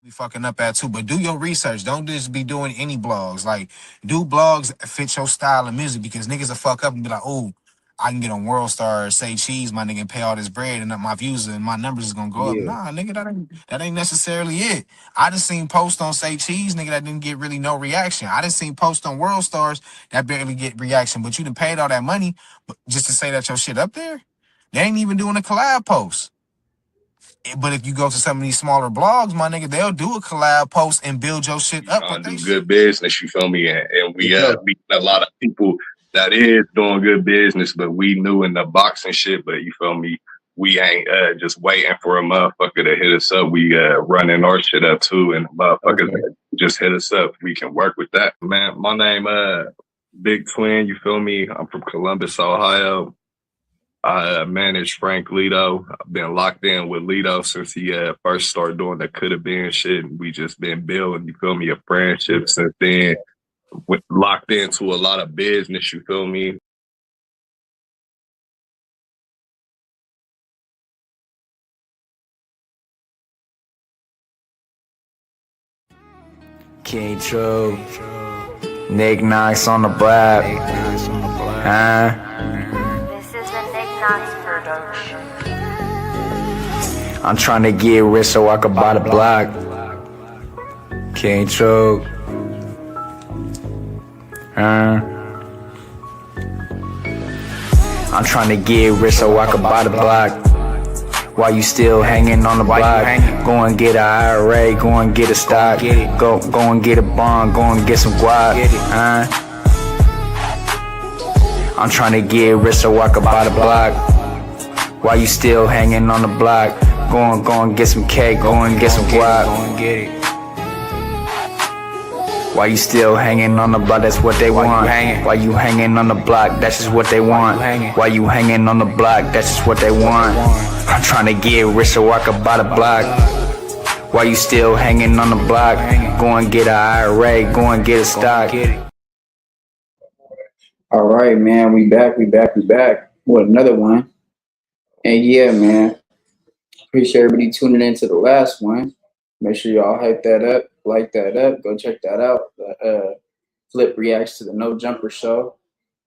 We fucking up at too, but do your research. Don't just be doing any blogs. Like, do blogs that fit your style of music because niggas will fuck up and be like, oh, I can get on World Star, say cheese, my nigga, and pay all this bread, and my views and my numbers is gonna go up. Yeah. Nah, nigga, that ain't necessarily it. I just seen posts on say cheese, nigga, that didn't get really no reaction. I just seen posts on World Stars that barely get reaction, but you done paid all that money just to say that your shit up there. They ain't even doing a collab post. But if you go to some of these smaller blogs, my nigga, they'll do a collab post and build your shit We up trying with to they do good shit. business, you feel me? And For we sure. meeting a lot of people that is doing good business, but we new in the boxing shit, but you feel me? We ain't just waiting for a motherfucker to hit us up. We running our shit up too, and motherfuckers Okay. just hit us up. We can work with that. Man, my name Big Twin, you feel me? I'm from Columbus, Ohio. I manage Frank Lito. I've been locked in with Lito since he first started doing the could have been shit. And we just been building, you feel me, a friendship since then. Locked into a lot of business, you feel me? King True, Nick Knox on the block, huh? This is the Nick Knox production. I'm trying to get rich so I can buy the block. King True, huh? I'm trying to get rich so I can buy the block. While you still hanging on the block, go and get a IRA, go and get a stock, go and get a bond, go and get some guap, huh? I'm trying to get rich so I can buy the block. While you still hanging on the block, go and get some cake, go and get some guap. While you still hanging on the block, that's what they want. While you hanging on the block, that's just what they want. While you hanging on the block, that's just what they want. I'm trying to get rich so I can buy the block. While you still hanging on the block, go and get a IRA, go and get a stock. All right, man. We back. We back with another one. And yeah, man. Appreciate everybody tuning in to the last one. Make sure y'all hype that up, like that up. Go check that out. Flip reacts to the No Jumper show.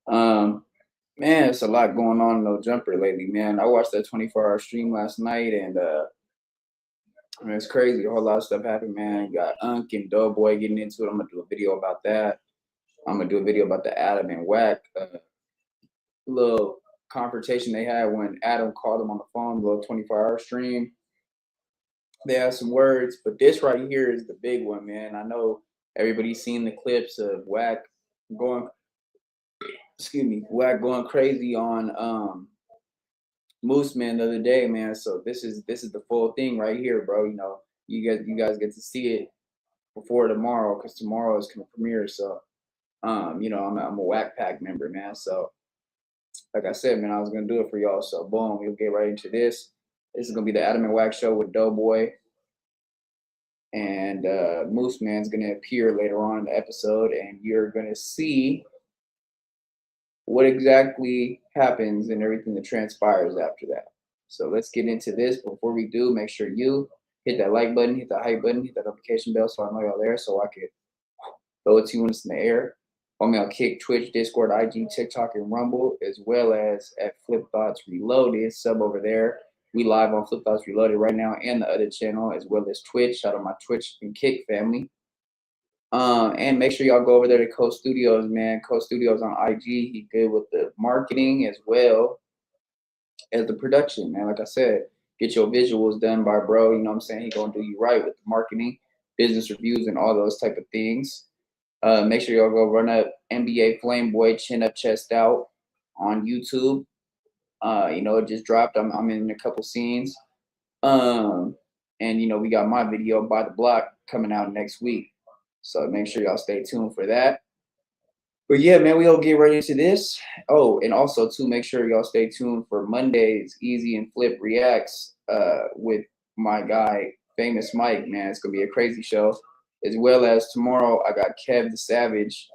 Man, it's a lot going on in No Jumper lately, man. I watched that 24-hour stream last night, and I mean, it's crazy. A whole lot of stuff happened, man. You got Unk and Doeboy getting into it. I'm gonna do a video about that. I'm gonna do a video about the Adam and Wack little confrontation they had when Adam called him on the phone, little 24-hour stream. They had some words, but this right here is the big one, man. I know everybody's seen the clips of Wack going, Wack going crazy on Mooseman the other day, man. So this is the full thing right here, bro. You know, you guys get to see it before tomorrow because tomorrow is gonna premiere. So you know, I'm a Wack Pack member, man. So like I said, man, I was gonna do it for y'all. So boom, we'll get right into this. This is gonna be the Adam and Wack show with Doughboy. And Mooseman's gonna appear later on in the episode, and you're gonna see what exactly happens and everything that transpires after that. So let's get into this. Before we do, make sure you hit that like button, hit that hype button, hit that notification bell so I know y'all there, so I can throw it to you when it's in the air. Follow me on Kick, Twitch, Discord, IG, TikTok, and Rumble, as well as at Flip Thoughts Reloaded. Sub over there. We live on Flip Thoughts Reloaded right now and the other channel, as well as Twitch. Shout out my Twitch and Kick family. And make sure y'all go over there to Co Studios, man. Co Studios on IG. He good with the marketing as well as the production, man. Like I said, get your visuals done by bro. You know what I'm saying? He gonna do you right with the marketing, business reviews, and all those type of things. Make sure y'all go run up NBA Flameboy Chin Up Chest Out on YouTube. You know, it just dropped. I'm in a couple scenes. And you know, we got my video by the block coming out next week. So make sure y'all stay tuned for that. But yeah, man, we'll get right into this. Oh, and also too, make sure y'all stay tuned for Monday's Easy and Flip Reacts with my guy, Famous Mike, man. It's gonna be a crazy show. As well as tomorrow, I got Kev the Savage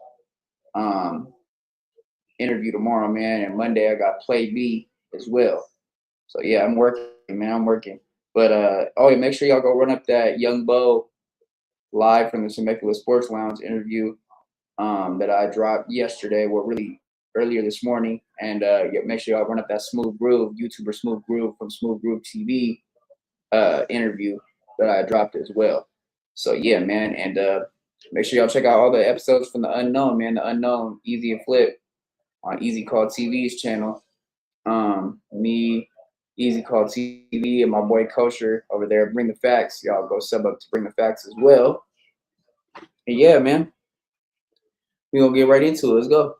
interview tomorrow, man. And Monday, I got Play B as well. So yeah, I'm working, man. I'm working. But oh yeah, make sure y'all go run up that Young Bo live from the Temecula Sports Lounge interview that I dropped yesterday, well, really earlier this morning. And make sure y'all run up that Smooth Groove, YouTuber Smooth Groove from Smooth Groove TV interview that I dropped as well. So yeah, man, and make sure y'all check out all the episodes from The Unknown, man. The Unknown, Easy and Flip on Easy Call TV's channel. Me, Easy Call TV, and my boy Kosher over there, Bring the Facts. Y'all go sub up to Bring the Facts as well. And yeah, man, we gonna get right into it. Let's go.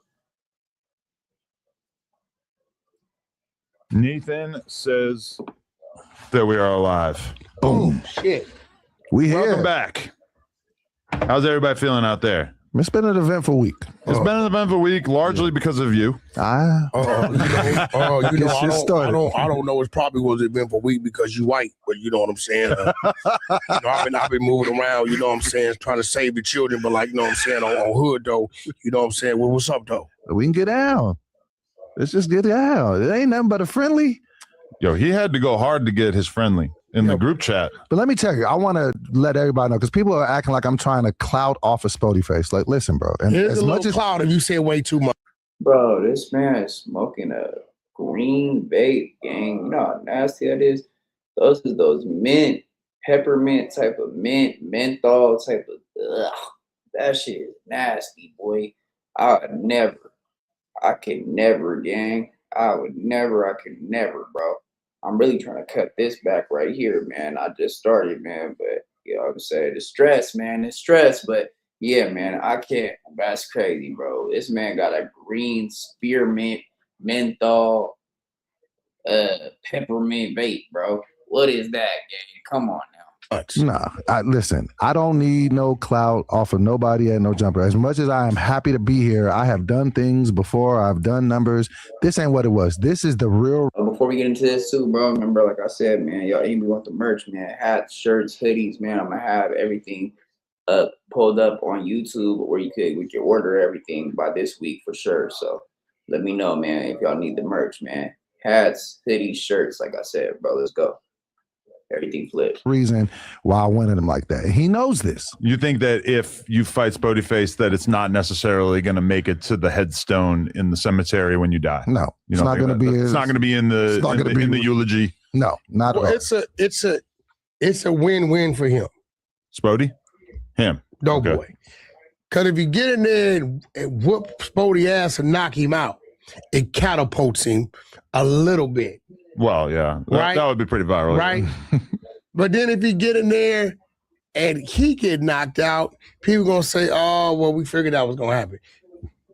Nathan says that we are alive. Boom. Shit. We here. Welcome back. How's everybody feeling out there? It's been an eventful week. It's been an eventful week, largely because of you. I don't know. It probably was an eventful week because you white, but you know what I'm saying. I've been moving around. You know what I'm saying, trying to save the children, but like you know what I'm saying on hood though. You know what I'm saying. Well, what's up though? We can get down. Let's just get down. It ain't nothing but a friendly. Yo, he had to go hard to get his friendly in the group chat. But let me tell you, I want to let everybody know because people are acting like I'm trying to clout off a Spody face. Like, listen, bro. And here's a little cloud if you say way too much. Bro, this man is smoking a green vape, gang. You know how nasty that is? Those mint, peppermint type of mint, menthol type of, that shit is nasty, boy. I could never, gang. I could never, bro. I'm really trying to cut this back right here, man. I just started, man, but you know what I'm saying? The stress, man, but yeah, man, I can't. That's crazy, bro. This man got a green spearmint, menthol, peppermint vape, bro. What is that, gang? Come on now. Nah, listen, I don't need no clout off of nobody at no jumper. As much as I am happy to be here, I have done things before. I've done numbers. This ain't what it was. This is the real. Before we get into this too, bro, remember, like I said, man, y'all even want the merch, man. Hats, shirts, hoodies, man. I'm going to have everything pulled up on YouTube where we can order everything by this week for sure. So let me know, man, if y'all need the merch, man. Hats, hoodies, shirts, like I said, bro, let's go. Everything flips. Reason why I wanted him like that. He knows this. You think that if you fight Spody Face, that it's not necessarily going to make it to the headstone in the cemetery when you die? No, it's not going to be. It's not going to be in the eulogy. No, not at all. It's a win-win for him. Spody, him, Doeboy. Because if you get in there and whoop Spody ass and knock him out, it catapults him a little bit. Well, yeah, that would be pretty viral, right? But then if you get in there and he get knocked out, people gonna say, "Oh, well, we figured that was gonna happen."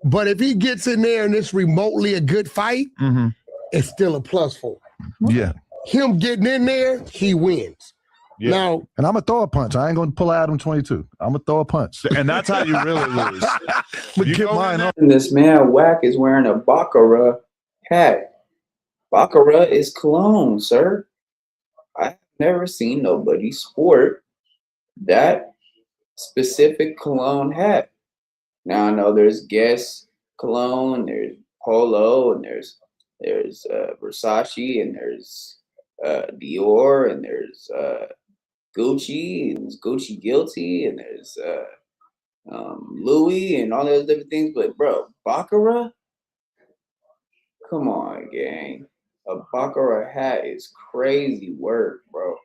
But if he gets in there and it's remotely a good fight, it's still a plus for him. Yeah, him getting in there, he wins. Yeah. Now, and I'm gonna throw a punch. I ain't gonna pull out Adam 22. I'm gonna throw a punch, and that's how you really lose. You get mine up. This man Wack is wearing a Baccarat hat. Baccarat is cologne, sir. I've never seen nobody sport that specific cologne hat. Now I know there's Guess cologne, there's Polo, and there's Versace, and there's Dior, and there's Gucci, and there's Gucci Guilty, and there's Louis, and all those different things. But bro, Baccarat, come on, gang. A Baccarat hat is crazy work, bro.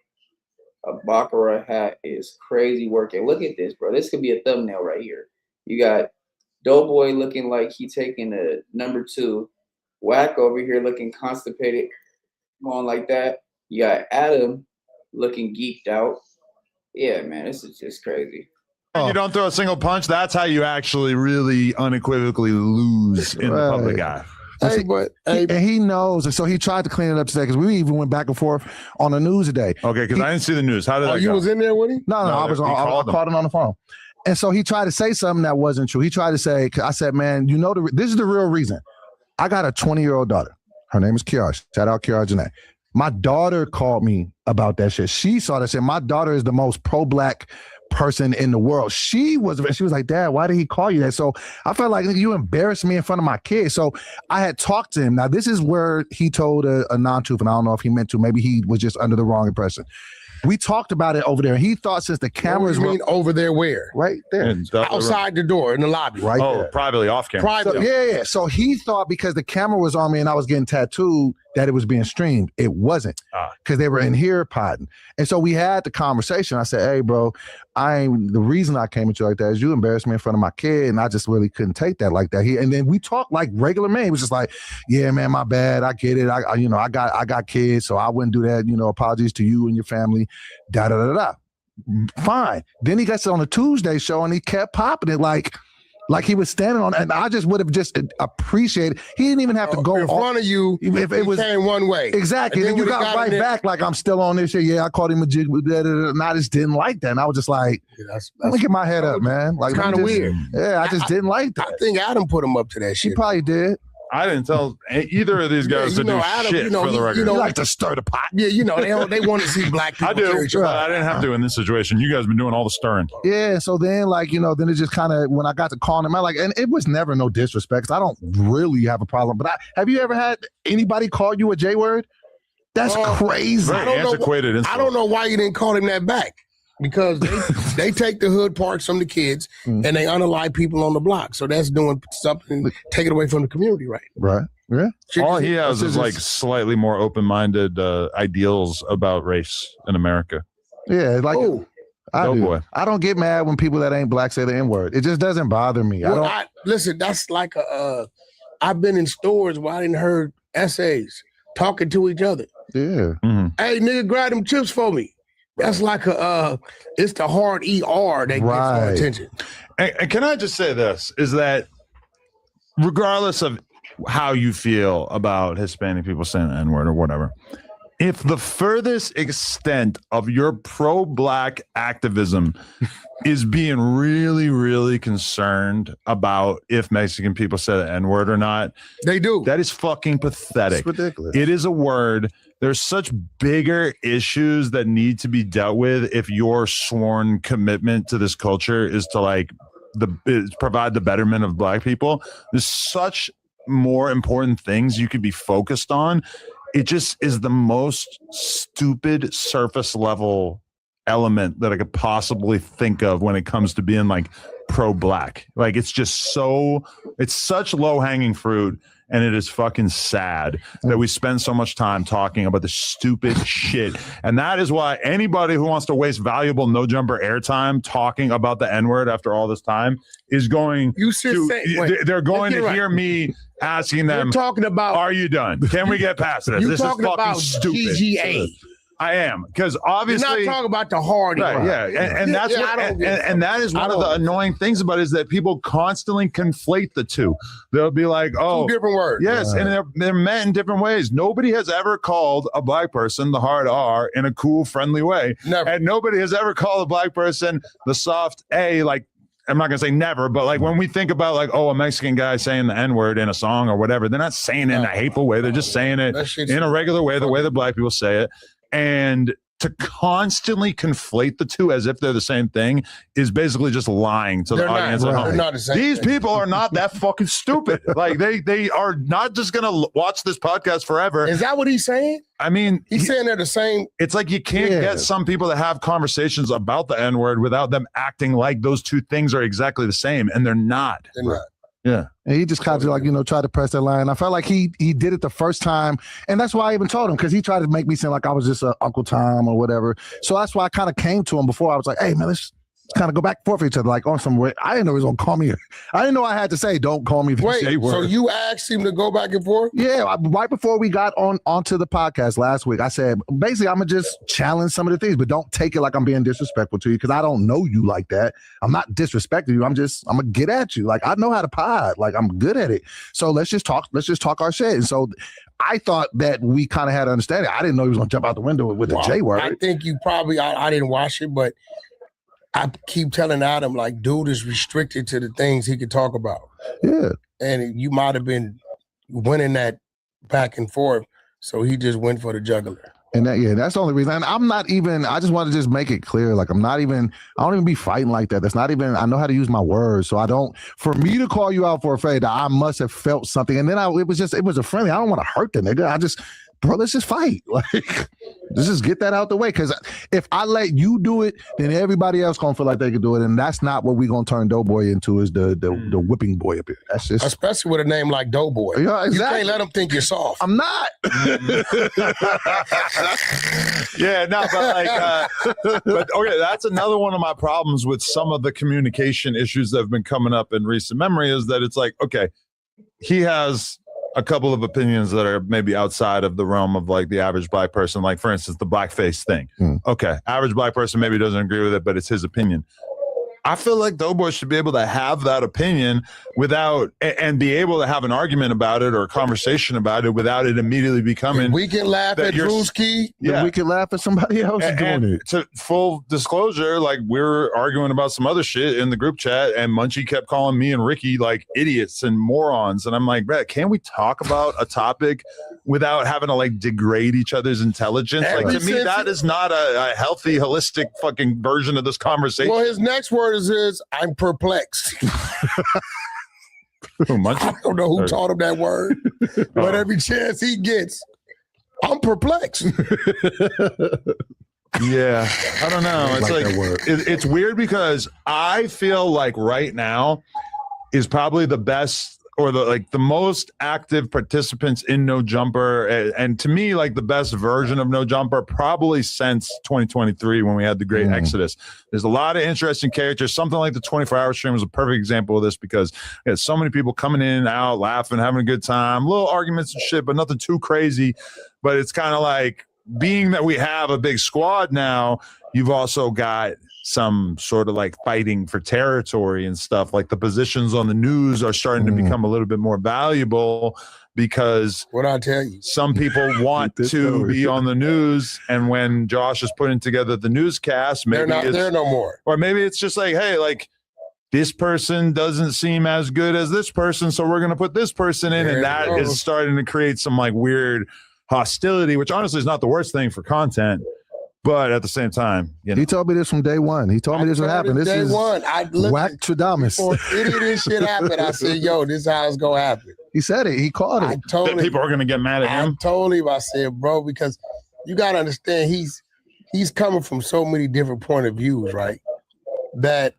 A Baccarat hat is crazy work. And look at this, bro. This could be a thumbnail right here. You got Doeboy looking like he taking a number 2. Wack over here looking constipated, going like that. You got Adam looking geeked out. Yeah, man, this is just crazy. You don't throw a single punch. That's how you actually really unequivocally lose in the public eye. And he knows, and so he tried to clean it up today because we even went back and forth on the news today. Okay, because I didn't see the news. How did that go? You was in there with him? No, I caught him on the phone. And so he tried to say something that wasn't true. He tried to say, I said, man, you know, this is the real reason. I got a 20-year-old daughter. Her name is Kiara. Shout out Kiara Janae. My daughter called me about that shit. She saw that shit. My daughter is the most pro-black person in the world. She was like, Dad, why did he call you that? So I felt like you embarrassed me in front of my kids. So I had talked to him. Now this is where he told a non-truth, and I don't know if he meant to. Maybe he was just under the wrong impression. we talked about it over there. He thought since the cameras What do you mean over there where? right there. Outside the door in the lobby. Right Oh, there. privately off camera. So, yeah. So he thought because the camera was on me and I was getting tattooed that it was being streamed. It wasn't because they were in here potting. And so we had the conversation. I said, hey, bro, the reason I came at you like that is you embarrassed me in front of my kid. And I just really couldn't take that like that. And then we talked like regular men. He was just like, yeah, man, my bad. I get it. I got kids, so I wouldn't do that. Apologies to you and your family. Da da da da. Fine. Then he got on a Tuesday show and he kept popping it like he was standing on, and I just would have just appreciated. He didn't even have to go in front of you. If it was came one way, exactly. And then you got right back like I'm still on this shit. Yeah, I called him a jig, and I just didn't like that. And I was just like, let me get my head up, man. Like kind of weird. Yeah, I just didn't like that. I think Adam put him up to that shit. He probably did. I didn't tell either of these guys to do Adam, shit for the record. You like to stir the pot. Yeah, they want to see black people. I do, but I didn't have to in this situation. You guys been doing all the stirring. Yeah, so then then it just kind of, when I got to calling him out, and it was never no disrespect. I don't really have a problem. But have you ever had anybody call you a J word? That's crazy. Very antiquated. I don't know why you didn't call him that back. Because they take the hood parts from the kids and they unalive people on the block. So that's doing something, take it away from the community, right? Right. Yeah. All he has is like slightly more open-minded ideals about race in America. Yeah, like Doeboy. I don't get mad when people that ain't black say the N-word. It just doesn't bother me. Listen, that's like I've been in stores where I didn't heard essays talking to each other. Yeah. Mm-hmm. Hey, nigga, grab them chips for me. That's like it's the hard ER that gets more attention. And can I just say this, is that regardless of how you feel about Hispanic people saying the N-word or whatever, if the furthest extent of your pro-black activism is being really, really concerned about if Mexican people say the N-word or not, they do. That is fucking pathetic. It's ridiculous. It is a word. There's such bigger issues that need to be dealt with if your sworn commitment to this culture is to provide the betterment of black people. There's such more important things you could be focused on. It just is the most stupid surface level element that I could possibly think of when it comes to being like pro-black. Like it's such low-hanging fruit. And it is fucking sad that we spend so much time talking about the stupid shit. And that is why anybody who wants to waste valuable no jumper airtime talking about the N-word after all this time is going they're going to hear me asking them, talking about, are you done? Can we get past this? This is fucking stupid. GGA. I am, because obviously you're not talking about the hard, right? Yeah, and that's and that is one of the annoying things about it, is that people constantly conflate the two. They'll be like, "Oh, two different words." Yes, and they're meant in different ways. Nobody has ever called a black person the hard R in a cool, friendly way, never. And nobody has ever called a black person the soft A. Like, I'm not gonna say never, but like when we think about like, a Mexican guy saying the N-word in a song or whatever, they're not saying it in a hateful way. They're just saying it in a regular way, the way that black people say it. And to constantly conflate the two as if they're the same thing is basically just lying to the audience at home. These people are not that fucking stupid. Like they are not just gonna watch this podcast forever. Is that what he's saying? I mean, he's saying they're the same. It's like you can't get some people to have conversations about the N-word without them acting like those two things are exactly the same, and they're not. They're not. Yeah. And he just kind of tried to press that line. I felt like he did it the first time. And that's why I even told him, because he tried to make me seem like I was just a Uncle Tom or whatever. So that's why I kind of came to him before. I was like, hey, man, let's kind of go back and forth with each other, like on some way. I didn't know he was going to call me. I didn't know I had to say, don't call me the J word. So you asked him to go back and forth? Yeah. Right before we got onto the podcast last week, I said, basically, I'm going to just challenge some of the things, but don't take it like I'm being disrespectful to you, because I don't know you like that. I'm not disrespecting you. I'm going to get at you. Like, I know how to pod. Like, I'm good at it. So let's just talk our shit. And so I thought that we kind of had an understanding. I didn't know he was going to jump out the window with the J word. I think you probably, I didn't watch it, but I keep telling Adam, like, dude is restricted to the things he could talk about. Yeah. And you might have been winning that back and forth, so he just went for the jugular. And that's the only reason. And I'm not even, I just want to just make it clear. Like, I don't even be fighting like that. That's not even, I know how to use my words. So for me to call you out for a fade, I must have felt something. And then it was a friendly, I don't want to hurt the nigga. bro, let's just fight. Like, let's just get that out the way. Because if I let you do it, then everybody else gonna feel like they can do it, and that's not what we gonna turn Doeboy into. Is the whipping boy up here? That's just especially with a name like Doeboy. Yeah, exactly. You can't let them think you're soft. I'm not. Yeah, no, but okay, that's another one of my problems with some of the communication issues that have been coming up in recent memory is that it's like, okay, he has a couple of opinions that are maybe outside of the realm of like the average black person, like for instance, the blackface thing. Okay, average black person maybe doesn't agree with it, but it's his opinion. I feel like Doeboy should be able to have that opinion without and be able to have an argument about it or a conversation about it without it immediately becoming. We can laugh at Drewski. Yeah, we can laugh at somebody else doing it. To full disclosure, like we're arguing about some other shit in the group chat, and Munchie kept calling me and Ricky like idiots and morons, and I'm like, Brett, can we talk about a topic without having to like degrade each other's intelligence? Like to me, that is not a healthy, holistic fucking version of this conversation. Well, his next word is I'm perplexed. I don't know who taught him that word, but every chance he gets, I'm perplexed. Yeah, I don't know. It's like it's weird because I feel like right now is probably the best or the most active participants in No Jumper, and to me, like the best version of No Jumper probably since 2023 when we had the great Exodus. There's a lot of interesting characters. Something like the 24-hour stream was a perfect example of this because we had so many people coming in and out, laughing, having a good time, little arguments and shit, but nothing too crazy. But it's kind of like being that we have a big squad now, you've also got some sort of like fighting for territory and stuff. Like the positions on the news are starting to become a little bit more valuable because what I tell you, some people want to be on the news, and when Josh is putting together the newscast, maybe they're not there no more. Or maybe it's just like, hey, like this person doesn't seem as good as this person, so we're gonna put this person in, and that is starting to create some like weird hostility, which honestly is not the worst thing for content. But at the same time, you know. He told me this from day one. He told me this would happen. This is Wack Tradamus. Before any of this shit happened, I said, yo, this is how it's going to happen. He said it. He called it. I told him. People are going to get mad at him. I told him, I said, bro, because you got to understand, he's coming from so many different point of views, right? That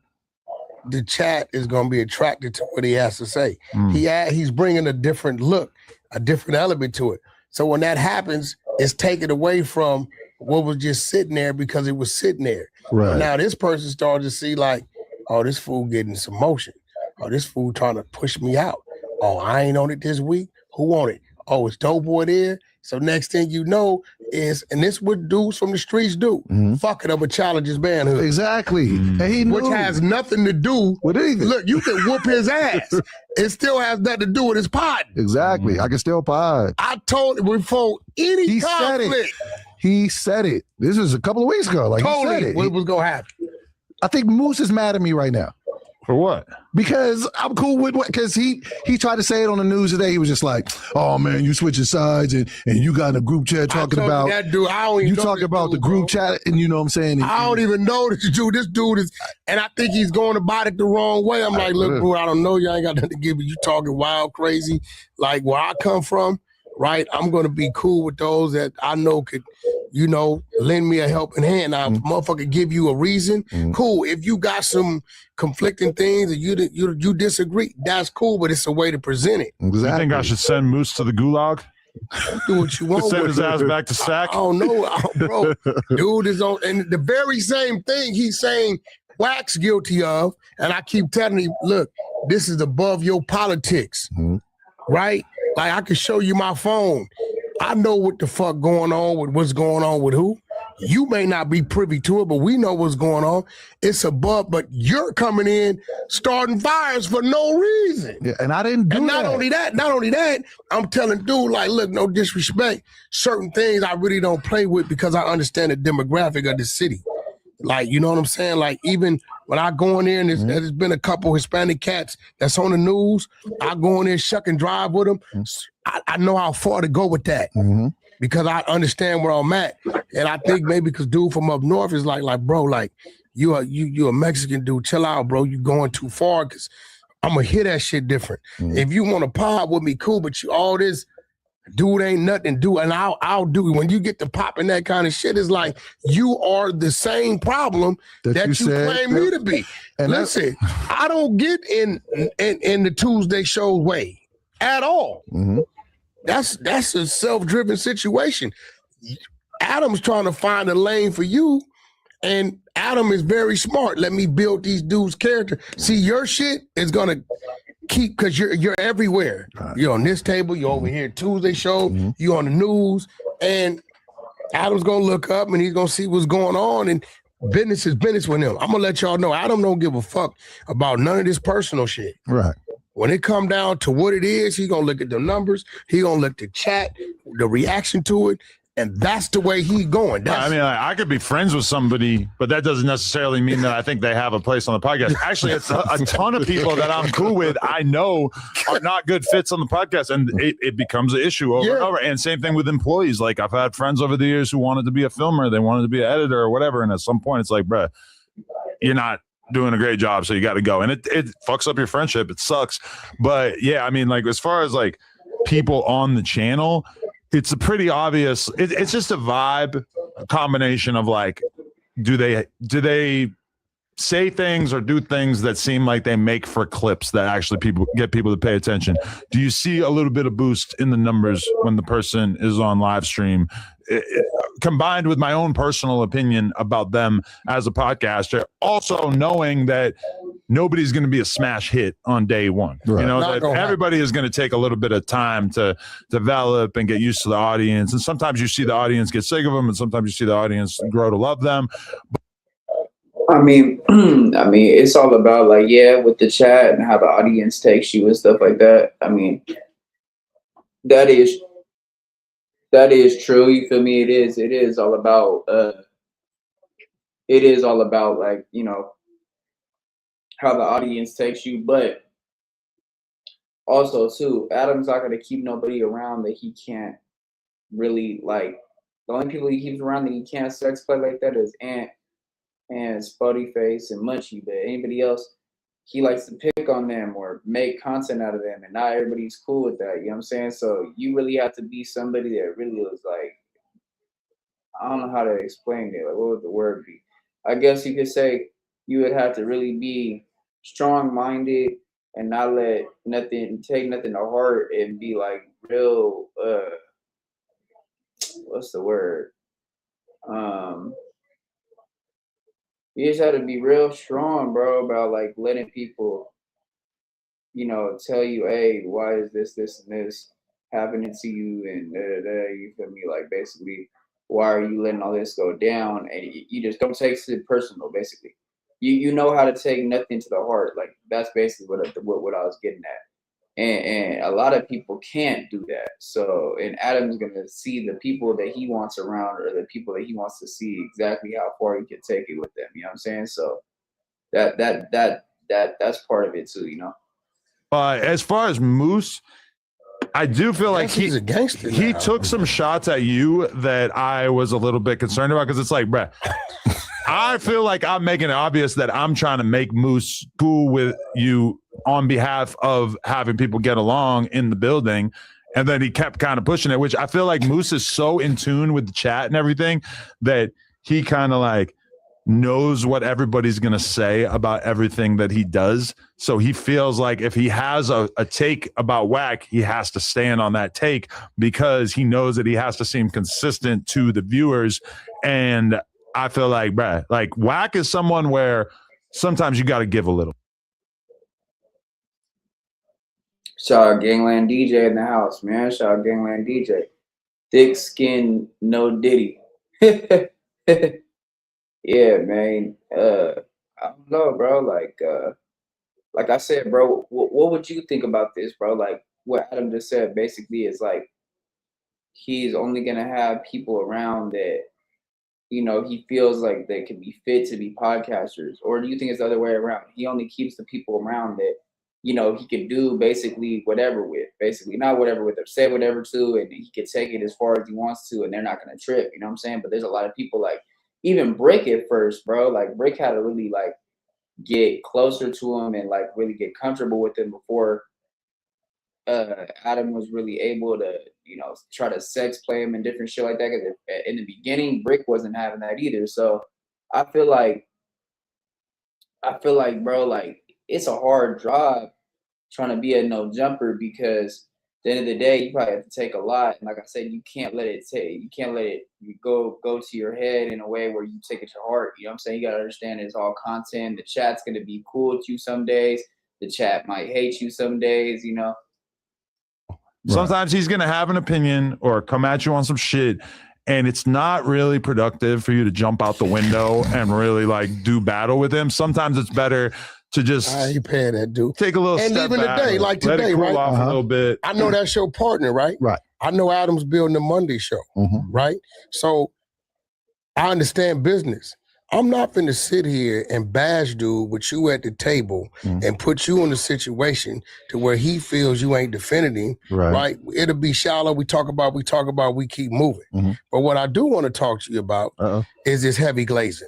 the chat is going to be attracted to what he has to say. He's bringing a different look, a different element to it. So when that happens, it's taken away from what was just sitting there because it was sitting there. Right. Now this person started to see like, oh, this fool getting some motion. Oh, this fool trying to push me out. Oh, I ain't on it this week. Who on it? Oh, it's Doeboy there. So next thing you know is, and this what dudes from the streets do, fuck it up a challenger's manhood. Exactly. And he knew. Which has nothing to do with anything. Look, you can whoop his ass. It still has nothing to do with his pod. Exactly. I can still pod. I told him before any conflict. He said it. This was a couple of weeks ago. Like totally he said it. What was going to happen? I think Moose is mad at me right now. For what? Because I'm cool with what, because he tried to say it on the news today. He was just like, oh man, you switching sides and you got in a group chat talking about that dude. I don't even you know talking about the group chat, and you know what I'm saying? I don't even know this dude. This dude is, and I think he's going about it the wrong way. I'm like, look, bro, I don't know. You ain't got nothing to give me. You talking wild, crazy, like where I come from, right? I'm going to be cool with those that I know could, you know, lend me a helping hand. Now, if a motherfucker give you a reason, cool. If you got some conflicting things and you disagree, that's cool, but it's a way to present it. Exactly. You think I should send Moose to the gulag? Do what you want. Send his ass back to sack? I don't know, bro. Dude is on, and the very same thing he's saying Wack's guilty of, and I keep telling him, look, this is above your politics, right? Like, I can show you my phone. I know what the fuck going on with what's going on with who. You may not be privy to it, but we know what's going on. It's above, but you're coming in starting fires for no reason. Yeah, and I didn't do and that. Not only that, I'm telling dude, like, look, no disrespect. Certain things I really don't play with because I understand the demographic of the city. Like, you know what I'm saying? Like, even when I go in there and there's been a couple Hispanic cats that's on the news, I go in there, shuck and drive with them. I know how far to go with that because I understand where I'm at. And I think maybe because dude from up north is like, bro, like, you a Mexican dude, chill out, bro. You going too far because I'm going to hear that shit different. If you want to pod with me, cool, but you all this Dude ain't nothing. And I'll do it. When you get to popping that kind of shit, it's like you are the same problem that you claim me to be. And listen, I don't get in the Tuesday show way at all. Mm-hmm. That's a self-driven situation. Adam's trying to find a lane for you, and Adam is very smart. Let me build these dudes' character. See, your shit is gonna keep, because you're everywhere. You're on this table, you're over here Tuesday show, you on the news, and Adam's gonna look up and he's gonna see what's going on, and business is business with him. I'm gonna let y'all know Adam don't give a fuck about none of this personal shit. Right. When it come down to what it is, he's gonna look at the numbers, he gonna look at the chat, the reaction to it, and that's the way he's going. I mean, I could be friends with somebody, but that doesn't necessarily mean that I think they have a place on the podcast. Actually, it's a ton of people that I'm cool with, I know are not good fits on the podcast, and it becomes an issue over and over. And same thing with employees. Like, I've had friends over the years who wanted to be a filmer, they wanted to be an editor or whatever, and at some point it's like, bruh, you're not doing a great job, so you got to go. And it fucks up your friendship. It sucks. But yeah, I mean, like, as far as like people on the channel, it's a pretty obvious, it's just a vibe, a combination of like, do they say things or do things that seem like they make for clips that actually get people to pay attention? Do you see a little bit of boost in the numbers when the person is on live stream? Combined with my own personal opinion about them as a podcaster, also knowing that nobody's going to be a smash hit on day one. Right. You know, that everybody is going to take a little bit of time to develop and get used to the audience. And sometimes you see the audience get sick of them, and sometimes you see the audience grow to love them. I mean, it's all about like, with the chat and how the audience takes you and stuff like that. I mean, that is true. You feel me? It is all about like, you know, how the audience takes you, but also too, Adam's not gonna keep nobody around that he can't really like. The only people he keeps around that he can't sex play like that is Ant and Spuddy Face and Munchie, but anybody else, he likes to pick on them or make content out of them, and not everybody's cool with that. You know what I'm saying? So you really have to be somebody that really was like, I don't know how to explain it. Like, what would the word be? I guess you could say you would have to really be strong-minded and not take nothing to heart and be like real, what's the word? You just have to be real strong, bro, about like letting people, you know, tell you, hey, why is this, and this happening to you, and you feel me? Like, basically, why are you letting all this go down? And you just don't take it personal, basically. You know how to take nothing to the heart. Like, that's basically what I was getting at. And a lot of people can't do that. So, and Adam's gonna see the people that he wants around, or the people that he wants to see, exactly how far he can take it with them. You know what I'm saying? So that's part of it too, you know. As far as Moose, I do feel like he's a gangster. He took some shots at you that I was a little bit concerned about, because it's like, bruh, I feel like I'm making it obvious that I'm trying to make Moose cool with you on behalf of having people get along in the building. And then he kept kind of pushing it, which I feel like Moose is so in tune with the chat and everything that he kind of like knows what everybody's going to say about everything that he does. So he feels like if he has a take about Wack, he has to stand on that take, because he knows that he has to seem consistent to the viewers. And I feel like, bruh, like Wack is someone where sometimes you got to give a little. Shout out Gangland DJ in the house, man. Shout out Gangland DJ. Thick skin, no Diddy. Yeah, man. I don't know, bro. Like I said, bro, what would you think about this, bro? Like what Adam just said basically is like, he's only gonna have people around that, you know, he feels like they can be fit to be podcasters. Or do you think it's the other way around? He only keeps the people around that, you know, he can do basically whatever with, not whatever with, or say whatever to, and he can take it as far as he wants to, and they're not gonna trip, you know what I'm saying? But there's a lot of people like, even Brick at first, bro, like Brick had to really like get closer to him and like really get comfortable with him before Adam was really able to, try to sex play him and different shit like that. Because in the beginning, Brick wasn't having that either. So I feel like, bro, like it's a hard job trying to be a no jumper because at the end of the day, you probably have to take a lot. And like I said, you can't let it go to your head in a way where you take it to heart. You know what I'm saying? You gotta understand it's all content. The chat's gonna be cool with you some days. The chat might hate you some days, Sometimes he's going to have an opinion or come at you on some shit, and it's not really productive for you to jump out the window and really like do battle with him. Sometimes it's better to just I ain't paying that dude. Take a little and step even back, today, like let today, it cool right? off a little bit. I know that's your partner, right? Right. I know Adam's building the Monday show, right? So I understand business. I'm not finna sit here and bash dude with you at the table and put you in a situation to where he feels you ain't defending him, right? It'll be shallow. We talk about, we keep moving. But what I do want to talk to you about is this heavy glazing.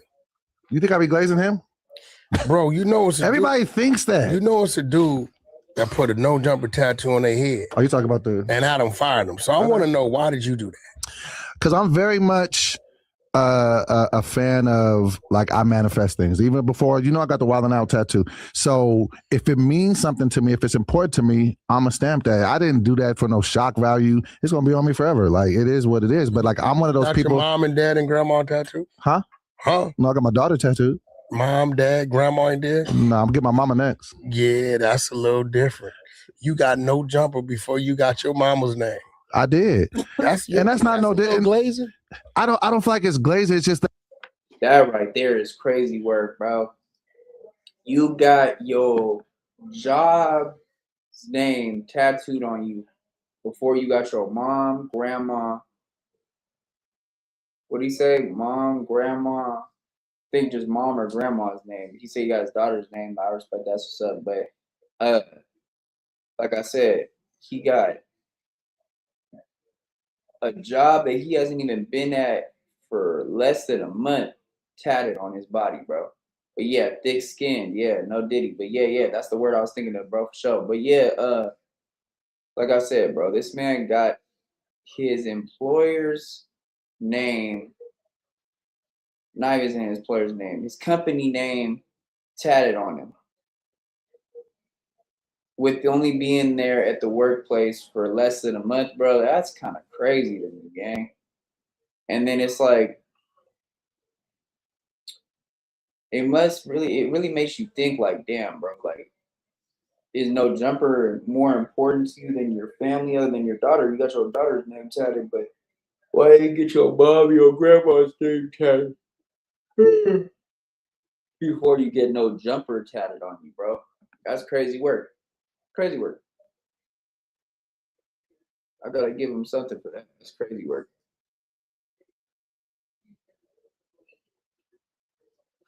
You think I be glazing him? Bro, you know it's everybody thinks that. You know it's a dude that put a no jumper tattoo on their head. Oh, you talking about the and Adam fired him. So I want to know, why did you do that? Because I'm very much a fan of, like, I manifest things. Even before, I got the Wild 'N Out tattoo. So if it means something to me, if it's important to me, I'm going to stamp that. I didn't do that for no shock value. It's going to be on me forever. Like, it is what it is. But like, I'm one of those people. Your mom and dad and grandma tattoo? Huh? No, I got my daughter tattooed. Mom, dad, grandma ain't there? No, I'm getting my mama next. Yeah, that's a little different. You got no jumper before you got your mama's name. I did. That's not no glazing. I don't feel like it's glazing. It's just that right there is crazy work, bro. You got your job's name tattooed on you before you got your mom, grandma. What do you say? Mom, grandma. I think just mom or grandma's name. He said he got his daughter's name. I respect that's what's up. But like I said, he got a job that he hasn't even been at for less than a month tatted on his body, bro. But yeah, thick skin. Yeah, no diddy. But yeah, that's the word I was thinking of, bro, for sure. But yeah, like I said, bro, this man got his employer's name, not even his employer's name, his company name tatted on him. With only being there at the workplace for less than a month, bro, that's kind of crazy to me, gang. And then it's like, it really makes you think like, damn, bro, like, is no jumper more important to you than your family other than your daughter? You got your daughter's name tatted, but why didn't you get your mom, your grandma's name tatted before you get no jumper tatted on you, bro? That's crazy work. Crazy work. I gotta give him something for that. That's crazy work.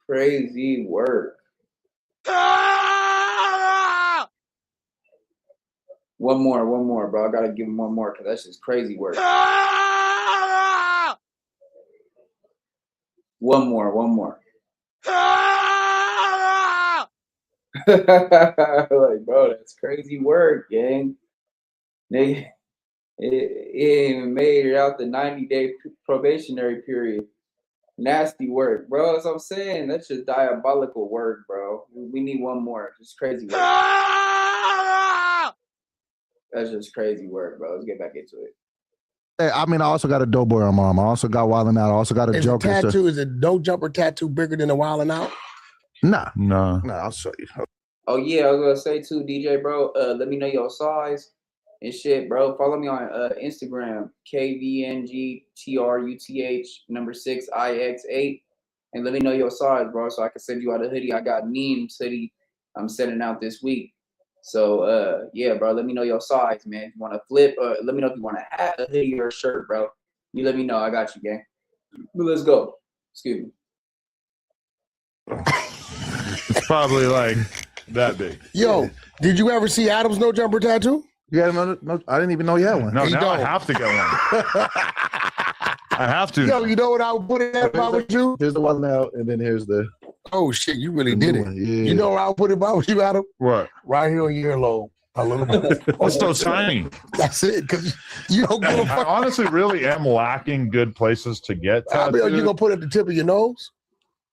Crazy work. One more, bro. I gotta give him one more because that's just crazy work. One more. Like, bro, that's crazy work, gang. Nigga, it even made it out the 90-day probationary period. Nasty work, bro. That's what I'm saying. That's just diabolical work, bro. We need one more. Just crazy work. That's just crazy work, bro. Let's get back into it. I mean, I also got a Doeboy on my arm. I also got Wild 'N Out. I also got a Joker. Tattoo, is a no jumper tattoo bigger than a Wild 'N Out? No, I'll show you. Oh yeah, I was gonna say too, DJ, bro. Let me know your size and shit, bro. Follow me on Instagram, KVNGTRUTH6IX8, and let me know your size, bro, so I can send you out a hoodie. I got Neem's hoodie I'm sending out this week. So yeah, bro, let me know your size, man. If you want to flip, let me know if you want to have a hoodie or a shirt, bro. You let me know. I got you, gang. But let's go. Excuse me. It's probably like that big. Yo, did you ever see Adam's no jumper tattoo? Yeah, no, I didn't even know he had one. No, now I have to get one. I have to. Yo, you know what I would put in that if I was you? Here's the Wild 'N Out, and then here's the. Oh shit, you really did it. Yeah. You know what I would put if I was you, Adam? What? Right here on your earlobe. A little bit. It's so tiny. That's it. Because you don't give a I fuck. honestly really am lacking good places to get I mean, tattooed. you gonna put it at the tip of your nose?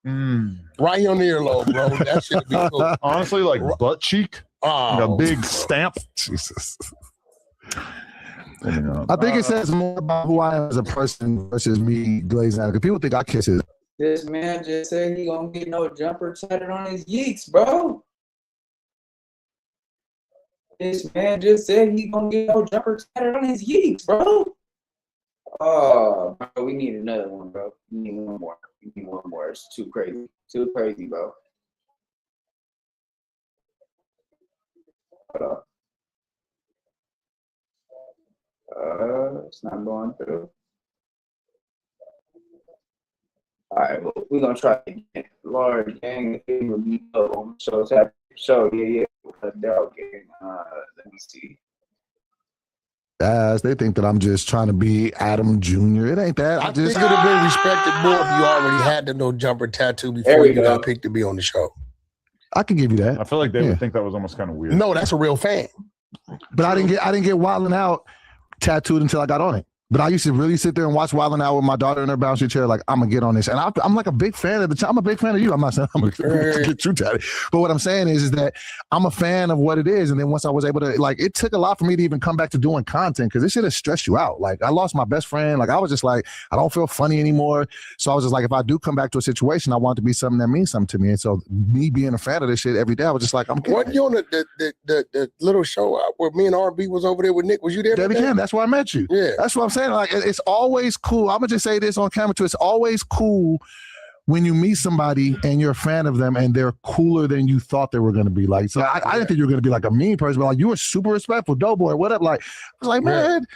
Right here on the earlobe, bro. That should be cool. Honestly, like butt cheek. Oh, A big stamp. Jesus. I think it says more about who I am as a person versus me glazing out. Because people think I kiss it. This man just said he gonna get no jumper tatted on his yeeks, bro. This man just said he gonna get no jumper tatted on his yeeks, bro. Oh, bro, we need another one, bro. We need one more. We need one more. It's too crazy. Too crazy, bro. Hold up. It's not going through. All right, well, we're gonna try again. Lord, gang, it will be low. So it's happy. So yeah. Dog gang. Let me see. They think that I'm just trying to be Adam Jr. It ain't that. I think it would have been respected more if you already had the no jumper tattoo There before we you go. got picked to be on the show. I can give you that. I feel like they would think that was almost kind of weird. No, that's a real fan. But I didn't get Wildin' Out tattooed until I got on it. But I used to really sit there and watch Wildin' Out with my daughter in her bouncy chair, like, I'm gonna get on this. And I'm like a big fan of the time. I'm a big fan of you. I'm not saying I'm gonna get you tatted. But what I'm saying is that I'm a fan of what it is. And then once I was able to, like, it took a lot for me to even come back to doing content because this shit has stressed you out. Like, I lost my best friend. Like, I was just like, I don't feel funny anymore. So I was just like, if I do come back to a situation, I want it to be something that means something to me. And so me being a fan of this shit every day, I was just like, I'm Wasn't you on the little show where me and RB was over there with Nick? Was you there? Debbie Cam, that's where I met you. Yeah. That's what I'm saying. Like, it's always cool. I'm gonna just say this on camera too. It's always cool when you meet somebody and you're a fan of them and they're cooler than you thought they were gonna be. Like, so I didn't think you were gonna be like a mean person, but like you were super respectful, Doeboy, what up? Like, I was like, man,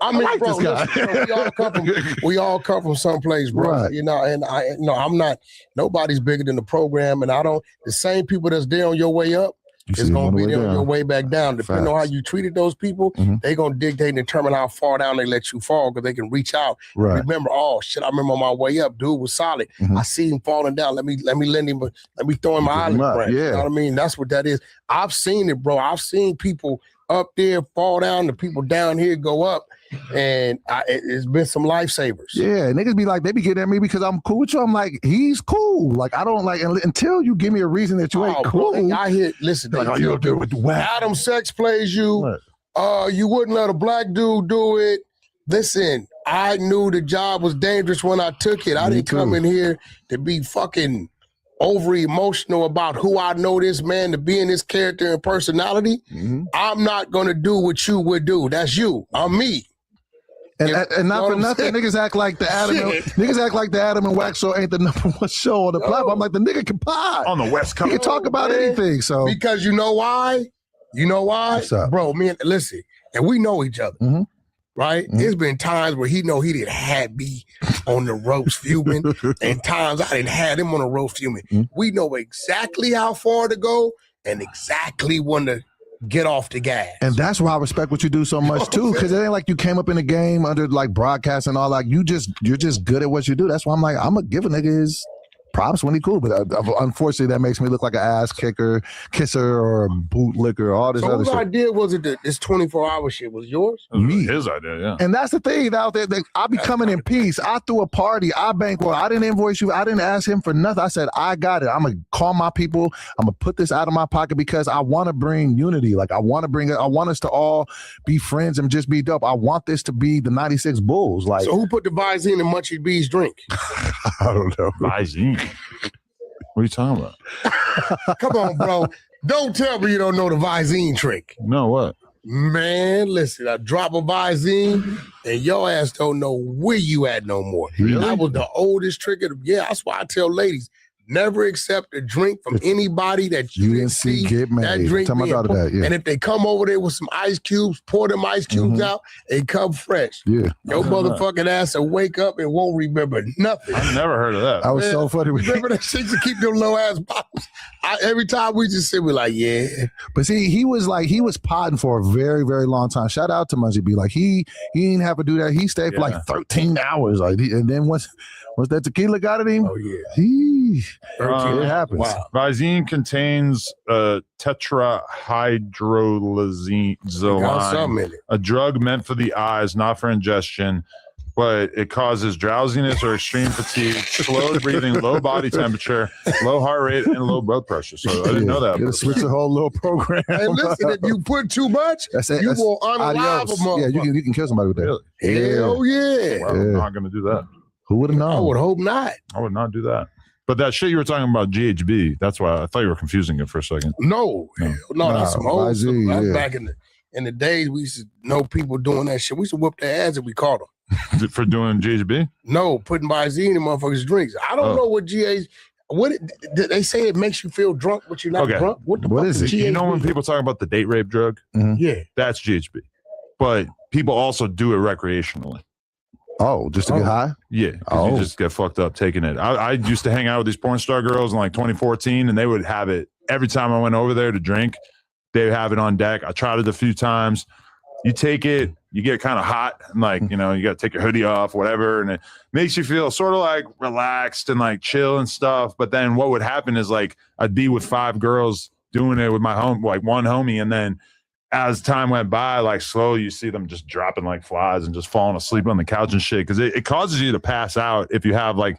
I mean, like bro, this guy. listen, we all come from someplace, bro. Right. You know, and I'm not. Nobody's bigger than the program, and I don't. The same people that's there on your way up is going to be there on your way back down. Depending on how you treated those people, they going to dictate and determine how far down they let you fall because they can reach out. Right. Remember, oh shit, I remember on my way up, dude was solid. I see him falling down. Let me lend him. Let me throw him my olive branch. Yeah. You know what I mean? That's what that is. I've seen it, bro. I've seen people up there fall down, the people down here go up. And it's been some lifesavers. Yeah, niggas be like, they be getting at me because I'm cool with you. I'm like, he's cool. Like, I don't like, until you give me a reason that you ain't cool. Bro, I hear, listen, like, you'll do it with Wack. Adam Sex plays you. You wouldn't let a black dude do it. Listen, I knew the job was dangerous when I took it. I didn't come in here to be fucking over emotional about who I know this man to be in this character and personality. I'm not gonna do what you would do. That's you. I'm me. And not for nothing, niggas act like the Adam and Wack show ain't the #1 show on the platform. I'm like, the nigga can pod on the West Coast. He can talk about anything. So because you know why? You know why? What's up? Bro, man, listen, and we know each other. Right? There's been times where he didn't have me on the ropes fuming, and times I didn't have him on the ropes fuming. We know exactly how far to go and exactly when to get off the gas. And that's why I respect what you do so much too, because it ain't like you came up in the game under like broadcast and all that. You're just good at what you do. That's why I'm like, I'm gonna give a nigga his props when he cool, but unfortunately that makes me look like an ass kicker, kisser, or a bootlicker, all this other shit. Whose idea was it that this 24-hour shit was yours? Me. His idea, yeah. And that's the thing out there. I be coming in peace. I threw a party. I bankroll. I didn't invoice you. I didn't ask him for nothing. I said, I got it. I'm going to call my people. I'm going to put this out of my pocket because I want to bring unity. Like, I want us to all be friends and just be dope. I want this to be the 96 Bulls. Like, so who put the Visine in Munchie B's drink? I don't know. Visine. What are you talking about? Come on, bro. Don't tell me you don't know the Visine trick. No, what? Man, listen, I drop a Visine and your ass don't know where you at no more. Really? That was the oldest trick. Yeah, that's why I tell ladies, never accept a drink from anybody that you didn't see get made. that drink Tell my being daughter poured. that, yeah. And if they come over there with some ice cubes, pour them ice cubes out and come fresh. Yeah. Your motherfucking ass will wake up and won't remember nothing. I've never heard of that. I was so funny. Remember that shit to keep them low ass bottles? Every time we just sit, we're like, yeah. But see, he was podding for a very, very long time. Shout out to Munchie B. Like, he didn't have to do that. He stayed for like 13 hours. Like, and then once that tequila got at him, It happens. Wow. Visine contains tetrahydrozoline, a drug meant for the eyes, not for ingestion, but it causes drowsiness or extreme fatigue, slow breathing, low body temperature, low heart rate, and low blood pressure. So I didn't know that. It'll switch the whole little program. Hey, listen, if you put too much, you will unalive a motherfucker. Yeah, you can kill somebody with that. Really? Hell yeah. Well, I'm not going to do that. Who would have known? I would hope not. I would not do that. But that shit you were talking about, GHB, that's why I thought you were confusing it for a second. No, that's some old stuff. That's yeah. back in the days we used to know people doing that shit. We used to whoop their ass if we caught them. For doing GHB? No, putting Visine in motherfuckers' drinks. I don't know what they say it makes you feel drunk, but you're not drunk. What is it? GHB? You know when people talk about the date rape drug? Yeah. That's GHB. But people also do it recreationally. Oh, just to get high? Yeah, you just get fucked up taking it. I used to hang out with these porn star girls in like 2014, and they would have it every time I went over there to drink. They would have it on deck. I tried it a few times. You take it, you get kind of hot, and like, you know, you got to take your hoodie off, whatever, and it makes you feel sort of like relaxed and like chill and stuff. But then what would happen is like I'd be with 5 girls doing it with my one homie, and then as time went by, like slowly you see them just dropping like flies and just falling asleep on the couch and shit, because it causes you to pass out if you have like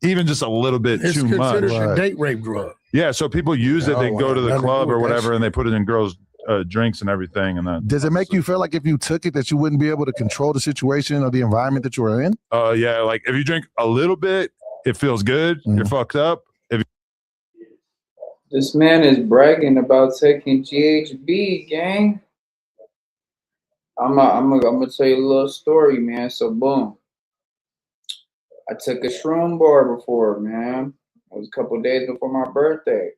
even just a little bit too much. It's considered a date rape drug. Yeah, so people use it. They go to the club or whatever, and they put it in girls' drinks and everything. And that. Does it make you feel like if you took it that you wouldn't be able to control the situation or the environment that you were in? Yeah, like if you drink a little bit, it feels good. You're fucked up. This man is bragging about taking GHB, gang. I'm gonna tell you a little story, man. So boom, I took a shroom bar before, man. It was a couple of days before my birthday.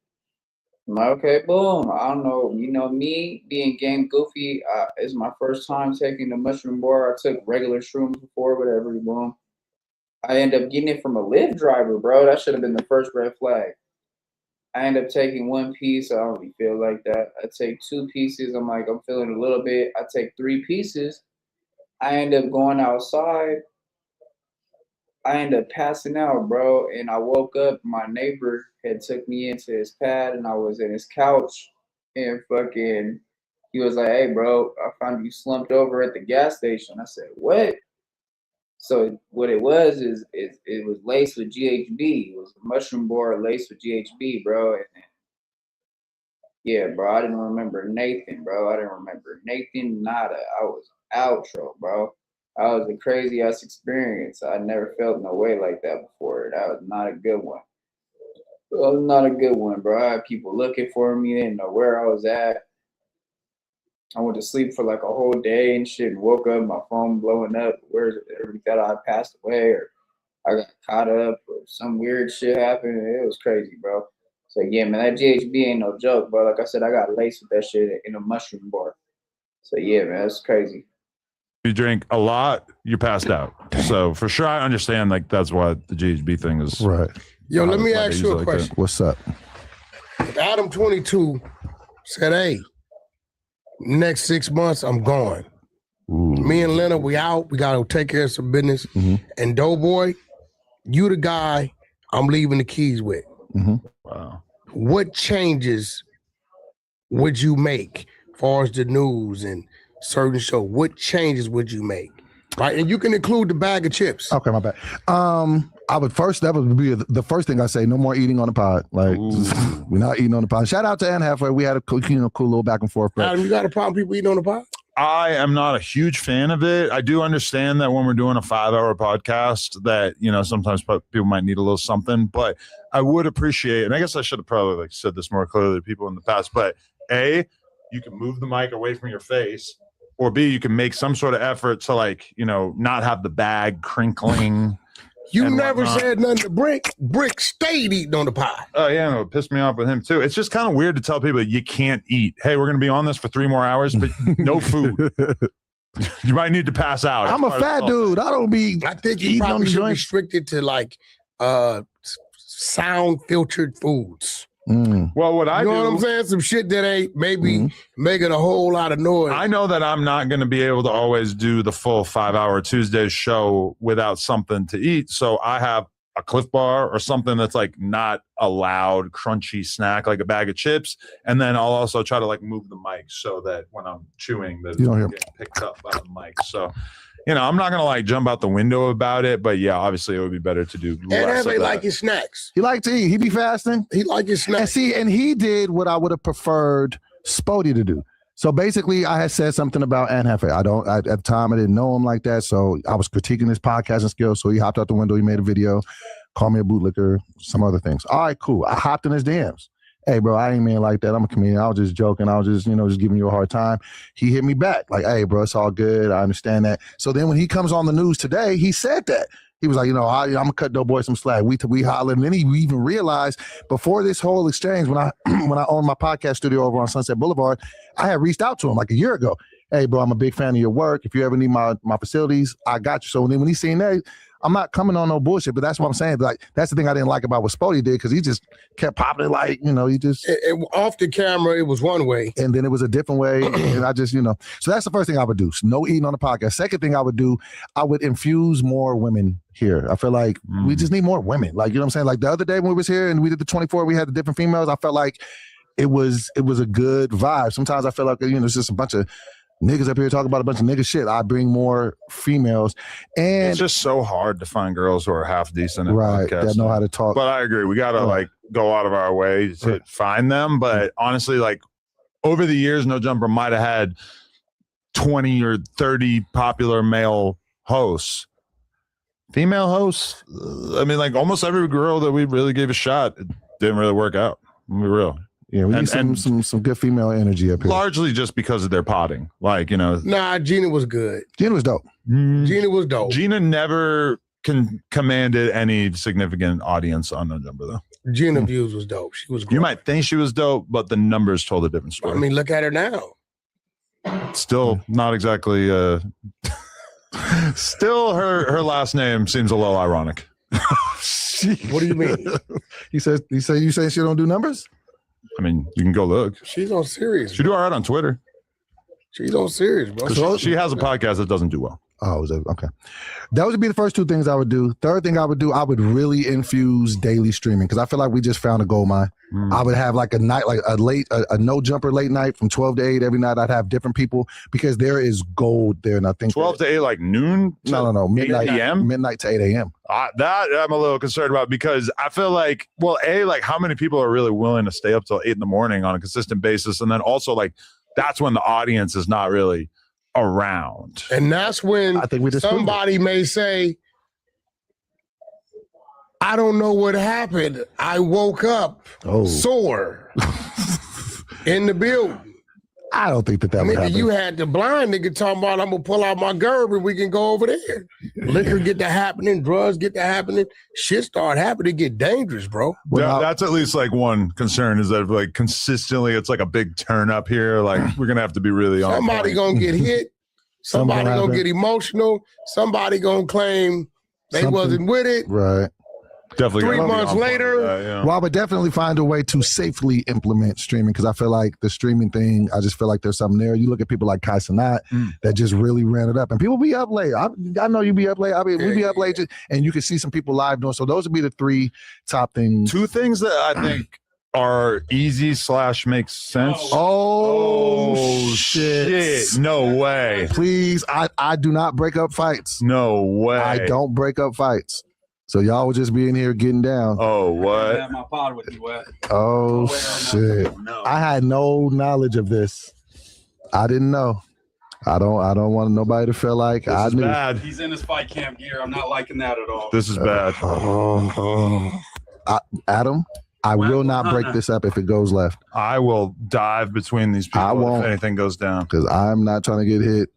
I'm like, okay, boom. I don't know, you know me being game goofy. It's my first time taking the mushroom bar. I took regular shrooms before, whatever. Boom. I end up getting it from a Lyft driver, bro. That should have been the first red flag. I end up taking 1 piece. I don't really feel like that. I take 2 pieces. I'm like, I'm feeling a little bit. I take 3 pieces. I end up going outside. I end up passing out, bro. And I woke up. My neighbor had took me into his pad, and I was in his couch. And fucking, he was like, hey, bro, I found you slumped over at the gas station. I said, what? So what it was is it was laced with GHB. It was a mushroom bar laced with GHB, bro. And yeah, bro, I didn't remember Nathan, bro. I didn't remember Nathan, nada. I was outro, bro. That was a crazy ass experience. I never felt no way like that before. That was not a good one. It was not a good one, bro. I had people looking for me. They didn't know where I was at. I went to sleep for like a whole day and shit, and woke up, my phone blowing up. Where's everybody thought I passed away or I got caught up or some weird shit happened. It was crazy, bro. So yeah, man, that GHB ain't no joke, bro. Like I said, I got laced with that shit in a mushroom bar. So yeah, man, that's crazy. You drink a lot, you're passed out. So for sure, I understand. Like that's why the GHB thing is right. Yo, let me ask you a question. What's up? If Adam 22 said, hey, next 6 months, I'm gone. Ooh. Me and Leonard, we out. We got to take care of some business. And Doeboy, you the guy I'm leaving the keys with. Wow. What changes would you make as far as the news and certain show? What changes would you make? Right, and you can include the bag of chips. Okay, my bad. I would first, that would be the first thing I say. No more eating on the pod. Like we're not eating on the pod. Shout out to Ann Halfway. We had a cool little back and forth. Adam, you got a problem people eating on the pod? I am not a huge fan of it. I do understand that when we're doing a 5-hour podcast that, you know, sometimes people might need a little something, but I would appreciate, and I guess I should have probably like said this more clearly to people in the past, but A, you can move the mic away from your face, or B, you can make some sort of effort to like, you know, not have the bag crinkling. You never said nothing to Brick. Brick stayed eating on the pod. Oh, yeah, no, it pissed me off with him, too. It's just kind of weird to tell people you can't eat. Hey, we're going to be on this for 3 more hours, but no food. You might need to pass out. I'm a fat dude. I don't be I think you probably should restrict it to like sound filtered foods. Well, what I do, you know what I'm saying? Some shit that ain't maybe making a whole lot of noise. I know that I'm not going to be able to always do the full 5-hour Tuesday show without something to eat. So I have a Cliff Bar or something that's like not a loud, crunchy snack, like a bag of chips. And then I'll also try to like move the mic so that when I'm chewing, that You don't hear getting picked up by the mic. So, you know, I'm not gonna like jump out the window about it, but yeah, obviously it would be better to do less of And that. like his snacks. He liked to eat. He be fasting. He like his And snacks. see, and he did what I would have preferred Spody to do. So basically, I had said something about Anne Hefe. At the time, I didn't know him like that. So I was critiquing his podcasting skills. So he hopped out the window. He made a video, called me a bootlicker, some other things. All right, cool. I hopped in his DMs. Hey, bro, I ain't mean like that. I'm a comedian. I was just joking. I was just, just giving you a hard time. He hit me back like, hey, bro, it's all good. I understand that. So then when he comes on the news today, he said that. He was like, I'm gonna cut Doeboy some slack. We hollered, and then he even realized before this whole exchange, when I owned my podcast studio over on Sunset Boulevard, I had reached out to him like a year ago. Hey, bro, I'm a big fan of your work. If you ever need my facilities, I got you. So then when he seen that, I'm not coming on no bullshit, but that's what I'm saying. Like that's the thing I didn't like about what Spody did because he just kept popping it like, he just Off the camera, it was one way. and then it was a different way. And I just, so that's the first thing I would do. No eating on the podcast. Second thing I would do, I would infuse more women here. I feel like we just need more women. Like, you know what I'm saying? Like the other day when we was here and we did the 24, we had the different females. I felt like it was a good vibe. Sometimes I feel like, it's just a bunch of niggas up here talking about a bunch of nigga shit. I bring more females. And it's just so hard to find girls who are half decent at right, podcasting. that know how to talk. But I agree. We got to like go out of our way to find them. But honestly, like over the years, No Jumper might have had 20 or 30 popular male hosts. Female hosts, I mean, like almost every girl that we really gave a shot, it didn't really work out. We'll be real. Yeah, we need some good female energy up here. Largely just because of their potting. Like, Nah, Gina was good. Gina was dope. Gina was dope. Gina never commanded any significant audience on No Jumper, though. Gina Views was dope. She was great. You might think she was dope, but the numbers told a different story. I mean, look at her now. Still not exactly still her last name seems a little ironic. What do you mean? You say she don't do numbers? I mean, you can go look. She's on Sirius. She do all right on Twitter. She's on Sirius, bro. So she has a podcast that doesn't do well. Oh, okay. That would be the first two things I would do. Third thing I would do, I would really infuse daily streaming because I feel like we just found a gold mine. I would have like a night, like a No Jumper late night from 12 to 8 every night. I'd have different people because there is gold there. And I think 12 to 8, like noon? No. Midnight p.m.? Midnight to 8 a.m. That I'm a little concerned about because I feel like, well, like how many people are really willing to stay up till 8 in the morning on a consistent basis? And then also like, that's when the audience is not really around. And that's when I think we just somebody may say, I don't know what happened. I woke up sore in the building. I don't think that would happen. You had the blind nigga talking about I'm gonna pull out my gerb and we can go over there. Liquor get to happening, drugs get to happening, shit start happening, get dangerous, bro. That's at least like one concern is that like consistently it's like a big turn up here. Like we're gonna have to be really on. Somebody gonna get hit, somebody gonna get emotional, somebody gonna claim they wasn't with it. Right. Definitely 3 months later. Well, I would definitely find a way to safely implement streaming because I feel like the streaming thing, I just feel like there's something there. You look at people like Kai Cenat that just really ran it up and people be up late. I know you be up late. I mean, we be up late and you can see some people live doing. So those would be the 3 top things. 2 things that I think are easy / makes sense. Oh shit. No way. Please, I do not break up fights. No way. I don't break up fights. So y'all would just be in here getting down. Oh, what? I have my pod with you, Wack. Oh, shit. I had no knowledge of this. I didn't know. I don't want nobody to feel like I knew. Bad. He's in his fight camp gear. I'm not liking that at all. This is bad. Adam, I will not break this up if it goes left. I will dive between these people I won't, if anything goes down. Because I'm not trying to get hit,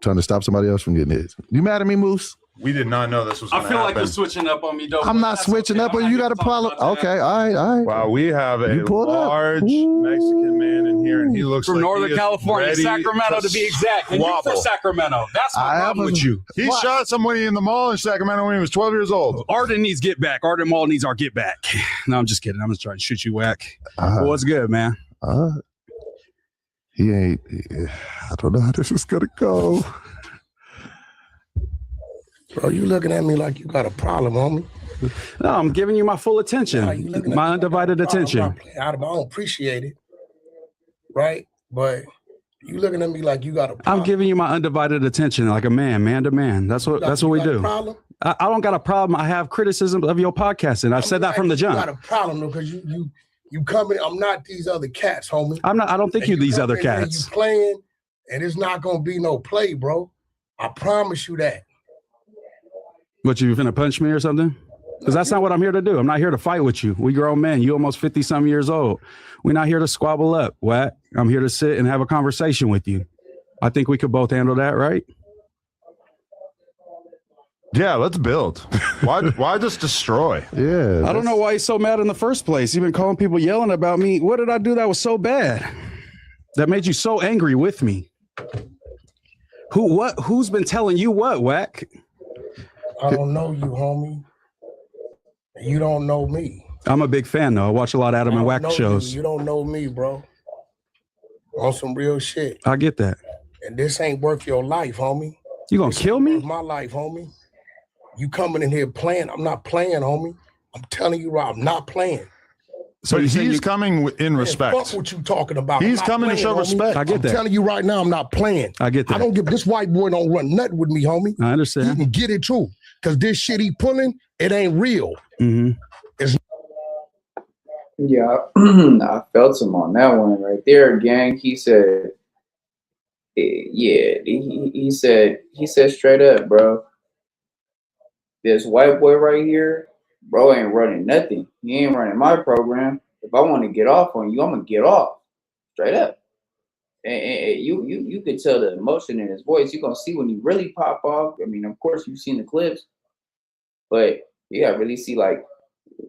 trying to stop somebody else from getting hit. You mad at me, Moose? We did not know this was going I to feel happen. like you're switching up on me, Doeboy. I'm not switching up, but you got a problem. Okay, all right. Wow, we have a large Mexican man in here, and he looks from like Northern California, Sacramento to be exact. And you're from Sacramento. That's my problem with you. He shot somebody in the mall in Sacramento when he was 12 years old. Arden needs get back. Arden Mall needs our get back. No, I'm just kidding. I'm just trying to shoot you, Wack. What's good, man? He ain't. I don't know how this is gonna go. Bro, you looking at me like you got a problem, homie. No, I'm giving you my full Nah, attention, you looking at my me undivided like I'm attention. not playing. I don't appreciate it, right? But you looking at me like you got a problem. I'm giving you my undivided attention, like a man to man. That's what we You got a do. problem? I don't got a problem. I have criticism of your podcasting. I've said that from the You got jump. a problem though, because you come in. I'm not these other cats, homie. I'm not. I don't think And you these come other in here, cats. You playing, and it's not gonna be no play, bro. I promise you that. What, you finna punch me or something? Because that's not what I'm here to do. I'm not here to fight with you. We grown men. You almost 50-some years old. We're not here to squabble up, Wack. I'm here to sit and have a conversation with you. I think we could both handle that, right? Yeah, let's build. Why just destroy? Yeah. I don't know why he's so mad in the first place. He's been calling people yelling about me. What did I do that was so bad? That made you so angry with me? Who's been telling you what, Wack? I don't know you, homie. You don't know me. I'm a big fan, though. I watch a lot of Adam and Wack shows. You don't know me, bro. On some real shit. I get that. And this ain't worth your life, homie. You gonna kill me? Worth my life, homie. You coming in here playing. I'm not playing, homie. I'm telling you right, I'm not playing. So he's coming in respect. Fuck what you talking about. He's coming to show respect. I get that. I'm telling you right now, I'm not playing. I get that. I don't give this white boy don't run nothing with me, homie. I You understand. can get it too. Cause this shit he pulling, it ain't real. Mm-hmm. Yeah, I felt him on that one right there, gang. He said, yeah, he said straight up, bro. This white boy right here, bro, ain't running nothing. He ain't running my program. If I want to get off on you, I'm gonna get off, straight up. And you could tell the emotion in his voice. You're gonna see when he really pop off. I mean, of course, you've seen the clips, but you gotta really see like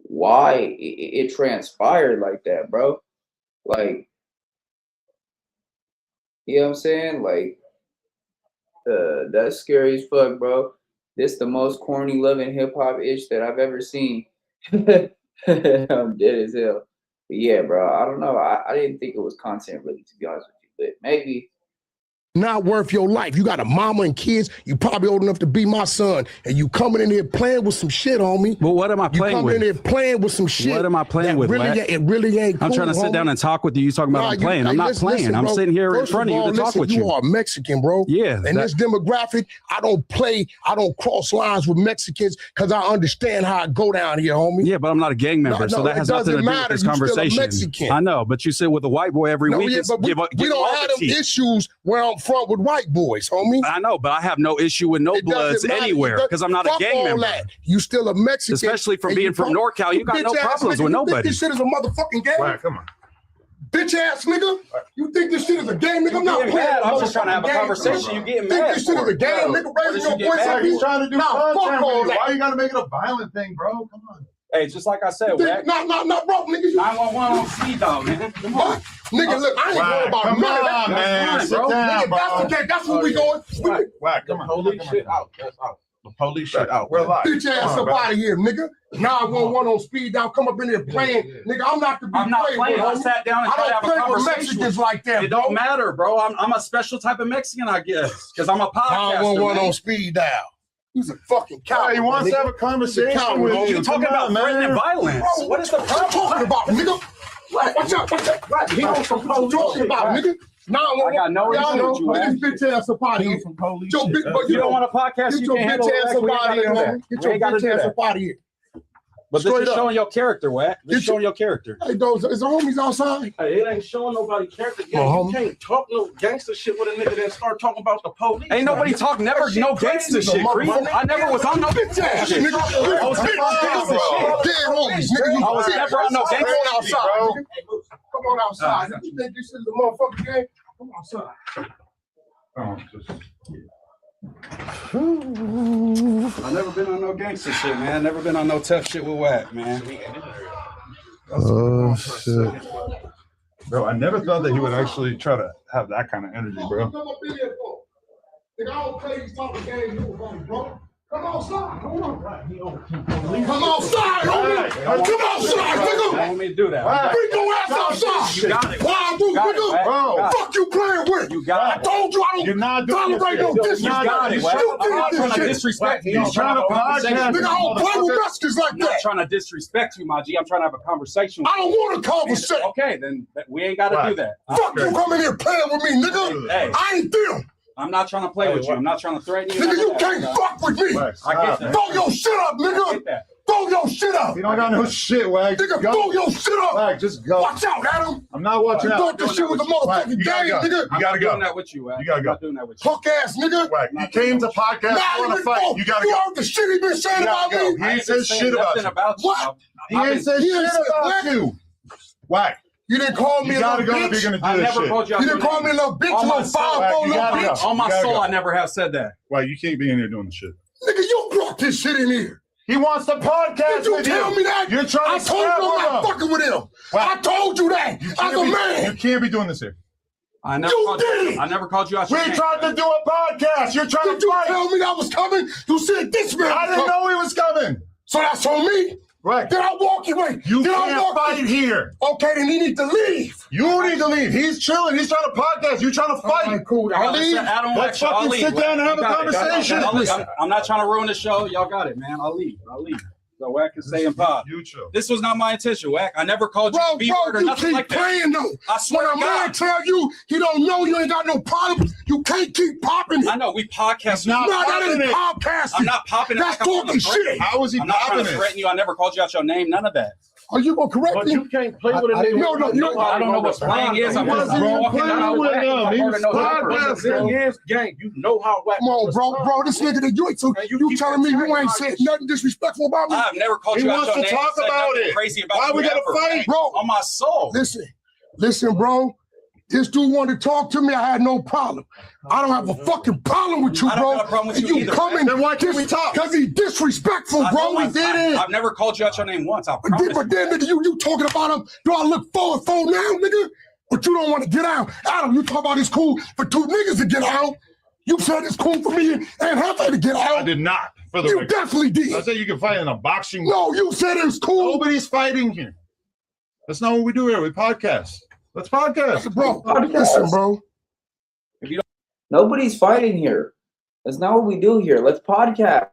why it transpired like that, bro. Like, you know what I'm saying? Like, that's scary as fuck, bro. This the most corny loving hip hop itch that I've ever seen. I'm dead as hell. But yeah, bro, I don't know. I didn't think it was content really, to be honest with you, but maybe. Not worth your life. You got a mama and kids. You probably old enough to be my son, and you coming in here playing with some shit, homie. Well, what am I playing you with? You coming in here playing with some shit. What am I playing with, really, Wack? it really ain't cool, I'm trying to sit down and talk with you. You talking about I'm playing. I'm not playing. Listen, I'm bro. sitting here in First front of you to talk with you. You are Mexican, bro. Yeah. And this demographic, I don't play, I don't cross lines with Mexicans because I understand how I go down here, homie. Yeah, but I'm not a gang member, so that has nothing to do with this conversation. I know, but you sit with a white boy every week. Yeah, but we don't have them issues where I'm from with white boys, homie. I know, but I have no issue with no bloods anywhere because I'm not a gang member. You still a Mexican. Especially from being from NorCal, you got no problems with nobody. This shit is a motherfucking game. Right, come on. Bitch ass nigga. You think this shit is a game, nigga? I'm not playing. I'm just trying to have a conversation. You getting mad? Think this shit is a game, nigga? Raising your voice at me. He's trying to do fuck all that. Why you gotta make it a violent thing, bro? Come on. Hey, just like I said, Wack. No, bro, nigga. 911 on speed dog, nigga. Come on. Nigga, look, I ain't going about none of that. Man, sit down, bro. That's where we going. Wack, come on. Police shit out. That's out. The police shit out. We're live. Bitch ass up out of here, nigga. 911 on speed down. Come up in here playing. Nigga, I'm not to be I'm not playing. I with, sat down and tried to have a conversation with Mexicans like that, It bro. don't matter, bro. I'm a special type of Mexican, I guess, because I'm a podcaster. 911 on speed dial. He's a fucking coward. He wants to have a conversation with you. You're talking about threatening violence. Bro, What is the problem? talking about, nigga? Watch out. He on some police talking about, nigga. I got no issue with you, man. Get this bitch ass up out of here. You don't want a podcast, Get you your can't handle bitch ass it. up out of here, homie. Get your bitch ass up out of here. But this Straight is up. showing your character, Wack. This is showing your character. Hey, those is the homies outside. Hey, it ain't showing nobody character. Yeah, Well, you can't talk no gangster shit with a nigga that start talking about the police. Ain't nobody talk never no gangster shit, Creed. I never was on no Bitch ass shit. nigga. I was never on gangster shit. Dead homies, nigga. I was never on no Come gangster on outside, shit, bro. nigga. Come on outside. You think this is a motherfucking game? Come outside. I never been on no gangster shit, man. Never been on no tough shit with Wack, man. Oh shit, bro! I never thought that he would actually try to have that kind of energy, bro. Come up in here for? Nigga, I don't play these type of games, bro. Come outside. Hold on. Come outside, homie. Come outside, You nigga. want me to do that? Bring your ass outside. You got it. Why do, nigga. Bro, fuck you playing with. You got I told you I don't You're not doing tolerate no disrespect. You got it, Wack. I'm not trying to shit. disrespect you. He's trying to podcast. Nigga, I don't play with Mexicans like I'm not that. trying to disrespect you, my G. I'm trying to have a conversation. I don't want a conversation. Okay, then we ain't got to do that. Fuck you coming here playing with me, nigga. Hey. I ain't them. I'm not trying to play with you. I'm not trying to threaten you. Nigga, you can't fuck with me. I get that. Throw your shit up, I nigga. get that. Throw your shit up. You don't got no shit, Wack. Nigga, throw your shit up. Wack, just go. Watch out, Adam. I'm not watching You out. thought this shit was a motherfucking You game, gotta go. nigga. You I'm gotta not go. doing that with you, Wack. You gotta I'm go. not doing that with you. Punk ass nigga. Wack, you came to podcast. Now You want to fight. You gotta You go. heard the shit he been saying You about gotta go. me? He ain't said shit about nothing you. about you. What? He ain't said He ain't shit said about what? you. Wack, You didn't call me you a gotta little go if bitch. you're gonna I do this never shit. called you out You your didn't call name. me a little bitch, On my little soul, 5'4" you little gotta go. bitch. On my gotta soul, go. I never have said that. Wack, you can't be in here doing this shit. Nigga, you brought this shit in here. He wants to podcast Did you with tell me that? You're trying I to told you scrap I'm with not him. fucking with him. Wow. I told you that You as can't a be- man. You can't be doing this here. I never You called did you. it. I never called you out We your name. tried to do a podcast. You're trying Did to you fight. tell me that was coming? You said this man. I was didn't coming. know he was coming. So that's on me. Right. Did I walk your way? You Did I can't walk fight here. Okay, then he needs to leave. You need to leave. He's chilling. He's trying to podcast. You're trying to fight. All right, cool. I'll leave. Let's fucking sit down and have a conversation. I'm not trying to ruin the show. Y'all got it, man. I'll leave. So Wack can stay in pod. You chill. This was not my intention, Wack. I never called you Bro, B-word or you nothing keep like that. playing though. I swear When a to God. man tell you he don't know you ain't got no problem, you can't keep popping it. I know we podcast. not No, that popping ain't it. podcasting. I'm not popping it. That's like I'm on the talking break. shit. How is he I'm not trying popping to it? threaten you. I never called you out your name. None of that. Are you gonna correct But me? you can't play with a I- nigga. no, you don't- I don't know what slang is. I'm He just wasn't even walking playing out with Wack. him. I'm He hard was to know that. But the thing is, gang, you know how Wack. Come on, bro, this nigga that you so Man, you you keep telling me you attacking ain't my said shit. nothing disrespectful about me? I've never called He you out wants your to name. talk said about nothing it. Crazy about Why you we gotta ever. fight? Bro, On my soul. Listen, bro. This dude wanted to talk to me. I had no problem. I don't have a fucking problem with you, I don't bro. got a problem with And you you either, coming? Then why can't we talk? Because he disrespectful, bro. I've never called you out your name once. I But promise. then, nigga, you talking about him? Do I look forward for now, nigga? But you don't want to get out. Adam, you talk about it's cool for two niggas to get out. You said it's cool for me and Hefe to get out. I did not. For the You record. definitely did. I said you can fight in a boxing. No, you said it was cool. Nobody's fighting here. That's not what we do here. We podcast. Let's podcast. Bro, listen, bro. Nobody's fighting here. That's not what we do here. Let's podcast.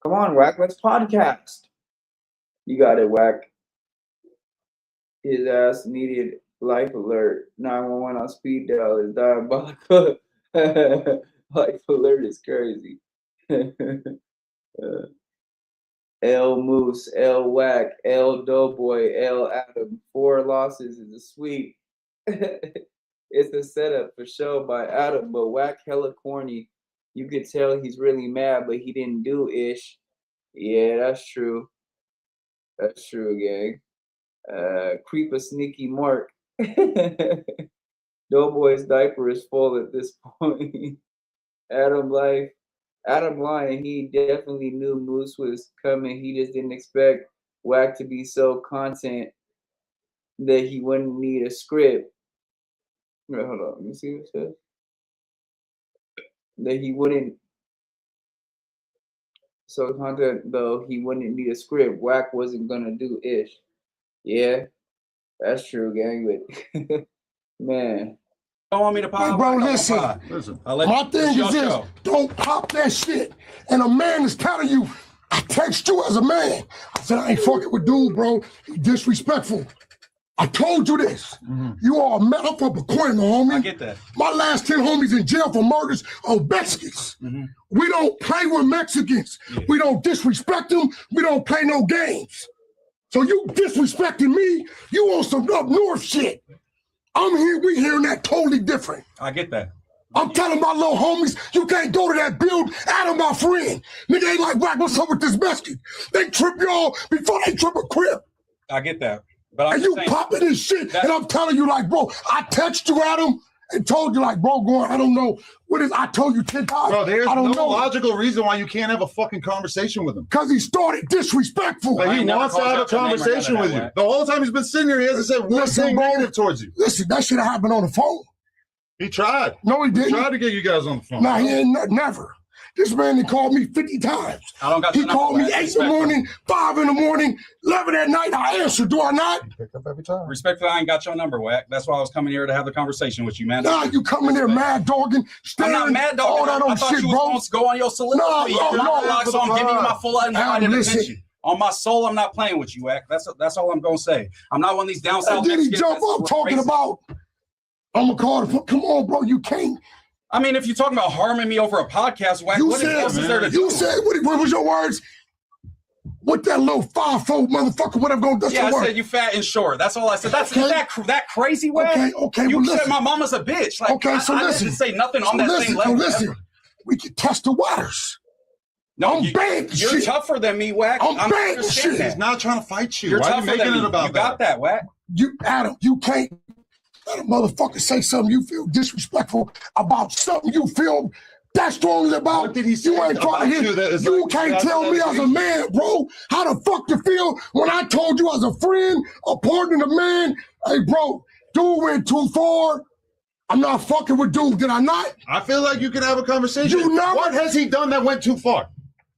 Come on, Wack. Let's podcast. You got it, Wack. His ass needed life alert. 911 on speed dial is diabolical. Life alert is crazy. L Moose, L Wack, L Doughboy, L Adam. 4 losses is a sweep. It's a setup for show by Adam, but Wack hella corny. You could tell he's really mad, but he didn't do ish. Yeah, that's true. That's true, gang. Creep a sneaky mark. Doughboy's diaper is full at this point. Adam lying. He definitely knew Moose was coming. He just didn't expect Wack to be so content that he wouldn't need a script. Wait, hold on. Let me see what it says. That he wouldn't. So content though he wouldn't need a script. Wack wasn't gonna do ish. Yeah, that's true, gang. But man. Don't want me to pop. Bro, listen. My thing is this: don't pop that shit. And a man is telling you, I text you as a man. I said I ain't fucking with dude, bro. He disrespectful. I told you this. You are a man. I'm from Pacoima, homie. I get that. My last 10 homies in jail for murders on Mexicans. We don't play with Mexicans. We don't disrespect them. We don't play no games. So you disrespecting me, you on some up north shit. I'm here, we hearing that totally different. I get that. I'm telling my little homies, you can't go to that build. Adam, my friend. Nigga ain't like, Wack, what's up with this Mexican? They trip y'all before they trip a crib. I get that. But I'm And just you saying, popping this shit, and I'm telling you, like, bro, I text you, Adam, and told you, like, bro, going, I don't know. What is, I told you 10 times. Bro, there's I don't no know. logical reason why you can't have a fucking conversation with him. Because he started disrespectful. But he wants to have a conversation with you. The whole time he's been sitting here, he hasn't said one thing negative towards you. Listen, that should have happened on the phone. He tried. No, he didn't. He tried to get you guys on the phone. Nah, he ain't never. This man he called me 50 times. I don't got He your number, called me Wack. 8 in the morning, 5 in the morning, 11 at night. I answer, do I not? You picked up every time. Respectfully, I ain't got your number, Wack. That's why I was coming here to have the conversation with you, man. Nah, you coming there mad dogging, I'm not mad, dog. all that I old thought shit, you was bro. going to go on your soliloquy. No, So I'm giving you my full undivided listen. attention. On my soul, I'm not playing with you, Wack. That's all I'm going to say. I'm not one of these down south And then he Mexicans jump that's up talking racist. about, I'm gonna call the, come on, bro, you can't. I mean, if you're talking about harming me over a podcast, Wack, You what else is there to do? you said, what was your words? What that little 5'4" motherfucker, whatever gonna do Yeah, I your word. said you fat and short. That's all I said. That's Okay. that crazy, Wack? Okay, You well, said listen. my mama's a bitch. Like, Okay, so I listen. didn't say nothing on So that listen, same so level. listen. ever. We can test the waters. No, I'm bad you're shit. tougher than me, Wack. I'm bad understand shit. that. He's not trying to fight you. You're Why are you tougher making than it me. about You got that, Wack. You, Adam, you can't let a motherfucker say something you feel disrespectful about something you feel that strongly about. What did he say You ain't about trying to you hear. that is You like- can't that's tell me as a man, bro, how the fuck you feel when I told you as a friend, a partner, a man, hey, bro, dude went too far. I'm not fucking with dude, did I not? I feel like you can have a conversation. You never- What has he done that went too far?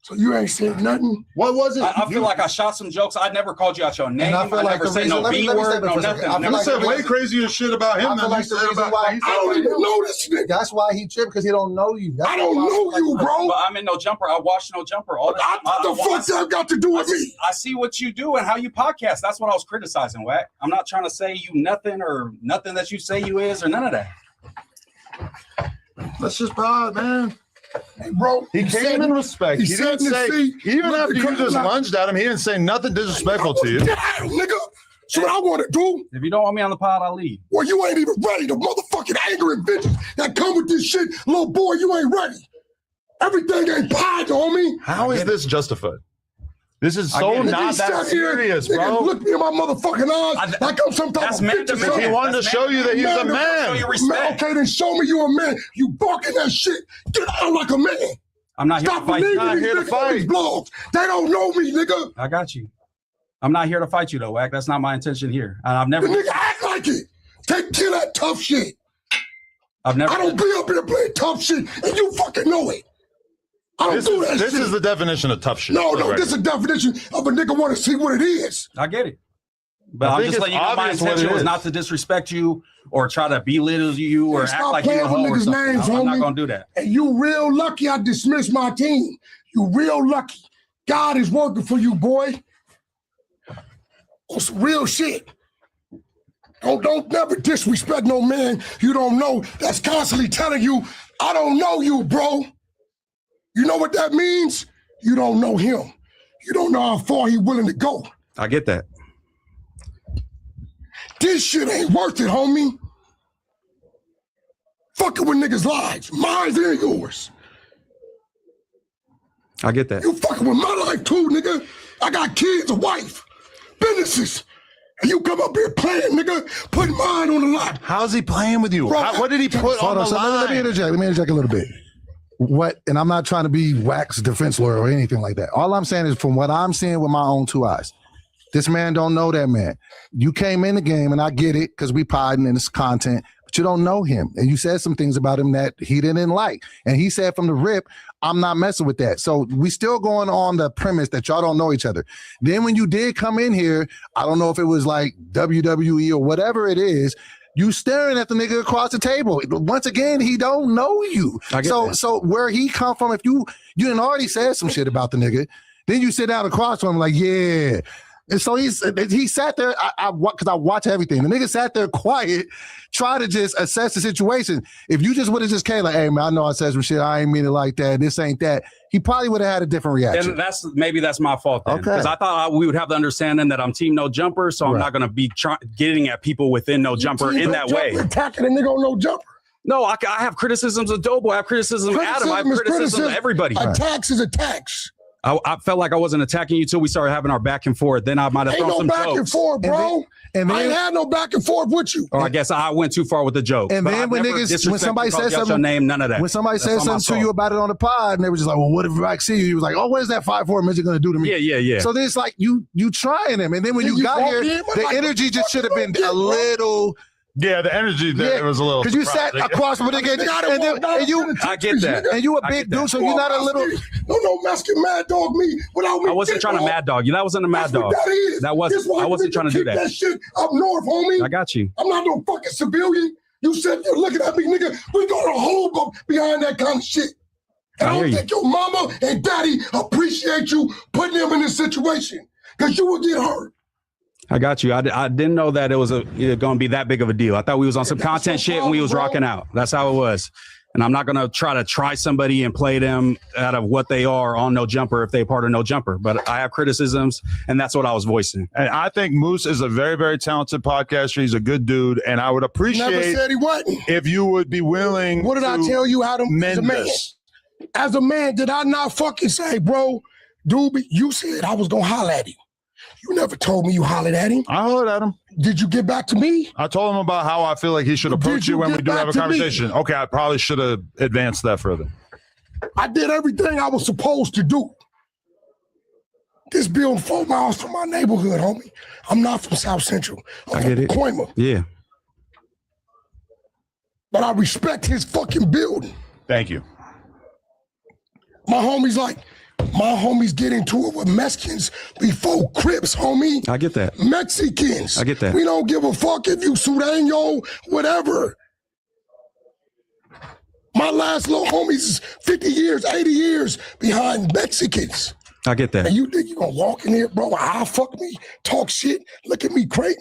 So you ain't said nothing? What was it? I feel like I shot some jokes. I never called you out your name. I I, feel like never the said reason- no let me B say word, that no for a second. nothing. I feel You like said the way reason- crazier shit about him I than feel you like the said reason about why I don't even know this nigga. That's why he tripped, because he don't know you. That's I don't why know you, bro. But I'm in no jumper. I watch no jumper all the time. What the fuck that got to do with me? I see what you do and how you podcast. That's what I was criticizing, Wack. I'm not trying to say you nothing or nothing that you say you is or none of that. Let's just pod, man. Hey, bro, He came in respect. he He sat didn't in the say, seat, even looked after the you crowd just like- lunged at him, he didn't say nothing disrespectful to you. Get out, nigga. So what I want to do, If you don't want me on the pod, I'll leave. well, you ain't even ready. The motherfucking anger and vengeance that come with this shit, little boy, you ain't ready. Everything ain't pie, homie. How is this justified? This is I so get it. not Nigga, that sat here, serious, nigga, bro. Look me in my motherfucking eyes like I'm some type That's of man bitch to or man. something. He wanted to That's show you that he's a Man, Show man. you respect. Okay, then show me you a man. You barking that shit. Get out like a man. I'm not here Stop to fight you. not believing here to these niggas on these fight. blogs. They don't know me, nigga. I got you. I'm not here to fight you though, Wack. That's not my intention here. And I've The never, nigga act like it. Kill that tough shit. I've never. I don't be up here playing tough shit, and you fucking know it. I don't do that This shit. is the definition of tough shit. No, for the this is a definition of a nigga want to see what it is. I get it. But I I'm think just it's letting you know my obvious what intention it was is. not to disrespect you or try to belittle you or Stop act like you a playing with hoe or niggas' something. names, I'm not homie. gonna do that. And you real lucky I dismissed my team. You real lucky. God is working for you, boy. On some real shit. Don't never disrespect no man you don't know that's constantly telling you, I don't know you, bro. You know what that means? You don't know him. You don't know how far he willing to go. I get that. This shit ain't worth it, homie. Fucking with niggas' lives, mine and yours. I get that. You fucking with my life too, nigga. I got kids, a wife, businesses. And you come up here playing, nigga, put mine on the line. How's he playing with you? Bro, What did he put on Hold the on, so let me line? interject. Let me interject a little bit. What, and I'm not trying to be Wack's defense lawyer or anything like that. All I'm saying is from what I'm seeing with my own two eyes, this man don't know that man. You came in the game, and I get it because we podding and it's content, but you don't know him. And you said some things about him that he didn't like. And he said from the rip, I'm not messing with that. So we still going on the premise that y'all don't know each other. Then when you did come in here, I don't know if it was like WWE or whatever it is, you staring at the nigga across the table. Once again, he don't know you. So where he come from, if you didn't already said some shit about the nigga, then you sit down across from him like, yeah. And so he sat there, because I watch everything. The nigga sat there quiet, try to just assess the situation. If you just would have just came like, hey, man, I know I said some shit. I ain't mean it like that. This ain't that. He probably would have had a different reaction. And that's my fault then. Okay. Because I thought we would have the understanding that I'm team no jumper, so I'm Right. not going to be getting at people within no jumper in that way. Attacking a nigga on no jumper. No, I have criticisms of Doeboy. I have criticism of Adam. I have criticism of everybody. Attacks is attacks. I felt like I wasn't attacking you till we started having our back and forth. Then I might have Ain't thrown no some back and jokes. forth, bro. And I then, ain't had no back and forth with you. Or I guess I went too far with the joke. And But then I've when never niggas, when disrespected somebody you, said called you out something, your name, none of that. when somebody That's said on my something to you soul. about it on the pod, and they were just like, well, what if Wack see you? He was like, oh, what is that 5'4" midget gonna do to me? Yeah. So then it's like you trying him, and then when And you you got walk here, in, the like, energy what just the should have fuck been you a gonna get, bro? little Yeah, the energy there Yeah, was a little. Because you sat surprising. across with a nigga, and you, I get that. and you a I big get that. dude, so you're not a little. No, Mexican mad dog me without me. I wasn't trying to mad dog you. That wasn't a mad dog. That is. That was. I wasn't trying to do That shit up north, homie. I got you. I'm not no fucking civilian. You said you're looking at me, nigga. We go to hole behind that kind of shit. And I don't think your mama and daddy appreciate you putting them in this situation because you will get hurt. I got you. I didn't know that it was going to be that big of a deal. I thought we was on some content shit and we was rocking out. That's how it was. And I'm not going to try somebody and play them out of what they are on No Jumper if they part of No Jumper. But I have criticisms, and that's what I was voicing. And I think Moose is a very, very talented podcaster. He's a good dude, and I would appreciate Never said he wasn't. if you would be willing. What did I tell you how to mend man? this? As a man, did I not fucking say, bro, dude, you said I was going to holler at him. You never told me you hollered at him. I hollered at him. Did you get back to me? I told him about how I feel like he should approach you when we do have a conversation. Okay, I probably should have advanced that further. I did everything I was supposed to do. This building 4 miles from my neighborhood, homie. I'm not from South Central. I'm I get from it. Coima. Yeah. But I respect his fucking building. Thank you. My homies get into it with Mexicans before Crips, homie. I get that. Mexicans. I get that. We don't give a fuck if you Sureño, whatever. My last little homies is 50 years, 80 years behind Mexicans. I get that. And you think you gonna walk in here, bro? I'll fuck me, talk shit, look at me crazy.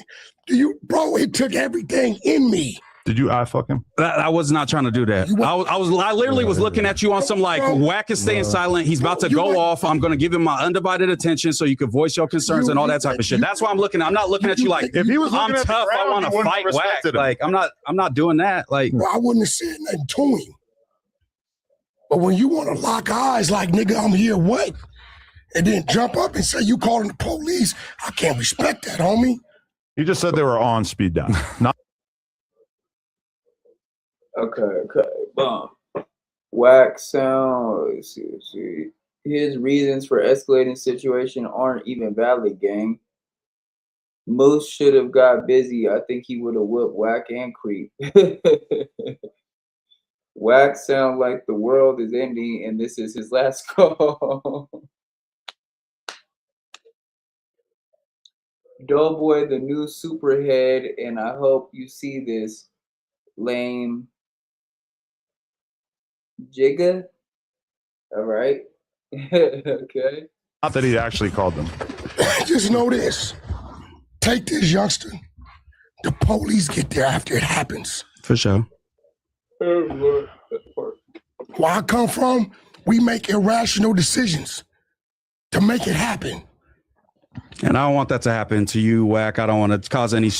Bro, it took everything in me. Did you fuck him? I was not trying to do that. I literally was looking at you on some like Wack is staying silent. He's about to go off. I'm going to give him my undivided attention so you can voice your concerns and all that type of shit. That's why I'm looking. I'm not looking at you like if he was I'm looking tough. I want to fight Wack. Like I'm not doing that. Like I wouldn't have said nothing to him. But when you want to lock eyes, like nigga, I'm here, what? And then jump up and say you calling the police, I can't respect that, homie. You just said they were on speed dial. Not Okay. Boom. Wack sound. Let's see. His reasons for escalating situation aren't even valid, gang. Moose should have got busy. I think he would have whipped Wack and Creep. Wack sound like the world is ending and this is his last call. Doeboy, the new superhead, and I hope you see this, lame Jigga. All right. Okay. not that he actually called them. Just know this. Take this youngster. The police get there after it happens. for sure. Where I come from, we make irrational decisions to make it happen. And I don't want that to happen to you, Wack. I don't want to cause any,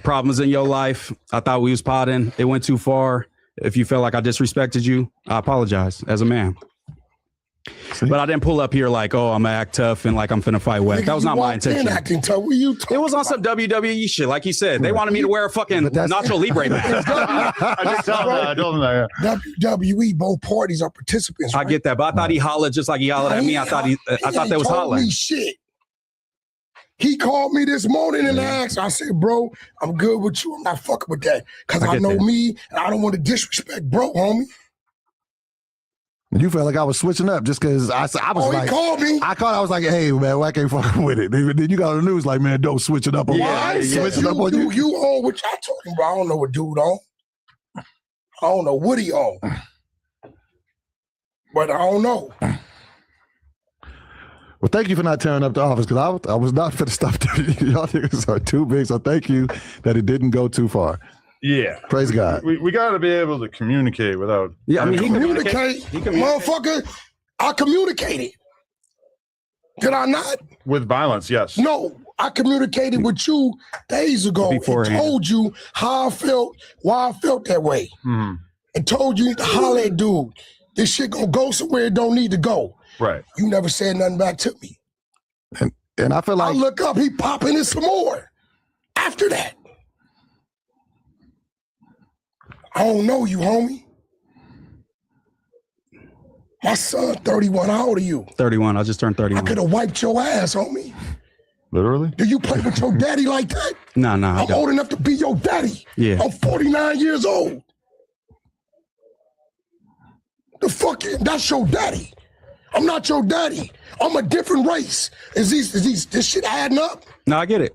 problems in your life. I thought we was potting. It went too far. If you felt like I disrespected you, I apologize as a man. But I didn't pull up here like, oh, I'm gonna act tough and like I'm finna fight Wack. That was not my intention. Acting tough. What you it was on some WWE shit, like you said. They wanted me to wear a fucking Nacho Libre mask. I told him that. WWE, both parties are participants. I get that, but I thought he hollered just like he hollered at me. I thought they was hollering. Shit. He called me this morning and asked. I said, bro, I'm good with you. I'm not fucking with that. Because I know me and I don't want to disrespect bro, homie. You felt like I was switching up just because I was like, he called me. I was like, hey, man, Wack ain't fucking with it. Then you got on the news like, man, don't switch it up on switching up on you. You on, which I told him, bro, I don't know what dude on. I don't know what he on. But I don't know. Well, thank you for not tearing up the office because I was not for the stuff that y'all niggas are too big. So thank you that it didn't go too far. Yeah. Praise God. We got to be able to communicate without. Yeah, I mean, he communicate. Motherfucker, I communicated. Did I not? With violence, yes. No, I communicated with you days ago and told you how I felt, why I felt that way. Mm-hmm. And told you to holler at dude. This shit gonna go somewhere it don't need to go. Right. You never said nothing back to me. And I feel like I look up, he popping in some more after that. I don't know you, homie. My son, 31. How old are you? 31. I just turned 31. I could have wiped your ass, homie. Literally? Do you play with your daddy like that? No, I'm old enough to be your daddy. Yeah. I'm 49 years old. The fuck? That's your daddy. I'm not your daddy. I'm a different race. Is this shit adding up? No, I get it.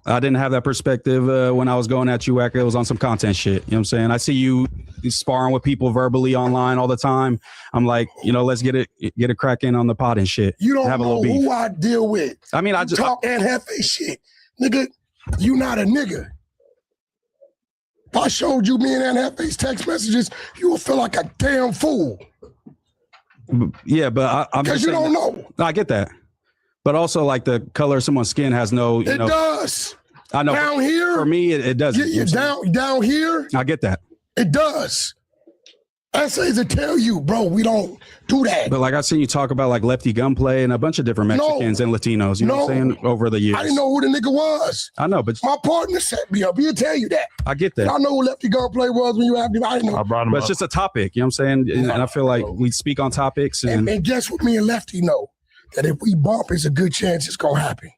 I didn't have that perspective when I was going at you, Wack. It was on some content shit. You know what I'm saying? I see you sparring with people verbally online all the time. I'm like, let's get a crack in on the pot and shit. You don't have a know little beef. who I deal with. I mean, I just talk and have face shit. Nigga, you not a nigga. If I showed you me and Ann Hefe's text messages, you would feel like a damn fool. Yeah, but I'm because you don't know. I get that, but also like the color of someone's skin has no. It does. I know. Down here, for me, it doesn't. You down here. I get that. It does. Essays that tell you, bro, we don't do that. But like I've seen you talk about like Lefty Gunplay and a bunch of different Mexicans and Latinos. You know what I'm saying? Over the years, I didn't know who the nigga was. I know, but my partner set me up. He'll tell you that. I get that. I know who Lefty Gunplay was when you asked me. I didn't know. I brought him but up. it's just a topic. You know what I'm saying? And I feel like we speak on topics. And guess what? Me and Lefty know that if we bump, it's a good chance it's gonna happen.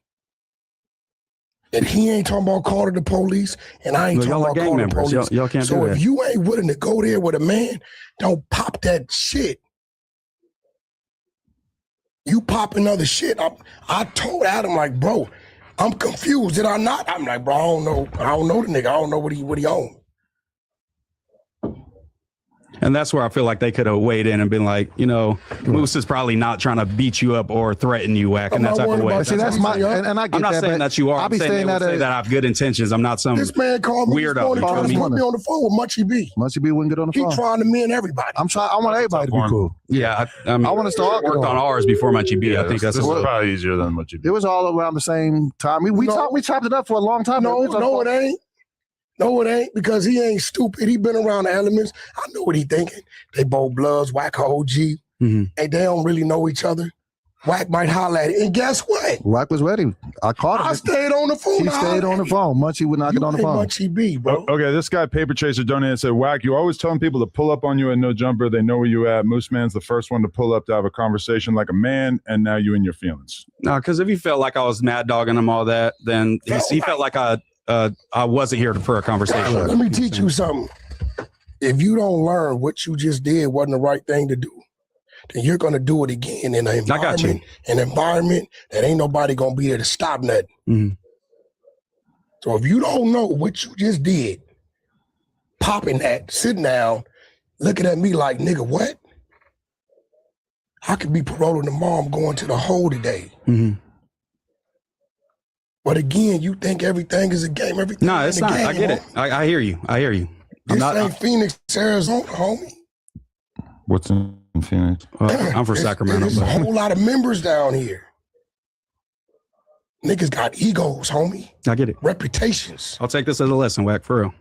And he ain't talking about calling the police, and I ain't talking about calling the police. Y'all can't do that. So if you ain't willing to go there with a man, don't pop that shit. You popping other shit. I told Adam, like, bro, I'm confused. Did I not? I'm like, bro, I don't know the nigga. I don't know what he own. And that's where I feel like they could have weighed in and been like, Moose is probably not trying to beat you up or threaten you, Wack, in that type of way. See, that's my, and I get I'm not that, saying that you are. I'm saying that I have good intentions. I'm not some This man called me weirdo. He put me on the phone with Munchie B. Munchie B wouldn't get on the phone. He trying to mend everybody. I want everybody to be cool. Yeah, I mean, I want us to all worked on ours before Munchie B. I think that's probably easier than Munchie B. It was all around the same time. We chopped it up for a long time. No, it ain't. No, it ain't, because he ain't stupid. He been around the elements. I know what he thinking. They both bloods, Wack OG, and they don't really know each other. Wack might holler at it. And guess what? Wack was ready. I caught him. I stayed on the phone. He stayed on the phone. Munchie would not get on the phone. Munchie B, bro. Okay, this guy, Paper Chaser, donated and said, Wack, you always telling people to pull up on you at No Jumper. They know where you at. Mooseman's the first one to pull up to have a conversation like a man, and now you in your feelings. No, because if he felt like I was mad dogging him all that, then he felt like I wasn't here for a conversation. Let me teach you something. If you don't learn what you just did wasn't the right thing to do, then you're going to do it again in an environment that ain't nobody going to be there to stop nothing. Mm-hmm. So if you don't know what you just did, popping that, sitting down, looking at me like, nigga, what? I could be paroling tomorrow. I'm going to the hole today. Mm-hmm. But again, you think everything is a game. Everything. No, it's not. Game, I get it. I hear you. This ain't Phoenix, Arizona, homie. What's in Phoenix? I'm from Sacramento. There's a whole lot of members down here. Niggas got egos, homie. I get it. Reputations. I'll take this as a lesson, Wack, for real.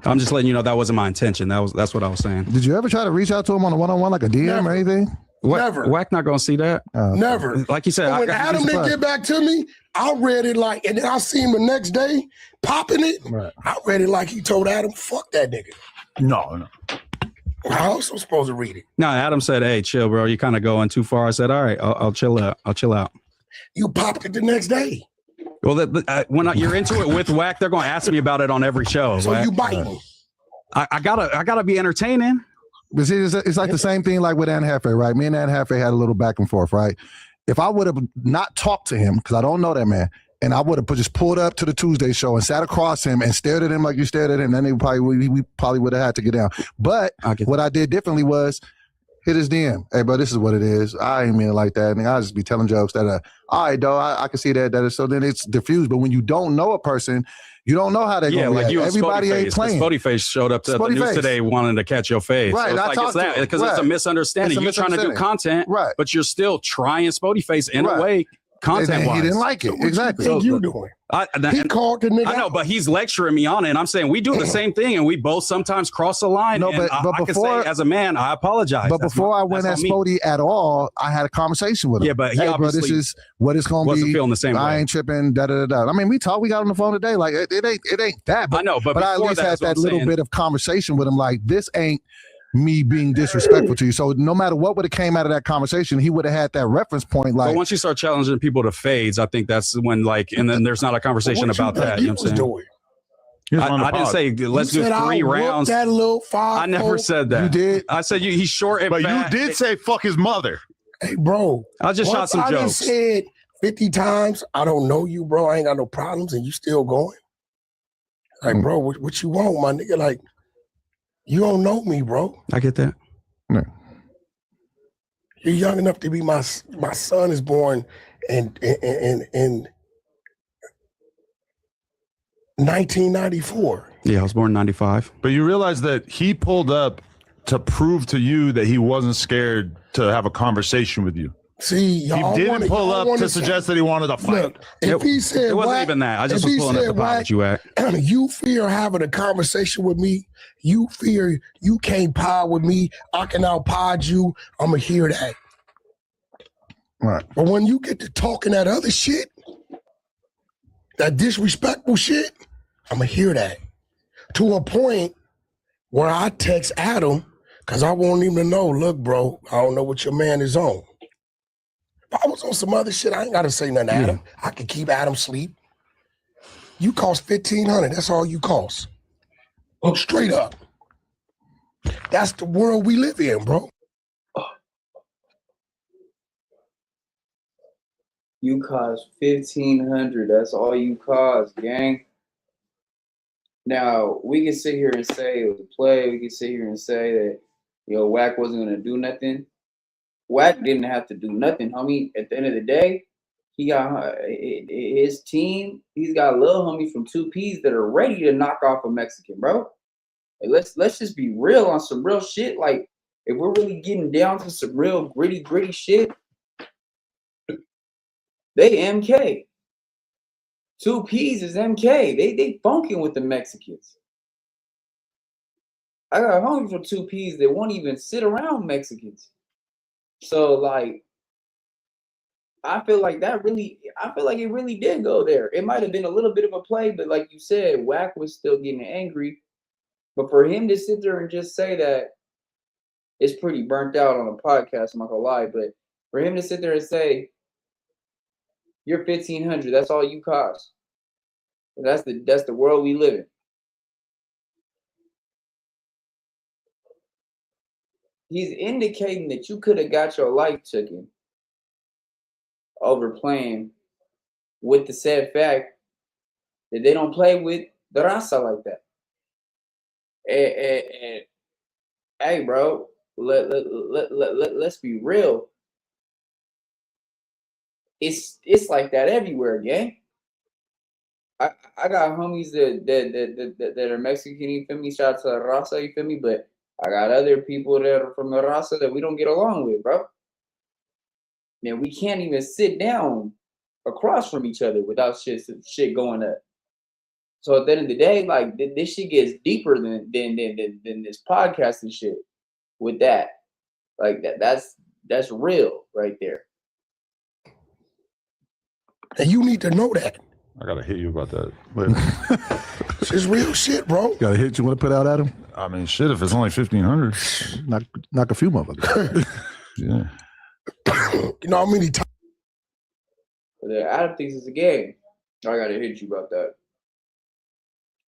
I'm just letting you know that wasn't my intention. That's what I was saying. Did you ever try to reach out to him on a one-on-one, like a DM or anything? Never. Wack not gonna see that. Never. Like you said, so when Adam didn't get back to me, I read it like, and then I seen him the next day popping it. Right. I read it like he told Adam, "Fuck that nigga." No. How else am I supposed to read it? No, Adam said, "Hey, chill, bro. You're kind of going too far." I said, "All right, I'll chill out. I'll chill out." You popped it the next day. Well, when you're into it with Wack, they're gonna ask me about it on every show. So Wack. you biting. I gotta be entertaining. But see, it's like the same thing like with Ann Hefe, right? Me and Ann Hefe had a little back and forth, right? If I would have not talked to him, because I don't know that man, and I would have just pulled up to the Tuesday show and sat across him and stared at him like you stared at him, then we probably would have had to get down. But what I did differently was hit his DM. Hey, bro, this is what it is. I ain't mean it like that. And I just be telling jokes that, all right, dog, I can see that is. So then it's diffused. But when you don't know a person, you don't know how they're going to react. You Everybody ain't playing. Spotty Face showed up to the news today wanting to catch your face. Right. So it's that because it's a misunderstanding. You're trying to do content, right? But you're still trying Spotty Face in a way, content-wise. He didn't like it. Exactly. What you doing? He called the nigga. I know, but he's lecturing me on it. And I'm saying we do the same thing, and we both sometimes cross the line. No, but I can say as a man, I apologize. But before I went at Spotty at all, I had a conversation with him. Yeah, but he obviously bro, this is what it's going to be. Wasn't feeling the same way. I ain't tripping. I mean, we talked. We got on the phone today. Like it ain't that. But, I know, but I at least had that little bit of conversation with him. Like this ain't me being disrespectful to you. So no matter what would have came out of that conversation, he would have had that reference point. Like, but once you start challenging people to fades, I think that's when and then there's not a conversation about that. You know what I'm saying? I didn't say let's do 3 rounds. That little 5. I never said that. You did. I said he's short and but fat. You did say fuck his mother. Hey, bro. I just shot some I jokes. I said 50 times, I don't know you, bro. I ain't got no problems, and you still going. Like, bro, what you want, my nigga? Like, you don't know me, bro. I get that. No. You're young enough to be my son is born in 1994. Yeah, I was born in 95. But you realize that he pulled up to prove to you that he wasn't scared to have a conversation with you. See, y'all he didn't pull up to suggest that he wanted to fight. Look, if he said it wasn't Wack, even that. I just was pulling up the pot you at. You fear having a conversation with me. You fear you can't pod with me. I can out-pod you. I'm going to hear that. Right. But when you get to talking that other shit, that disrespectful shit, I'm going to hear that. To a point where I text Adam, because I want him to know, look, bro, I don't know what your man is on. If I was on some other shit, I ain't got to say nothing to Adam. I can keep Adam sleep. You cost $1,500. That's all you cost. Straight up. That's the world we live in, bro. You cost $1,500. That's all you cost, gang. Now, we can sit here and say it was a play. We can sit here and say that, Wack wasn't going to do nothing. Wack didn't have to do nothing, homie. At the end of the day, he got his team. He's got little homies from 2Ps that are ready to knock off a Mexican, bro. Like, let's just be real on some real shit. Like, if we're really getting down to some real gritty shit, they MK. 2Ps is MK. They funking with the Mexicans. I got homies from 2Ps that won't even sit around Mexicans. So, like, I feel like it really did go there. It might have been a little bit of a play, but like you said, Wack was still getting angry. But for him to sit there and just say that, it's pretty burnt out on a podcast, I'm not gonna lie. But for him to sit there and say, you're $1,500, that's all you cost. That's the world we live in. He's indicating that you could have got your life taken over playing with the said fact that they don't play with the raza like that. And hey, bro, let's be real. It's like that everywhere, gang. I got homies that are Mexican, you feel me? Shout out to the raza, you feel me? But I got other people that are from the raza that we don't get along with, bro. Man, we can't even sit down across from each other without shit going up. So at the end of the day, like, this shit gets deeper than this podcast and shit. With that, like, that's real right there. And you need to know that. I gotta hit you about that. It's real shit, bro. Got a hit you want to put out, Adam? I mean, shit, if it's only 1,500. Knock a few motherfuckers. Yeah. You know how many times? Adam thinks it's a game. I gotta hit you about that.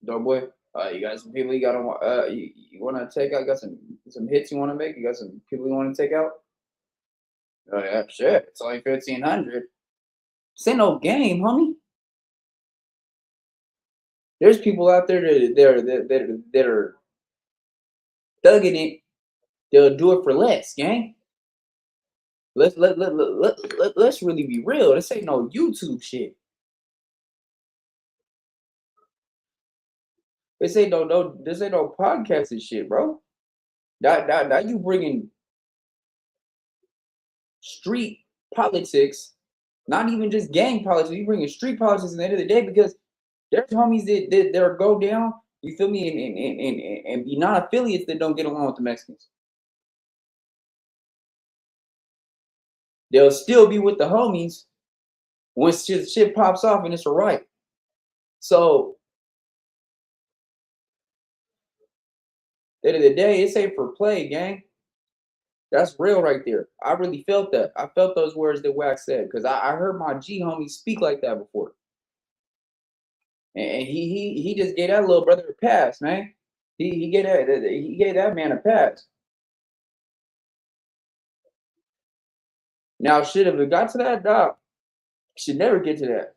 Doeboy, you got some people you gotta you wanna take out? You got some hits you wanna make? You got some people you wanna take out? Oh yeah, shit. It's only 1,500. This ain't no game, homie. There's people out there that are thugging it. They'll do it for less, gang. Let's really be real. This ain't no YouTube shit. This ain't no podcast and shit, bro. Now you bringing street politics, not even just gang politics. You bringing street politics at the end of the day, because there's homies that go down, you feel me, and be non-affiliates that don't get along with the Mexicans. They'll still be with the homies when shit pops off and it's a right. So End of the day, it's ain't for play, gang. That's real right there. I really felt that. I felt those words that Wack said because I heard my G homie speak like that before. And he just gave that little brother a pass, man. He gave that man a pass. Now, shit, if it got to that, dog, should never get to that.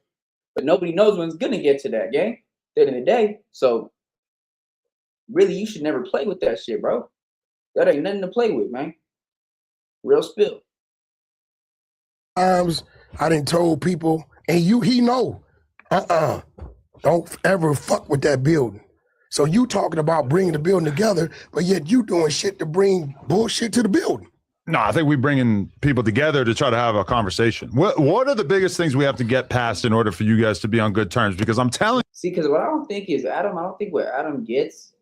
But nobody knows when it's gonna get to that, gang. At the end of the day. So really, you should never play with that shit, bro. That ain't nothing to play with, man. Real spill. Times I done told people, and he know, don't ever fuck with that building. So you talking about bringing the building together, but yet you doing shit to bring bullshit to the building. No, I think we bringing people together to try to have a conversation. What are the biggest things we have to get past in order for you guys to be on good terms? Because I'm telling you. See, because what I don't think is Adam, I don't think what Adam gets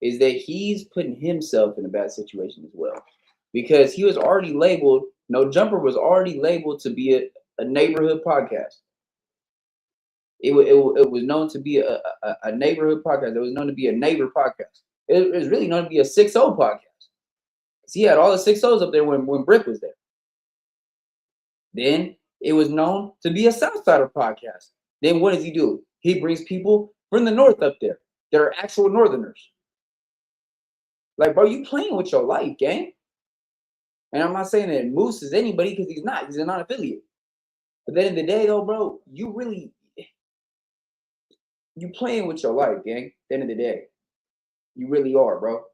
is that he's putting himself in a bad situation as well. Because he was already labeled, No Jumper was already labeled to be a neighborhood podcast. It was known to be a neighborhood podcast. It was known to be a neighbor podcast. It was really known to be a 6-0 podcast. Because he had all the 6-0s up there when Brick was there. Then it was known to be a Southsider podcast. Then what does he do? He brings people from the north up there that are actual Northerners. Like, bro, you playing with your life, gang. And I'm not saying that Moose is anybody because he's not. He's a non-affiliate. But at the end of the day, though, bro, you playing with your life, gang. At the end of the day. You really are, bro.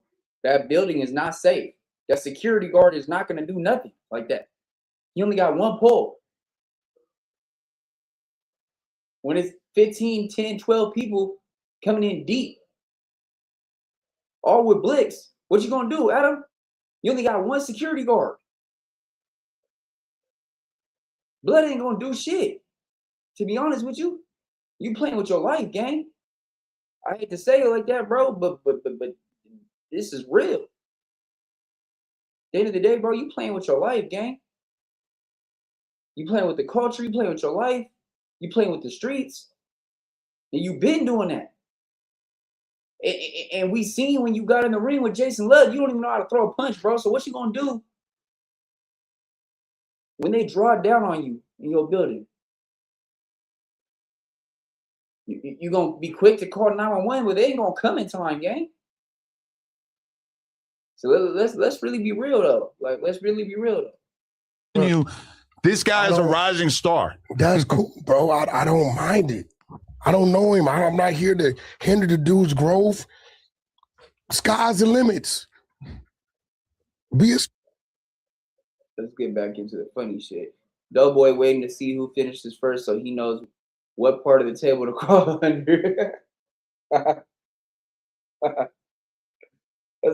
That building is not safe. That security guard is not going to do nothing like that. He only got one pull. When it's 15, 10, 12 people coming in deep, all with Blix, what you going to do, Adam? You only got one security guard. Blood ain't going to do shit. To be honest with you, you playing with your life, gang. I hate to say it like that, bro, but this is real. At the end of the day, bro, you playing with your life, gang. You playing with the culture, you playing with your life, you playing with the streets, and you been doing that. And we seen when you got in the ring with Jason Ludd, you don't even know how to throw a punch, bro. So what you gonna do when they draw down on you in your building? You gonna be quick to call 911, but they ain't gonna come in time, gang. So let's really be real though. Like, let's really be real though. This guy is a rising star. That's cool, bro. I don't mind it. I don't know him. I'm not here to hinder the dude's growth. Sky's the limits. Let's get back into the funny shit. Doeboy waiting to see who finishes first so he knows what part of the table to crawl under. That's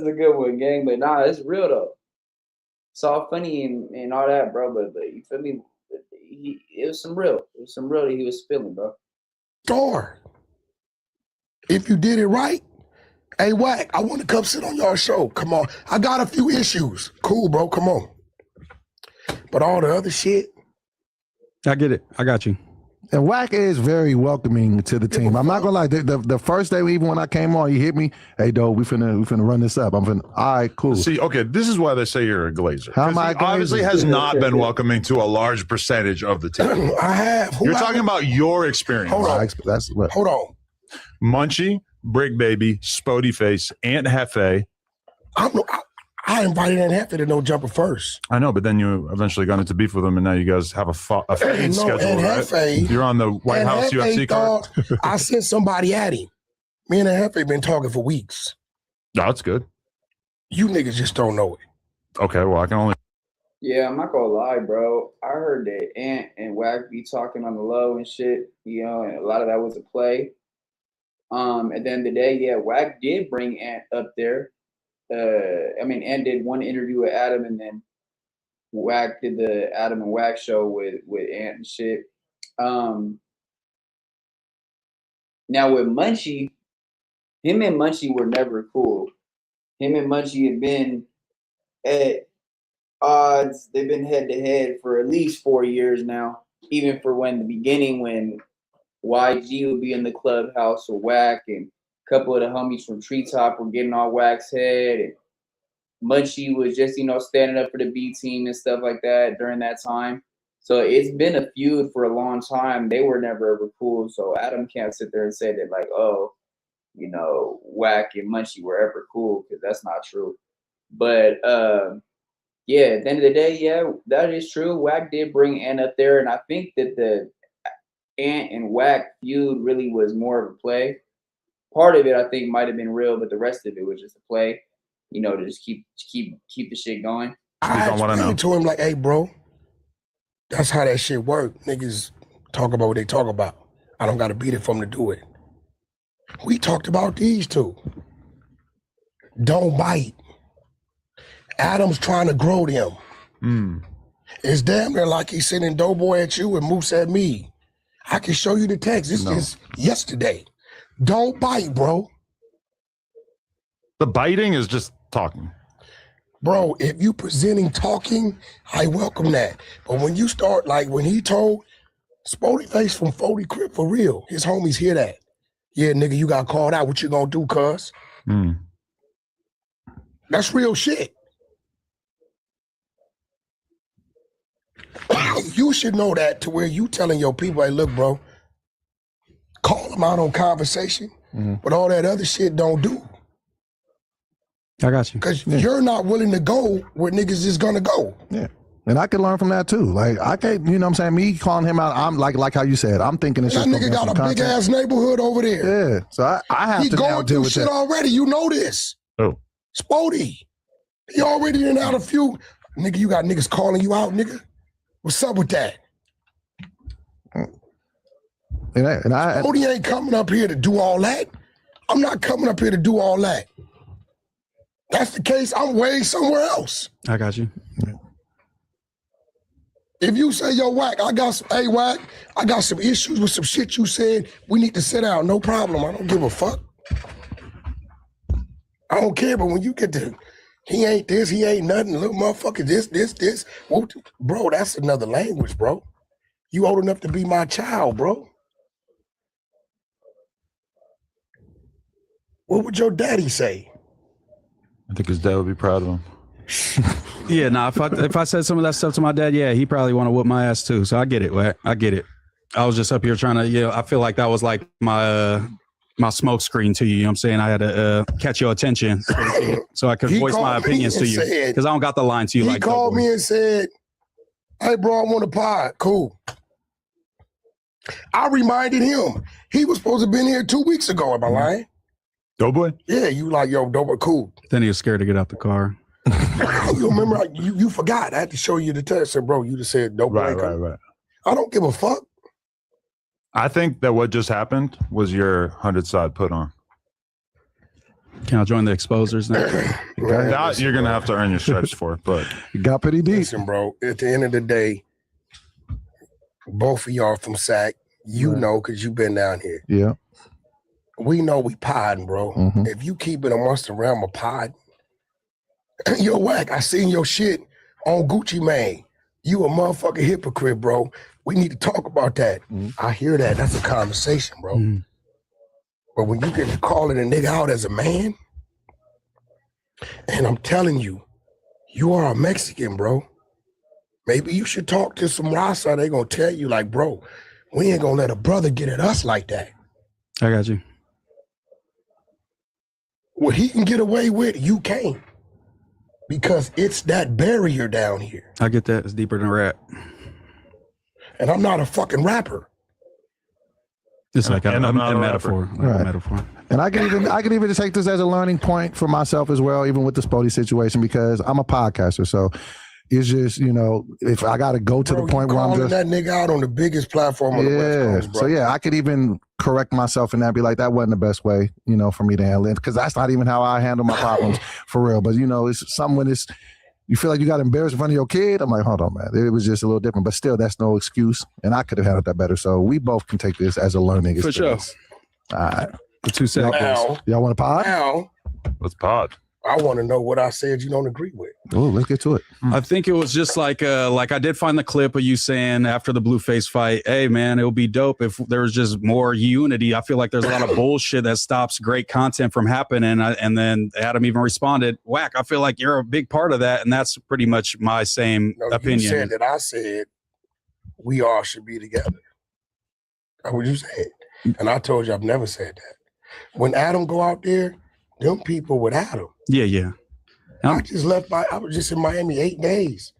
a good one, gang. But nah, it's real though. It's all funny and all that, bro. But you feel me? It was some real. It was some real that he was spilling, bro. Star. If you did it right, hey, Wack, I want to come sit on y'all show. Come on. I got a few issues. Cool, bro. Come on. But all the other shit. I get it. I got you. And Wack is very welcoming to the team. I'm not gonna lie. The first day, even when I came on, he hit me. Hey, Doe, we finna run this up. I'm finna. All right, cool. See, okay, this is why they say you're a glazer. How am I? He obviously has not been welcoming to a large percentage of the team. I have. You're talking about your experience. Hold on. That's what. Hold on. Munchie, Brick Baby, Spody Face, Aunt Hefe. I invited Aunt Hefe to No Jumper first. I know, but then you eventually got into beef with him, and now you guys have a fade schedule, Aunt right? Hefe, You're on the White Aunt House Hefe UFC card. I sent somebody at him. Me and Aunt Hefe been talking for weeks. No, that's good. You niggas just don't know it. Okay, well, I can only. Yeah, I'm not gonna lie, bro. I heard that Ant and Wack be talking on the low and shit, you know, and a lot of that was a play. At the end of the day, yeah, Wack did bring Ant up there. Ant did one interview with Adam, and then Wack did the Adam and Wack show with Ant and shit. Now with Munchie, him and Munchie were never cool. Him and Munchie had been at odds. They've been head to head for at least 4 years now. Even for when the beginning, when YG would be in the clubhouse with Wack and couple of the homies from Treetop were getting on Wack's head, and Munchie was just, standing up for the B team and stuff like that during that time. So it's been a feud for a long time. They were never ever cool. So Adam can't sit there and say that like, oh, Wack and Munchie were ever cool, because that's not true. But yeah, at the end of the day, yeah, that is true. Wack did bring Ant up there, and I think that the Ant and Wack feud really was more of a play. Part of it, I think, might have been real, but the rest of it was just a play, to just keep the shit going. I explained to him like, hey, bro, that's how that shit work. Niggas talk about what they talk about. I don't got to beat it for them to do it. We talked about these two. Don't bite. Adam's trying to grow them. It's damn near like he's sending Doeboy at you and Moose at me. I can show you the text. This is yesterday. Don't bite, bro. The biting is just talking. Bro, if you presenting talking, I welcome that. But when you start, like when he told Spody Face from 40 Crip, for real, his homies hear that. Yeah, nigga, you got called out. What you gonna do, cuz? That's real shit. You should know that, to where you telling your people, hey, look, bro, call them out on conversation, but all that other shit don't do. I got you. Because you're not willing to go where niggas is gonna go. Yeah. And I can learn from that too. Like I can't, you know what I'm saying? Me calling him out, I'm like how you said, I'm thinking it's that just nigga got a big ass neighborhood over there. Yeah. So I have he to now going deal through with shit that. already. You know this. Oh. Spody. He already in out a few. Nigga, you got niggas calling you out, nigga. What's up with that? Spody ain't coming up here to do all that. I'm not coming up here to do all that. That's the case, I'm way somewhere else. I got you. If you say, yo, Wack, Wack, I got some issues with some shit you said, we need to sit down, no problem. I don't give a fuck. I don't care, but when you get to, he ain't this, he ain't nothing, little motherfucker, this. Well, bro, that's another language, bro. You old enough to be my child, bro. What would your daddy say? I think his dad would be proud of him. Yeah, nah, if I said some of that stuff to my dad, yeah, he probably want to whoop my ass too. So I get it, Wack. I get it. I was just up here trying to, I feel like that was like my my smoke screen to you. You know what I'm saying? I had to catch your attention so I could voice my opinions to you. Because I don't got the line to you like that. He called me and said, hey, bro, I want a pod. Cool. I reminded him. He was supposed to have been here 2 weeks ago. Am I lying? Doeboy? Yeah, you like, yo, Doeboy, cool. Then he was scared to get out the car. You remember, you forgot. I had to show you the text. I said, bro, you just said Doeboy. Right. I don't give a fuck. I think that what just happened was your 100 side put on. Can I join the exposers now? That you're going to have to earn your stripes for, but you got pretty deep. Listen, bro, at the end of the day, both of y'all from SAC, you know, because you've been down here. Yeah. We know we podding, bro. If you keep it amongst the realm of pod, yo, Wack, I seen your shit on Gucci Mane. You a motherfucking hypocrite, bro. We need to talk about that. I hear that. That's a conversation, bro. But when you get to calling a nigga out as a man, and I'm telling you, you are a Mexican, bro. Maybe you should talk to some Rasa. They gonna tell you, like, bro, we ain't gonna let a brother get at us like that. I got you. What he can get away with, you can't. Because it's that barrier down here. I get that. It's deeper than rap. And I'm not a fucking rapper. It's like a metaphor. Like a metaphor. And I can even take this as a learning point for myself as well, even with the Spody situation, because I'm a podcaster. So it's just, you know, if I got to go to the point where I'm just that nigga out on the biggest platform on the West Coast, bro. So yeah, I could even correct myself and that, be like, that wasn't the best way, you know, for me to handle it, because that's not even how I handle my problems for real. But you know, it's something when it's, you feel like you got embarrassed in front of your kid. I'm like, hold on, man. It was just a little different, but still, that's no excuse. And I could have handled that better. So we both can take this as a learning experience. For sure. All right. The 2 seconds. Y'all want to pod? Now, let's pod. I want to know what I said you don't agree with. Oh, let's get to it. I think it was just like I did find the clip of you saying after the Blueface fight, hey man, it would be dope if there was just more unity. I feel like there's a lot of bullshit that stops great content from happening. And then Adam even responded, Wack, I feel like you're a big part of that. And that's pretty much my same opinion. You said that I said we all should be together. That's what you said. And I told you I've never said that. When Adam go out there, them people with Adam. Yeah. I just left I was just in Miami 8 days.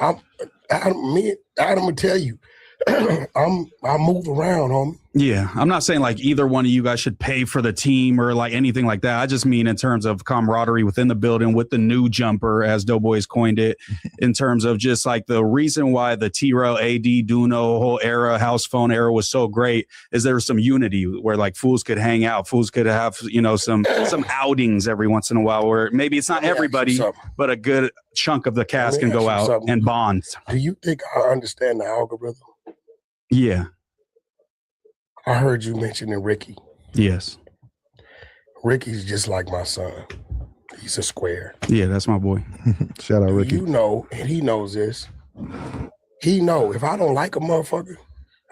Adam will tell you, I move around, homie. Yeah, I'm not saying like either one of you guys should pay for the team or like anything like that. I just mean in terms of camaraderie within the building with the new jumper, as Doeboy's coined it, in terms of just like the reason why the T-Rail, AD, Duno, whole era, house phone era was so great is there was some unity where like fools could hang out, fools could have, some outings every once in a while where maybe it's not everybody, but a good chunk of the cast can go out and bond. Do you think I understand the algorithm? Yeah. I heard you mentioning Ricky. Yes. Ricky's just like my son. He's a square. Yeah, that's my boy. Shout out Ricky. You know, and he knows this. He know if I don't like a motherfucker,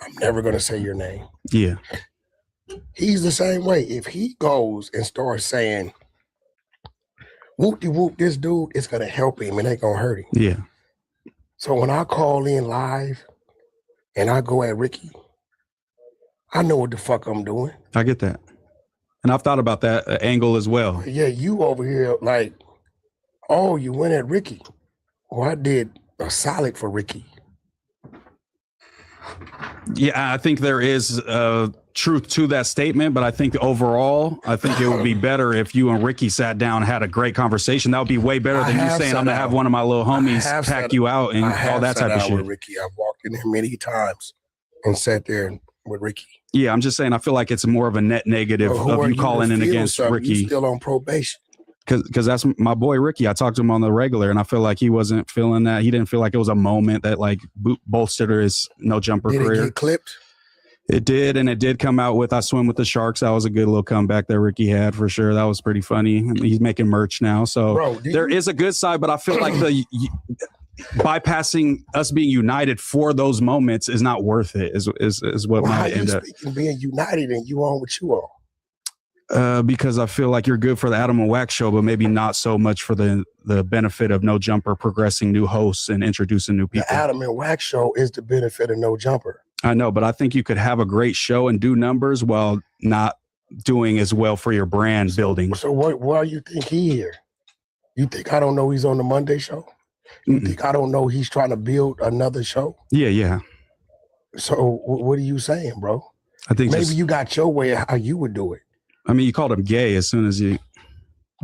I'm never gonna say your name. Yeah. He's the same way. If he goes and starts saying, whoop-de-whoop, this dude, it's gonna help him and ain't gonna hurt him. Yeah. So when I call in live and I go at Ricky, I know what the fuck I'm doing. I get that. And I've thought about that angle as well. Yeah, you over here like, oh, you went at Ricky. Well, I did a solid for Ricky. Yeah, I think there is truth to that statement, but I think overall, I think it would be better if you and Ricky sat down and had a great conversation. That would be way better than you saying, I'm going to have one of my little homies pack you out and all that type of shit. With Ricky. I've walked in there many times and sat there with Ricky. Yeah, I'm just saying, I feel like it's more of a net negative of you calling in against Ricky. You still on probation. Because that's my boy Ricky. I talked to him on the regular, and I feel like he wasn't feeling that. He didn't feel like it was a moment that like bolstered his no jumper career. Did it get clipped? It did, and it did come out with I Swim with the Sharks. That was a good little comeback that Ricky had for sure. That was pretty funny. He's making merch now, so there is a good side. But I feel like bypassing us being united for those moments is not worth it. Is what might end up being united and you on what you on. Because I feel like you're good for the Adam and Wack show, but maybe not so much for the benefit of No Jumper progressing new hosts and introducing new people. The Adam and Wack show is the benefit of No Jumper. I know, but I think you could have a great show and do numbers while not doing as well for your brand building. So why you think he here? You think I don't know he's on the Monday show? You think I don't know he's trying to build another show? Yeah. So what are you saying, bro? I think maybe you got your way of how you would do it. I mean, you called him gay as soon as you.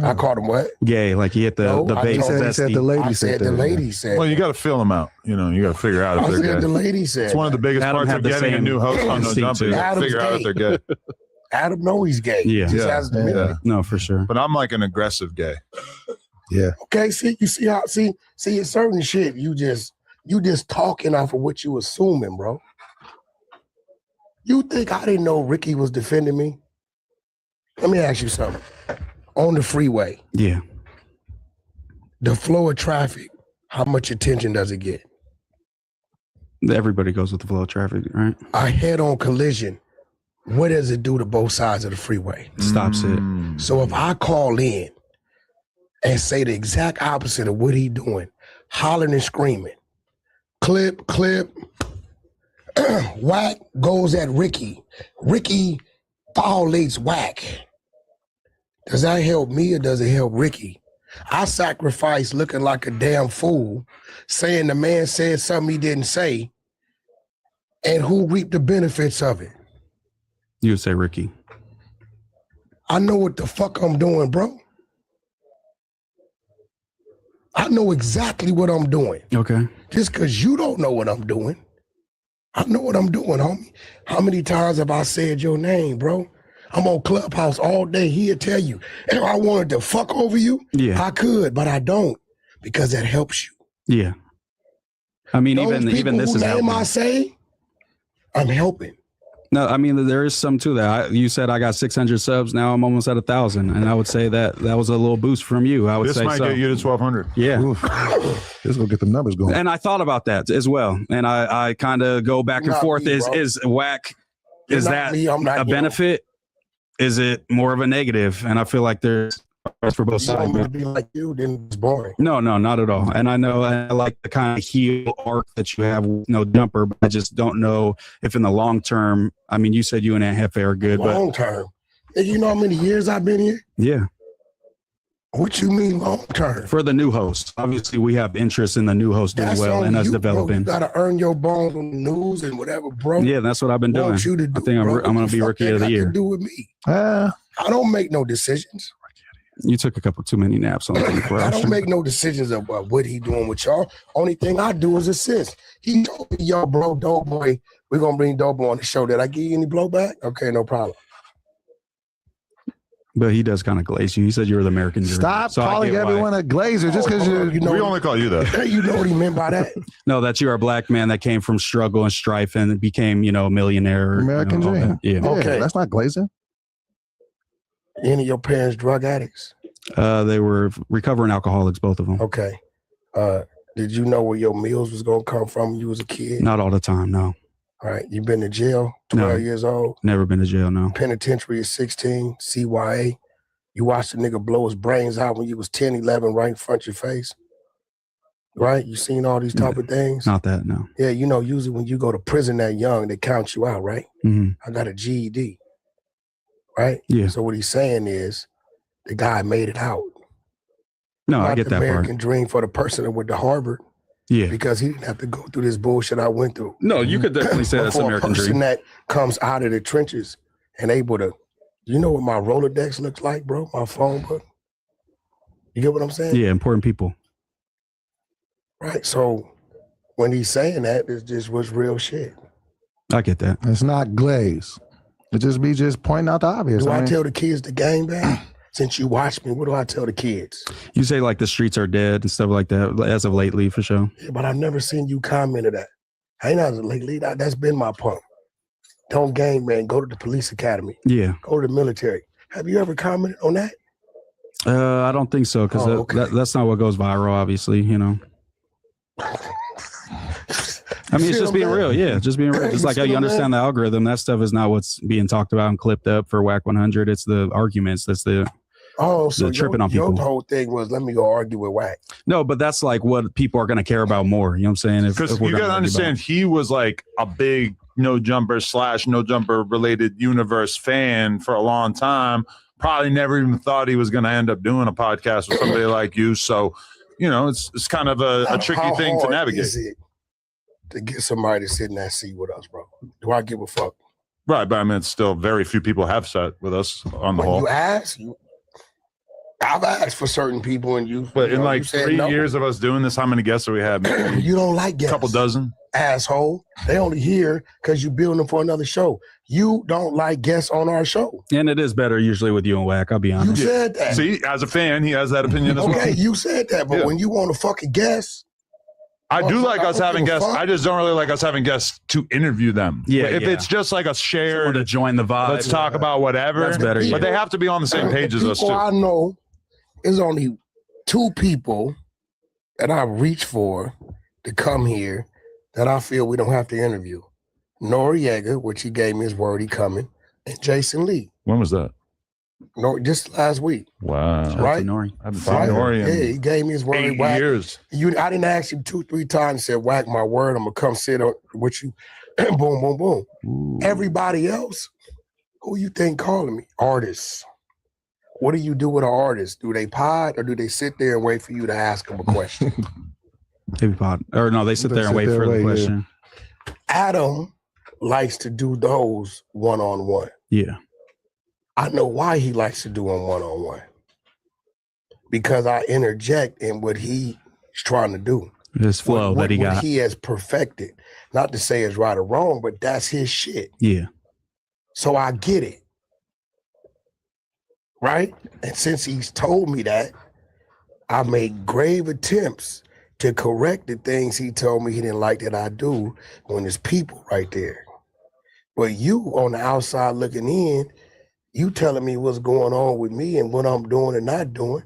I called him what? Gay, like he hit the baby. He said the lady said the lady said. Well, you got to feel them out. You got to figure out if they're gay. The lady said. It's one of the biggest Adam parts of getting a new host on No Jumper. You got to figure out if they're gay. Adam know he's gay. Yeah. No, for sure. But I'm like an aggressive gay. Yeah. Okay. See, you see how see it's certain shit. You just talking off of what you assuming, bro. You think I didn't know Ricky was defending me? Let me ask you something. On the freeway. Yeah. The flow of traffic, how much attention does it get? Everybody goes with the flow of traffic, right? A head-on collision, what does it do to both sides of the freeway? Stops it. So if I call in and say the exact opposite of what he doing, hollering and screaming, clip, Wack goes at Ricky. Ricky violates Wack. Does that help me or does it help Ricky? I sacrifice looking like a damn fool, saying the man said something he didn't say, and who reaped the benefits of it? You would say Ricky. I know what the fuck I'm doing, bro. I know exactly what I'm doing. Okay. Just because you don't know what I'm doing, I know what I'm doing, homie. How many times have I said your name, bro? I'm on Clubhouse all day. He'll tell you, if I wanted to fuck over you, I could, but I don't, because that helps you. Yeah. I mean, even this is helping. I say, I'm helping. No, I mean, there is some to that. You said I got 600 subs. Now I'm almost at 1,000. And I would say that was a little boost from you. I would This say might so. get you to 1,200. Yeah. This will get the numbers going. And I thought about that as well. And I kind of go back and Not forth. me, Is Wack, You're is not that me, I'm not a you. benefit? Is it more of a negative? And I feel like there's for both You sides. want me to be like you, then it's boring. No, not at all. And I know I like the kind of heel arc that you have with no jumper, but I just don't know if in the long term, I mean, you said you and Aunt Hefe are good, but Long term. And you know how many years I've been here? yeah, What you mean long term? for the new host. Obviously, we have interest in the new host doing well on and us you, bro. developing. You gotta earn your bones on the news and whatever, bro. Yeah, that's what I've been doing. Want you to do, I think bro. I'm going to be What rookie the of fuck the that got year. to do with me? Uh, I don't make no decisions. You took a couple too many naps on the 24 I hours. don't make no decisions about what he doing with y'all. Only thing I do is assist. He told me, yo, bro, Doeboy, we're gonna bring Doeboy on the show. Did I give you any blowback? Okay, no problem. But he does kind of glaze you. He said you were the American dream. stop So I calling get why. everyone a glazer just because you're. You know, We only call you that. you know what he meant by that? No, that you're a black man that came from struggle and strife and became, a millionaire. American all dream. that. Yeah. Yeah, Okay. that's not glazing. Any of your parents drug addicts? They were recovering alcoholics, both of them. Okay. Did you know where your meals was gonna come from when you was a kid? Not all the time, no. All right. You been to jail, No. 12 years old, Never been to jail, no. penitentiary is 16, CYA. You watched the nigga blow his brains out when you was 10, 11 right in front of your face. Right? You seen all these type of things? Not that, no. Yeah, you know, usually when you go to prison that young, they count you out, right? hmm I got a GED. Right? Yeah. So what he's saying is the guy made it out. No, I Not get the that American part. dream for the person that went to Harvard Yeah. because he didn't have to go through this bullshit I went through. No, you could definitely say But that's for American a person dream. that comes out of the trenches and able to, you know what my Rolodex looks like, bro? My phone book. You get what I'm saying? Yeah, important people. Right. So when he's saying that, it just was real shit. I get that. It's not glaze. It just be just pointing out the obvious. Do I mean, tell the kids the game back? Since you watch me, what do I tell the kids? You say like the streets are dead and stuff like that as of lately, for sure. Yeah, but I've never seen you comment to that. I ain't not lately. That's been my pump. Don't game, man. Go to the police academy. Yeah. Go to the military. Have you ever commented on that? I don't think so because Oh, okay. that's not what goes viral, obviously, I mean, it's just being real. Yeah, just being real. Just like how you understand the algorithm, that stuff is not what's being talked about and clipped up for Wack 100. It's the arguments. That's the so tripping on your people. whole thing was let me go argue with Wack. No, but that's like what people are going to care about more. You know what I'm saying? Because you got to understand, he was like a big no jumper related universe fan for a long time. Probably never even thought he was going to end up doing a podcast with somebody like you. So, it's kind of a tricky How thing to hard navigate. Is it to get somebody to sit in that seat with us, bro? Do I give a fuck? Right, but I mean, it's still very few people have sat with us on the When whole. you ask, I've asked for certain people, and But you in know, like you said 3 no. years of us doing this, how many guests have we had? Maybe You don't like a guests. couple dozen. Asshole. They only here because you building them for another show. You don't like guests on our show. And it is better usually with you and Wack. I'll be You honest. said that. See, as a fan, he has that opinion as well. Okay, you said that, but Yeah. when you want to fucking guess, I do like I us don't having give a guests. fuck. I just don't really like us having guests to interview them. Yeah, But if yeah. it's just like a Someone shared, to join the vibe. let's talk about whatever. That's better, yeah. But they have to be on the same page as us people too. I know is only 2 people that I reach for to come here that I feel we don't have to interview. Noriega, which he gave me his word he coming, and Jason Lee. When was that? Just last week. Wow. Shout out to Right? Nori. I haven't seen Right? Nori Yeah, in he gave me his word. 8 Wack, years. I didn't ask him 2-3 times. Said, Wack, my word, I'm gonna come sit with you. boom, boom, boom. Ooh. Everybody else, who you think calling me? Artists. What do you do with an artist? Do they pod or do they sit there and wait for you to ask them a question? Maybe pod. Or no, they sit They there and sit wait there for and the wait, yeah. question. Adam likes to do those one-on-one. Yeah. I know why he likes to do them one-on-one. Because I interject in what he's trying to do. His flow what that he got. he has perfected. Not to say it's right or wrong, but that's his shit. Yeah. So I get it. Right? And since he's told me that, I made grave attempts to correct the things he told me he didn't like that I do when there's people right there. But you on the outside looking in, you telling me what's going on with me and what I'm doing and not doing.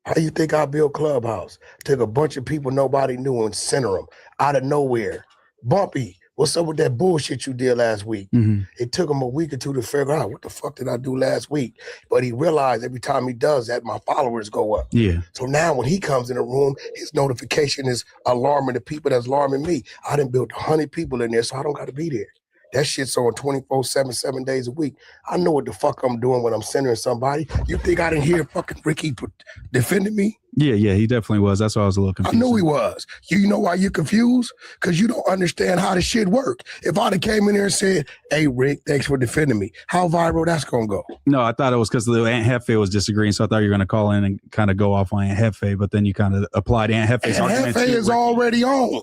How you think I built Clubhouse? Took a bunch of people nobody knew and center them out of nowhere. Bumpy, what's up with that bullshit you did last week? Mm-hmm. It took him a week or two to figure out what the fuck did I do last week. But he realized every time he does that, my followers go up. Yeah. So now when he comes in the room, his notification is alarming the people that's alarming me. I done built 100 people in there, so I don't got to be there. That shit's on 24/7, 7 days a week. I know what the fuck I'm doing when I'm centering somebody. You think I didn't hear fucking Ricky defending me? Yeah, he definitely was. That's why I was a little confused. I knew he was. You know why you're confused? Because you don't understand how the shit work. If I'd have came in there and said, hey, Rick, thanks for defending me, how viral that's going to go? No, I thought it was because the Aunt Hefe was disagreeing, so I thought you were going to call in and kind of go off on Aunt Hefe, but then you kind of applied Aunt Hefe's argument. Aunt Hefe is already on.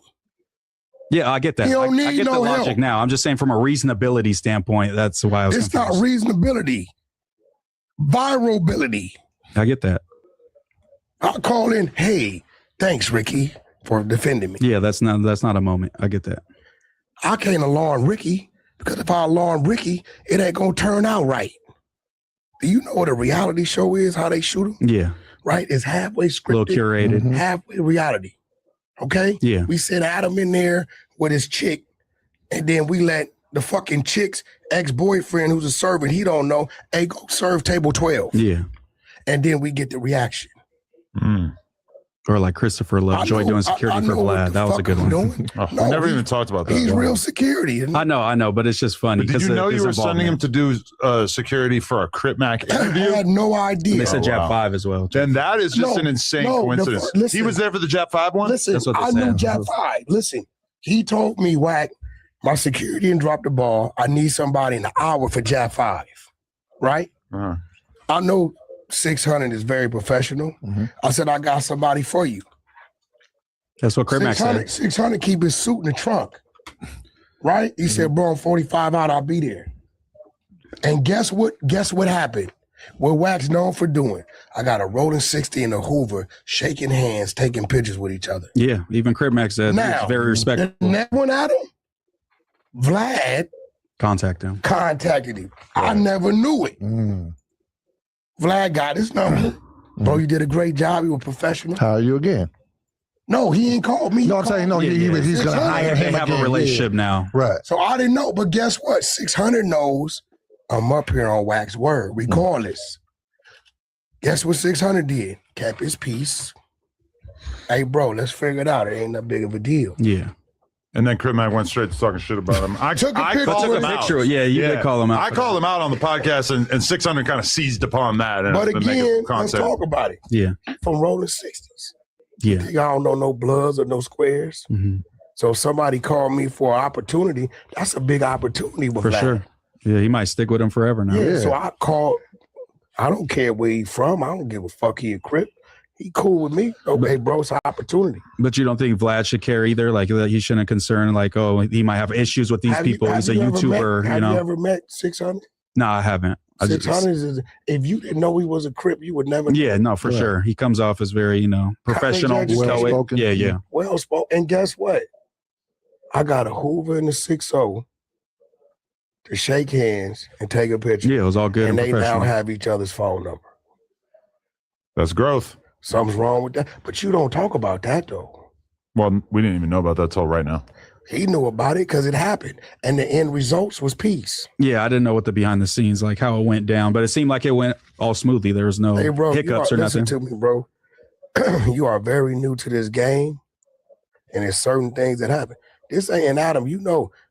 Yeah, I get that. You don't need I get no the logic help. now. I'm just saying from a reasonability standpoint, that's why I was It's confused. not reasonability. Viralability. I get that. I'll call in, hey, thanks, Ricky, for defending me. Yeah, that's not a moment. I get that. I can't alarm Ricky because if I alarm Ricky, it ain't going to turn out right. Do you know what a reality show is, how they shoot them? Yeah. Right? It's halfway scripted. A little curated. Halfway reality. Okay? Yeah. We sent Adam in there with his chick, and then we let the fucking chick's ex-boyfriend, who's a servant, he don't know, hey, go serve table 12. Yeah. And then we get the reaction. Or like Christopher Lovejoy doing security for Vlad. That was a good one. We never even talked about that. He's real security. Isn't he? I know, but it's just funny. But did you know you were sending him to do security for a Crip Mac interview? I had no idea. They said Jap 5 as well. Then that is just an insane coincidence. Listen, he was there for the Jap 5 one? Listen, I knew Jap 5. Listen, he told me, Wack, my security didn't drop the ball. I need somebody in an hour for Jap 5. Right? I know 600 is very professional. I said, I got somebody for you. That's what Crip Mac said. 600 keep his suit in the trunk. Right? He said, bro, I'm 45 out, I'll be there. And guess what happened? What Wack's known for doing. I got a rolling 60 and a Hoover, shaking hands, taking pictures with each other. Yeah, even Crip Mac said it's very respectful. And that one at him, Vlad contacted him. I never knew it. Vlad got his number. Bro, you did a great job. You were professional. How are you again? No, he ain't called me. No, I'm saying, no, he's going to hire him. They have a relationship now. Right. So I didn't know, but guess what? 600 knows I'm up here on Wack's word, regardless. Guess what 600 did? Kept his peace. Hey, bro, let's figure it out. It ain't that big of a deal. Yeah. And then Crip Mac went straight to talking shit about him. I took a picture. Yeah, you did call him out. I called him out on the podcast, and 600 kind of seized upon that. And But make again, a let's concept. talk about it. Yeah. From rolling 60s. Yeah. Y'all don't know no bloods or no squares. So if somebody called me for an opportunity, that's a big opportunity with For Vlad. sure. Yeah, he might stick with him forever now. Yeah, so I called. I don't care where he from. I don't give a fuck. He a Crip. He cool with me. Okay, bro, it's an opportunity. But you don't think Vlad should care either? Like that he shouldn't concern, like, oh, he might have issues with these people. He's a YouTuber, Have you ever met 600? No, I haven't. 600 is, if you didn't know he was a Crip, you would never know. Yeah, no, for sure. He comes off as very, professional. Well-spoken. Yeah. Well spoken. And guess what? I got a Hoover and a 6-0 to shake hands and take a picture. Yeah, it was all good and and they now professional. have each other's phone number. That's growth. Something's wrong with that. But you don't talk about that, though. Well, we didn't even know about that till right now. He knew about it because it happened. And the end results was peace. Yeah, I didn't know what the behind the scenes, like how it went down, but it seemed like it went all smoothly. There was no hiccups or listen nothing. to me, bro. You are very new to this game, and there's certain things that happen. This ain't, and Adam,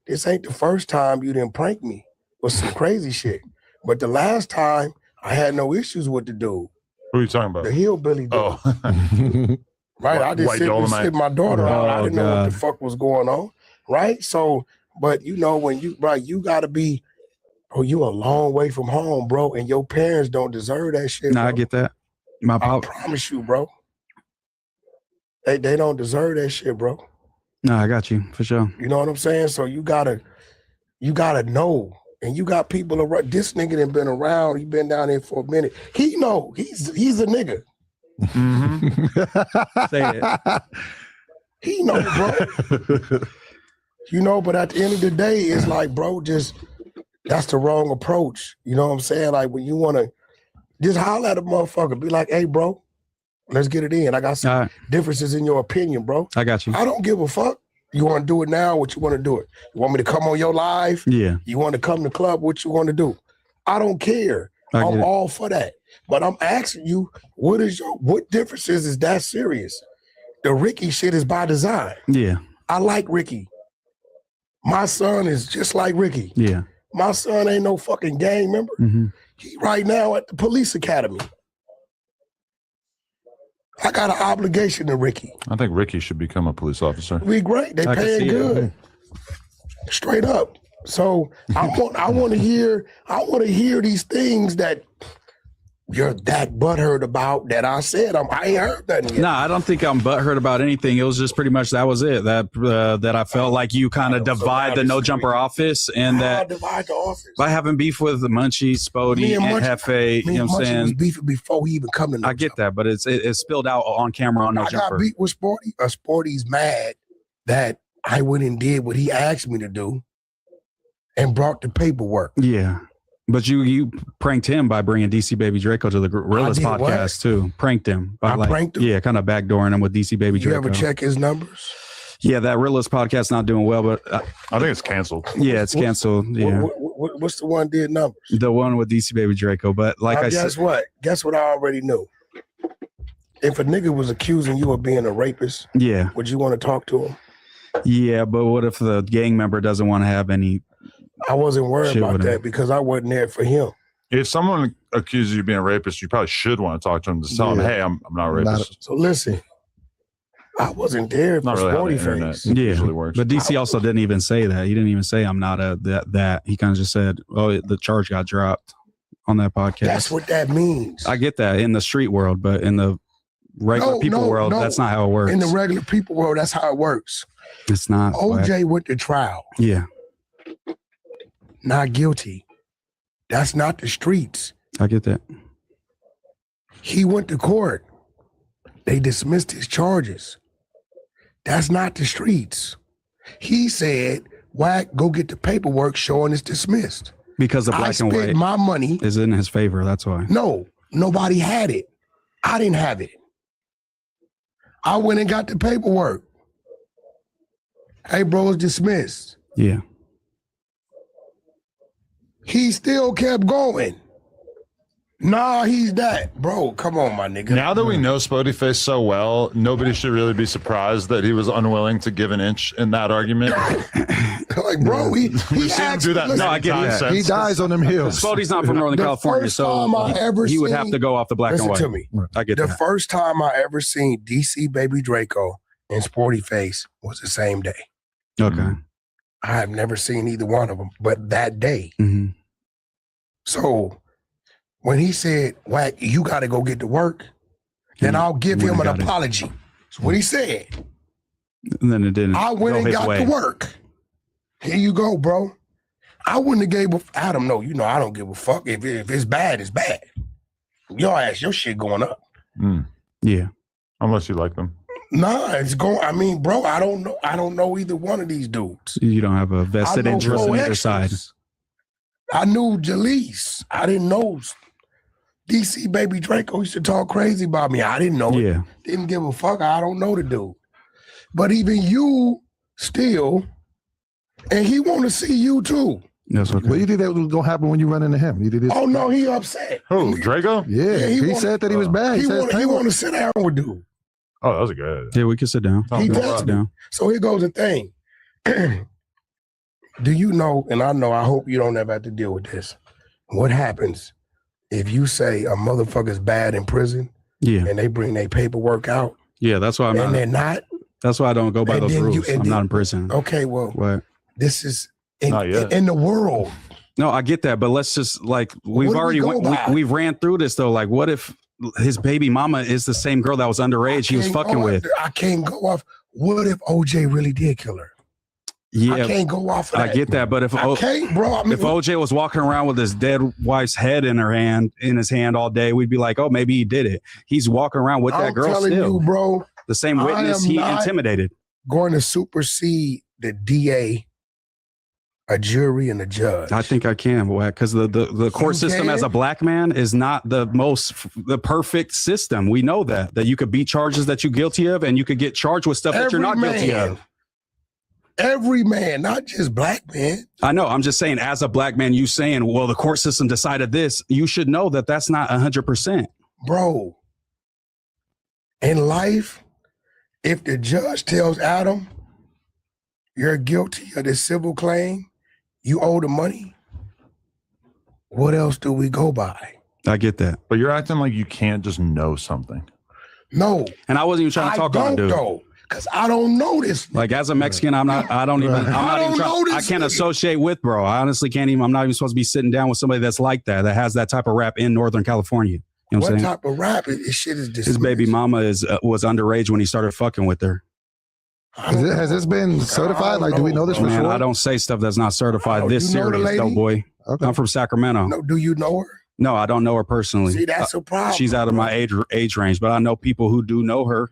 this ain't the first time you didn't prank me with some crazy shit. But the last time, I had no issues with the dude. Who are you talking about? The hillbilly dude. Oh. Right? I just sit my daughter out. I didn't know what the fuck was going on. Right? So, but when you gotta be, you a long way from home, bro, and your parents don't deserve that shit. No, I get that. I promise you, bro. They don't deserve that shit, bro. No, I got you for sure. You know what I'm saying? So you gotta know. And you got people around. This nigga done been around. He been down there for a minute. He know. He's a nigga. Say it. He know, bro. But at the end of the day, it's like, bro, just That's the wrong approach. You know what I'm saying? Like when you want to just holler at a motherfucker, be like, hey, bro, let's get it in. I got some differences in your opinion, bro. I got you. I don't give a fuck. You want to do it now? What you want to do it? You want me to come on your live? Yeah. You want to come to the club? What you want to do? I don't care. I'm all for that. But I'm asking you, what differences is that serious? The Ricky shit is by design. Yeah. I like Ricky. My son is just like Ricky. Yeah. My son ain't no fucking gang member. Mm-hmm. He right now at the police academy. I got an obligation to Ricky. I think Ricky should become a police officer. We great. They paying good. Straight up. So I want to hear these things that you're that butthurt about that I said. I ain't heard that yet. No, I don't think I'm butthurt about anything. It was just pretty much that was it. That I felt like you kind of divide the no jumper office and that divide the office by having beef with the Munchie, Spody, and Hefe. You know what I'm saying? Was beefing before he even come to no I get that, but it's spilled out on camera on no jumper. I got beat with Sporty. Sporty's mad that I went and did what he asked me to do and brought the paperwork. Yeah. But you pranked him by bringing DC Baby Draco to the Gorillas podcast too. Pranked him. By pranked him? Yeah, kind of backdooring him with DC Baby Draco. You ever check his numbers? Yeah, that Gorillas podcast not doing well, but I think it's canceled. Yeah, it's canceled. Yeah. What's the one did numbers? The one with DC Baby Draco. But like I said, guess what? Guess what I already knew. If a nigga was accusing you of being a rapist, yeah, would you want to talk to him? Yeah, but what if the gang member doesn't want to have any? I wasn't worried about that because I wasn't there for him. If someone accuses you of being a rapist, you probably should want to talk to him to tell him, hey, I'm not a rapist. So listen, I wasn't there for Sporty Face. Usually works. But DC also didn't even say that. He didn't even say I'm not that. He kind of just said, oh, the charge got dropped on that podcast. That's what that means. I get that in the street world, but in the regular people world, that's not how it works. In the regular people world, that's how it works. It's not. OJ went to trial. Yeah. Not guilty. That's not the streets. I get that. He went to court. They dismissed his charges. That's not the streets. He said, Wack, go get the paperwork showing it's dismissed. Because the black and white my money is in his favor. That's why. No, nobody had it. I didn't have it. I went and got the paperwork. Hey, bro, it's dismissed. Yeah. He still kept going. Nah, he's that. Bro, come on, my nigga. Now that we know Spody Face so well, nobody should really be surprised that he was unwilling to give an inch in that argument. Like, bro, he seen him do that. No, I get that. He dies on them hills. Spody's not from Northern California, so he would have to go off the black and white. Listen to me. I get the that. first time I ever seen DC Baby Draco and Sporty Face was the same day. Okay. I have never seen either one of them, but that day. Mm-hmm. So when he said, Wack, you got to go get to work, then I'll give him an apology. That's what he said. And then it didn't. I went and got to work. Here you go, bro. I wouldn't have gave Adam, no, you know, I don't give a fuck. If it's bad, it's bad. Your ass, your shit going up. Yeah. Unless you like them. Nah, it's going. I mean, bro, I don't know either one of these dudes. You don't have a vested interest on either side. I knew Jaleese. I didn't know DC Baby Draco used to talk crazy about me. I didn't know it. Didn't give a fuck. I don't know the dude. But even you still, and he want to see you too. That's okay. What do you think that was gonna happen when you run into him? You did this? Oh no, he upset. Who, Draco? Yeah, he said that he was bad. He want to sit down with dude. Oh, that was a good. Yeah, we can sit down. He does. So here goes the thing. Do you know, and I know, I hope you don't ever have to deal with this. What happens if you say a motherfucker's bad in prison and they bring their paperwork out? Yeah, that's why they're not. That's why I don't go by those rules. I'm not in prison. Okay, well, what? This is in the world. No, I get that, but let's just we've ran through this though. Like, what if his baby mama is the same girl that was underage he was fucking with? I can't go off. What if OJ really did kill her? Yeah, I can't go off of that. I get that, but if I can't, bro. I mean, if OJ was walking around with his dead wife's head in his hand all day, we'd be like, oh, maybe he did it. He's walking around with that girl I'm telling still. you, bro. The same witness he intimidated. Going to supersede the DA a jury and a judge? I think I can, because the court system as a black man is not the perfect system. We know that you could beat charges that you're guilty of, and you could get charged with stuff that you're not guilty of. Every man, not just black men. I know. I'm just saying, as a black man, you saying, well, the court system decided this. You should know that that's not 100%. Bro, in life, if the judge tells Adam, you're guilty of this civil claim, you owe the money, what else do we go by? I get that. But you're acting like you can't just know something. No. And I wasn't even trying to talk on, dude. Because I don't know this. Like, as a Mexican, I can't associate with, bro. I honestly can't even, I'm not even supposed to be sitting down with somebody that's like that has that type of rap in Northern California. You know what I'm saying? Type of rap? This shit is dismissed. His baby mama was underage when he started fucking with her. Has this been certified? Like, do we know this for sure? I don't say stuff that's not certified this serious, Doeboy. Okay. I'm from Sacramento. No, do you know her? No, I don't know her personally. See, that's a problem. She's out of my age range, but I know people who do know her.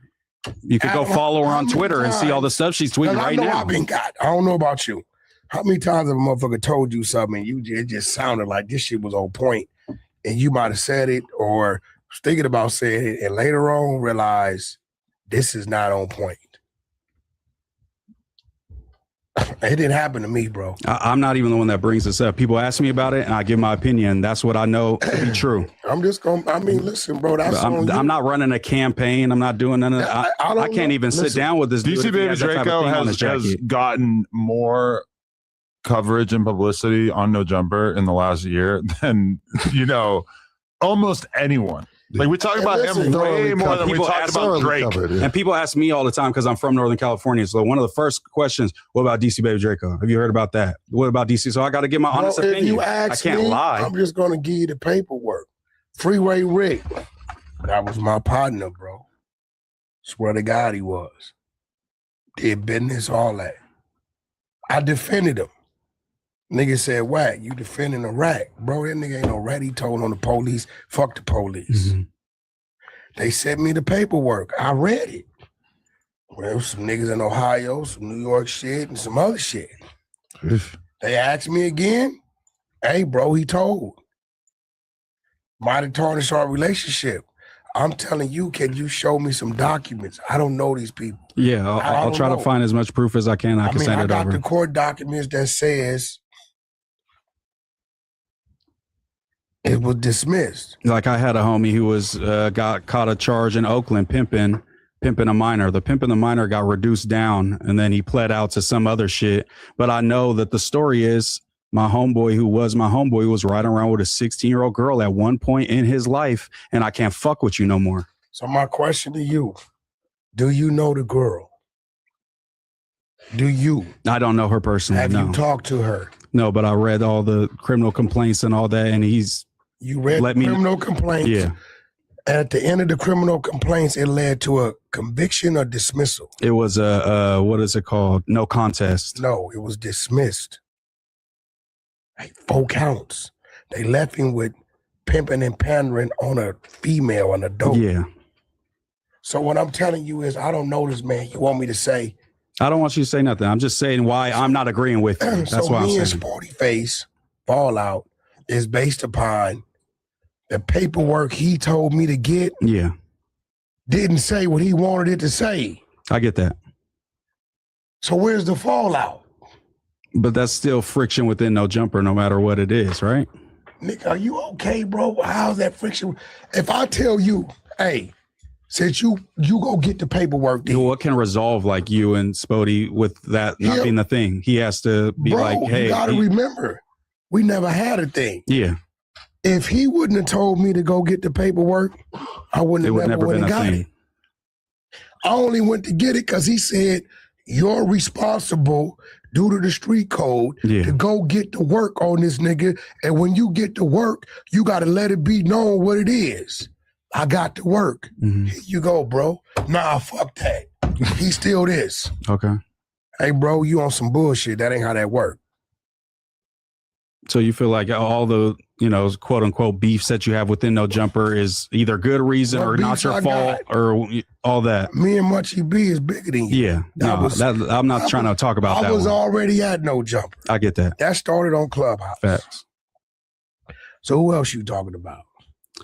You could go follow her on Twitter and see all the stuff she's tweeting right now. I don't know about you. How many times have a motherfucker told you something and it just sounded like this shit was on point, and you might have said it or was thinking about saying it, and later on realize this is not on point? It didn't happen to me, bro. I'm not even the one that brings this up. People ask me about it, and I give my opinion. That's what I know to be true. I'm just going to, listen, bro. I'm not running a campaign. I'm not doing none of that. I can't even sit down with this dude. DC Baby Draco has gotten more coverage and publicity on No Jumper in the last year than, almost anyone. Like, we talk about him way more than we talk about Drake. And people ask me all the time because I'm from Northern California. So one of the first questions, what about DC Baby Draco? Have you heard about that? What about DC? So I got to give my honest opinion. You ask I can't lie. I'm just going to give you the paperwork. Freeway Rick, that was my partner, bro. Swear to God he was. Did business, all that. I defended him. Nigga said, Wack, you defending a rat. Bro, that nigga ain't no rat. He told on the police, fuck the police. Mm-hmm. They sent me the paperwork. I read it. Well, there was some niggas in Ohio, some New York shit, and some other shit. They asked me again. Hey, bro, he told. Might have tarnished our relationship. I'm telling you, can you show me some documents? I don't know these people. Yeah, I'll try to find as much proof as I can. I can send it over. I got the court documents that says it was dismissed. Like, I had a homie who was got caught a charge in Oakland pimping a minor. The pimp and the minor got reduced down, and then he pled out to some other shit. But I know that the story is my homeboy was riding around with a 16-year-old girl at one point in his life, and I can't fuck with you no more. So my question to you, do you know the girl? Do you? I don't know her personally. Have you talked to her? No, but I read all the criminal complaints and all that, and You read criminal complaints? Yeah. At the end of the criminal complaints, it led to a conviction or dismissal? It was a what is it called? No contest. No, it was dismissed. Like 4 counts. They left him with pimping and pandering on a female, on a dope. Yeah. So what I'm telling you is, I don't know this man. You want me to say? I don't want you to say nothing. I'm just saying why I'm not agreeing with you. That's so why I'm saying. Me and Sporty Face fallout is based upon the paperwork he told me to get. Yeah. Didn't say what he wanted it to say. I get that. So where's the fallout? But that's still friction within No Jumper, no matter what it is, right? Nick, are you okay, bro? How's that friction? If I tell you, hey, since you go get the paperwork, then, what can resolve like you and Spody with that not being the thing? He has to be like, hey, you gotta remember, we never had a thing. Yeah. If he wouldn't have told me to go get the paperwork, I wouldn't have never went and got it. I only went to get it because he said, you're responsible due to the street code to go get the work on this nigga. And when you get to work, you got to let it be known what it is. I got to work. Mm-hmm. Here you go, bro. Nah, fuck that. He still this. Okay. Hey, bro, you on some bullshit. That ain't how that work. So you feel like all the, quote unquote beefs that you have within No Jumper is either good reason What or not beefs your I fault got? or all that? Me and Munchie B is bigger than you. Yeah. I'm not trying to talk about that. I was one. already at No Jumper. I get that. That started on Clubhouse. Facts. So who else you talking about?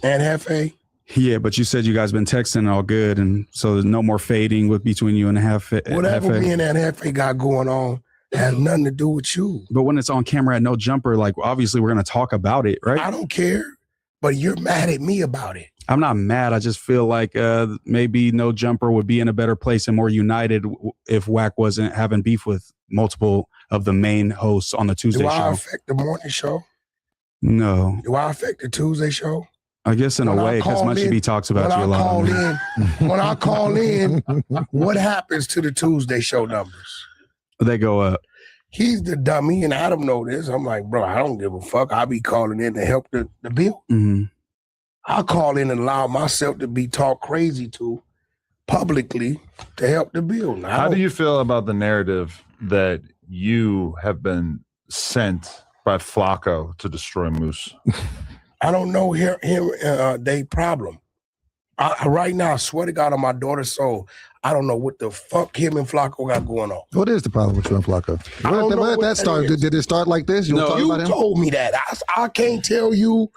And Hefe? Yeah, but you said you guys been texting all good, and so there's no more fading with between you and Hefe. Whatever me and that Hefe got going on has nothing to do with you. But when it's on camera at No Jumper, like obviously we're gonna talk about it, right? I don't care, but you're mad at me about it. I'm not mad. I just feel like maybe No Jumper would be in a better place and more united if Wack wasn't having beef with multiple of the main hosts on the Tuesday Do I show. affect the morning show? No. Do I affect the Tuesday show? I guess in a way, because Munchie B talks about you a lot. When I call in, what happens to the Tuesday show numbers? They go up. He's the dummy, and Adam know this. I'm like, bro, I don't give a fuck. I be calling in to help the bill. Mm-hmm. I call in and allow myself to be talked crazy to publicly to help the bill. Now, How do you feel about the narrative that you have been sent by Flacco to destroy Moose? I don't know they problem. Right now, I swear to God on my daughter's soul, I don't know what the fuck him and Flacco got going on. What is the problem with you and Flacco? Where did that start? Did it start like this? You told me that. I can't tell you.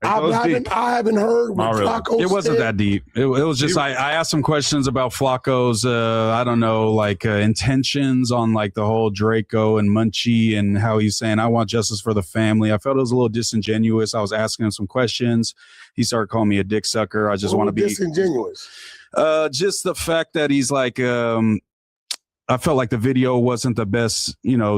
I haven't heard what Flacco It wasn't said. that deep. It was just I asked some questions about Flacco's I don't know, like intentions on like the whole Draco and Munchie and how he's saying I want justice for the family. I felt it was a little disingenuous. I was asking him some questions. He started calling me a dick sucker. I just want to be disingenuous. Just the fact that he's like I felt like the video wasn't the best,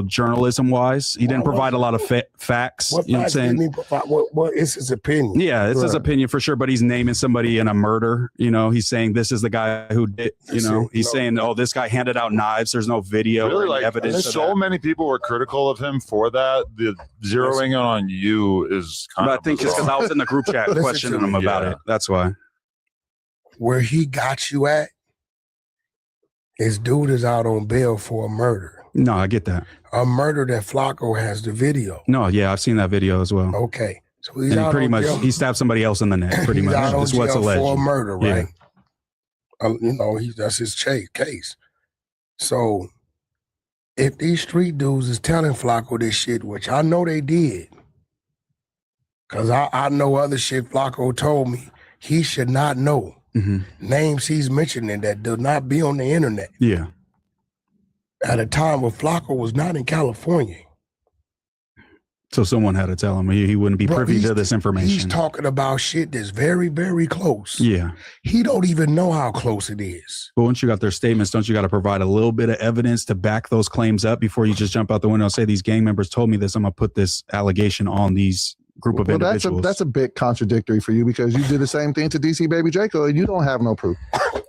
journalism wise. He didn't provide a lot of facts. What you know what I'm facts saying? didn't he provide? What is his opinion? Yeah, it's his opinion for sure, but he's naming somebody in a murder. He's saying this is the guy who did, he's saying, oh, this guy handed out knives. There's no video Really, or like, evidence. so many people were critical of him for that. The zeroing on you is kind But of I think just because I was in the group chat Listen questioning to him me. about it. That's why. Where he got you at, his dude is out on bail for a murder. No, I get that. A murder that Flacco has the video. No, yeah, I've seen that video as well. Okay. So he's And out he pretty on much, jail. he stabbed somebody else in the neck, pretty He's much. out on Is what's jail alleged. for a murder, Yeah. right? That's his case. So if these street dudes is telling Flacco this shit, which I know they did, because I know other shit Flacco told me he should not know. Mm-hmm. Names he's mentioning that do not be on the internet. Yeah. At a time where Flacco was not in California. So someone had to tell him he wouldn't be Bro, privy to this He's information. talking about shit that's very, very close. Yeah. He don't even know how close it is. But once you got their statements, don't you got to provide a little bit of evidence to back those claims up before you just jump out the window and say these gang members told me this? I'm gonna put this allegation on these group of individuals. That's a bit contradictory for you because you did the same thing to DC Baby Draco and you don't have no proof.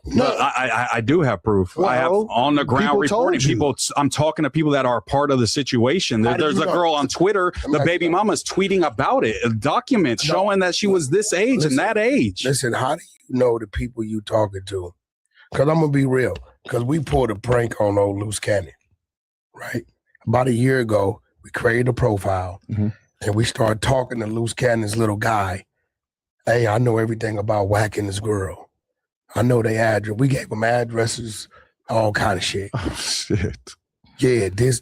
No, I do have proof. I have on the ground reporting people. I'm talking to people that are part of the situation. There's a girl on Twitter, the baby mama's tweeting about it, documents showing that she was this age and that age. Listen, how do you know the people you talking to? Because I'm going to be real. Because we pulled a prank on old Loose Cannon, right? About a year ago, we created a profile and we started talking to Loose Cannon's little guy. Hey, I know everything about Wack and this girl. I know their address. We gave them addresses, all kind of shit. Oh, shit. Yeah, this.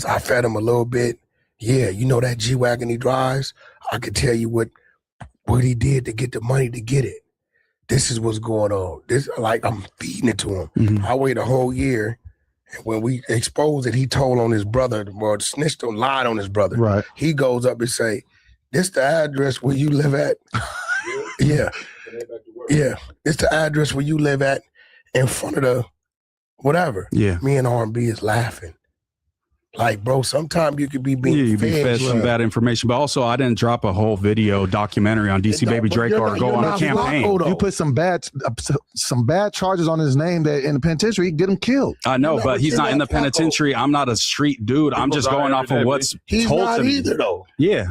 I fed him a little bit. Yeah, you know that G-Wagon he drives? I could tell you what he did to get the money to get it. This is what's going on. This, like, I'm feeding it to him. I wait a whole year. And when we exposed it, he told on his brother, or snitched on, lied on his brother. Right. He goes up and say, this the address where you live at? Yeah. Yeah. It's the address where you live at in front of the whatever. Yeah. Me and R&B is laughing. Like, bro, sometimes you could be being you be fed some shit. bad information, but also I didn't drop a whole video documentary on DC Baby Draco or go on a campaign. You put some bad charges on his name that in the penitentiary get him killed. I know, but he's not in the penitentiary. I'm not a street dude. I'm just going off of what's told to me. He's not either, though. Yeah.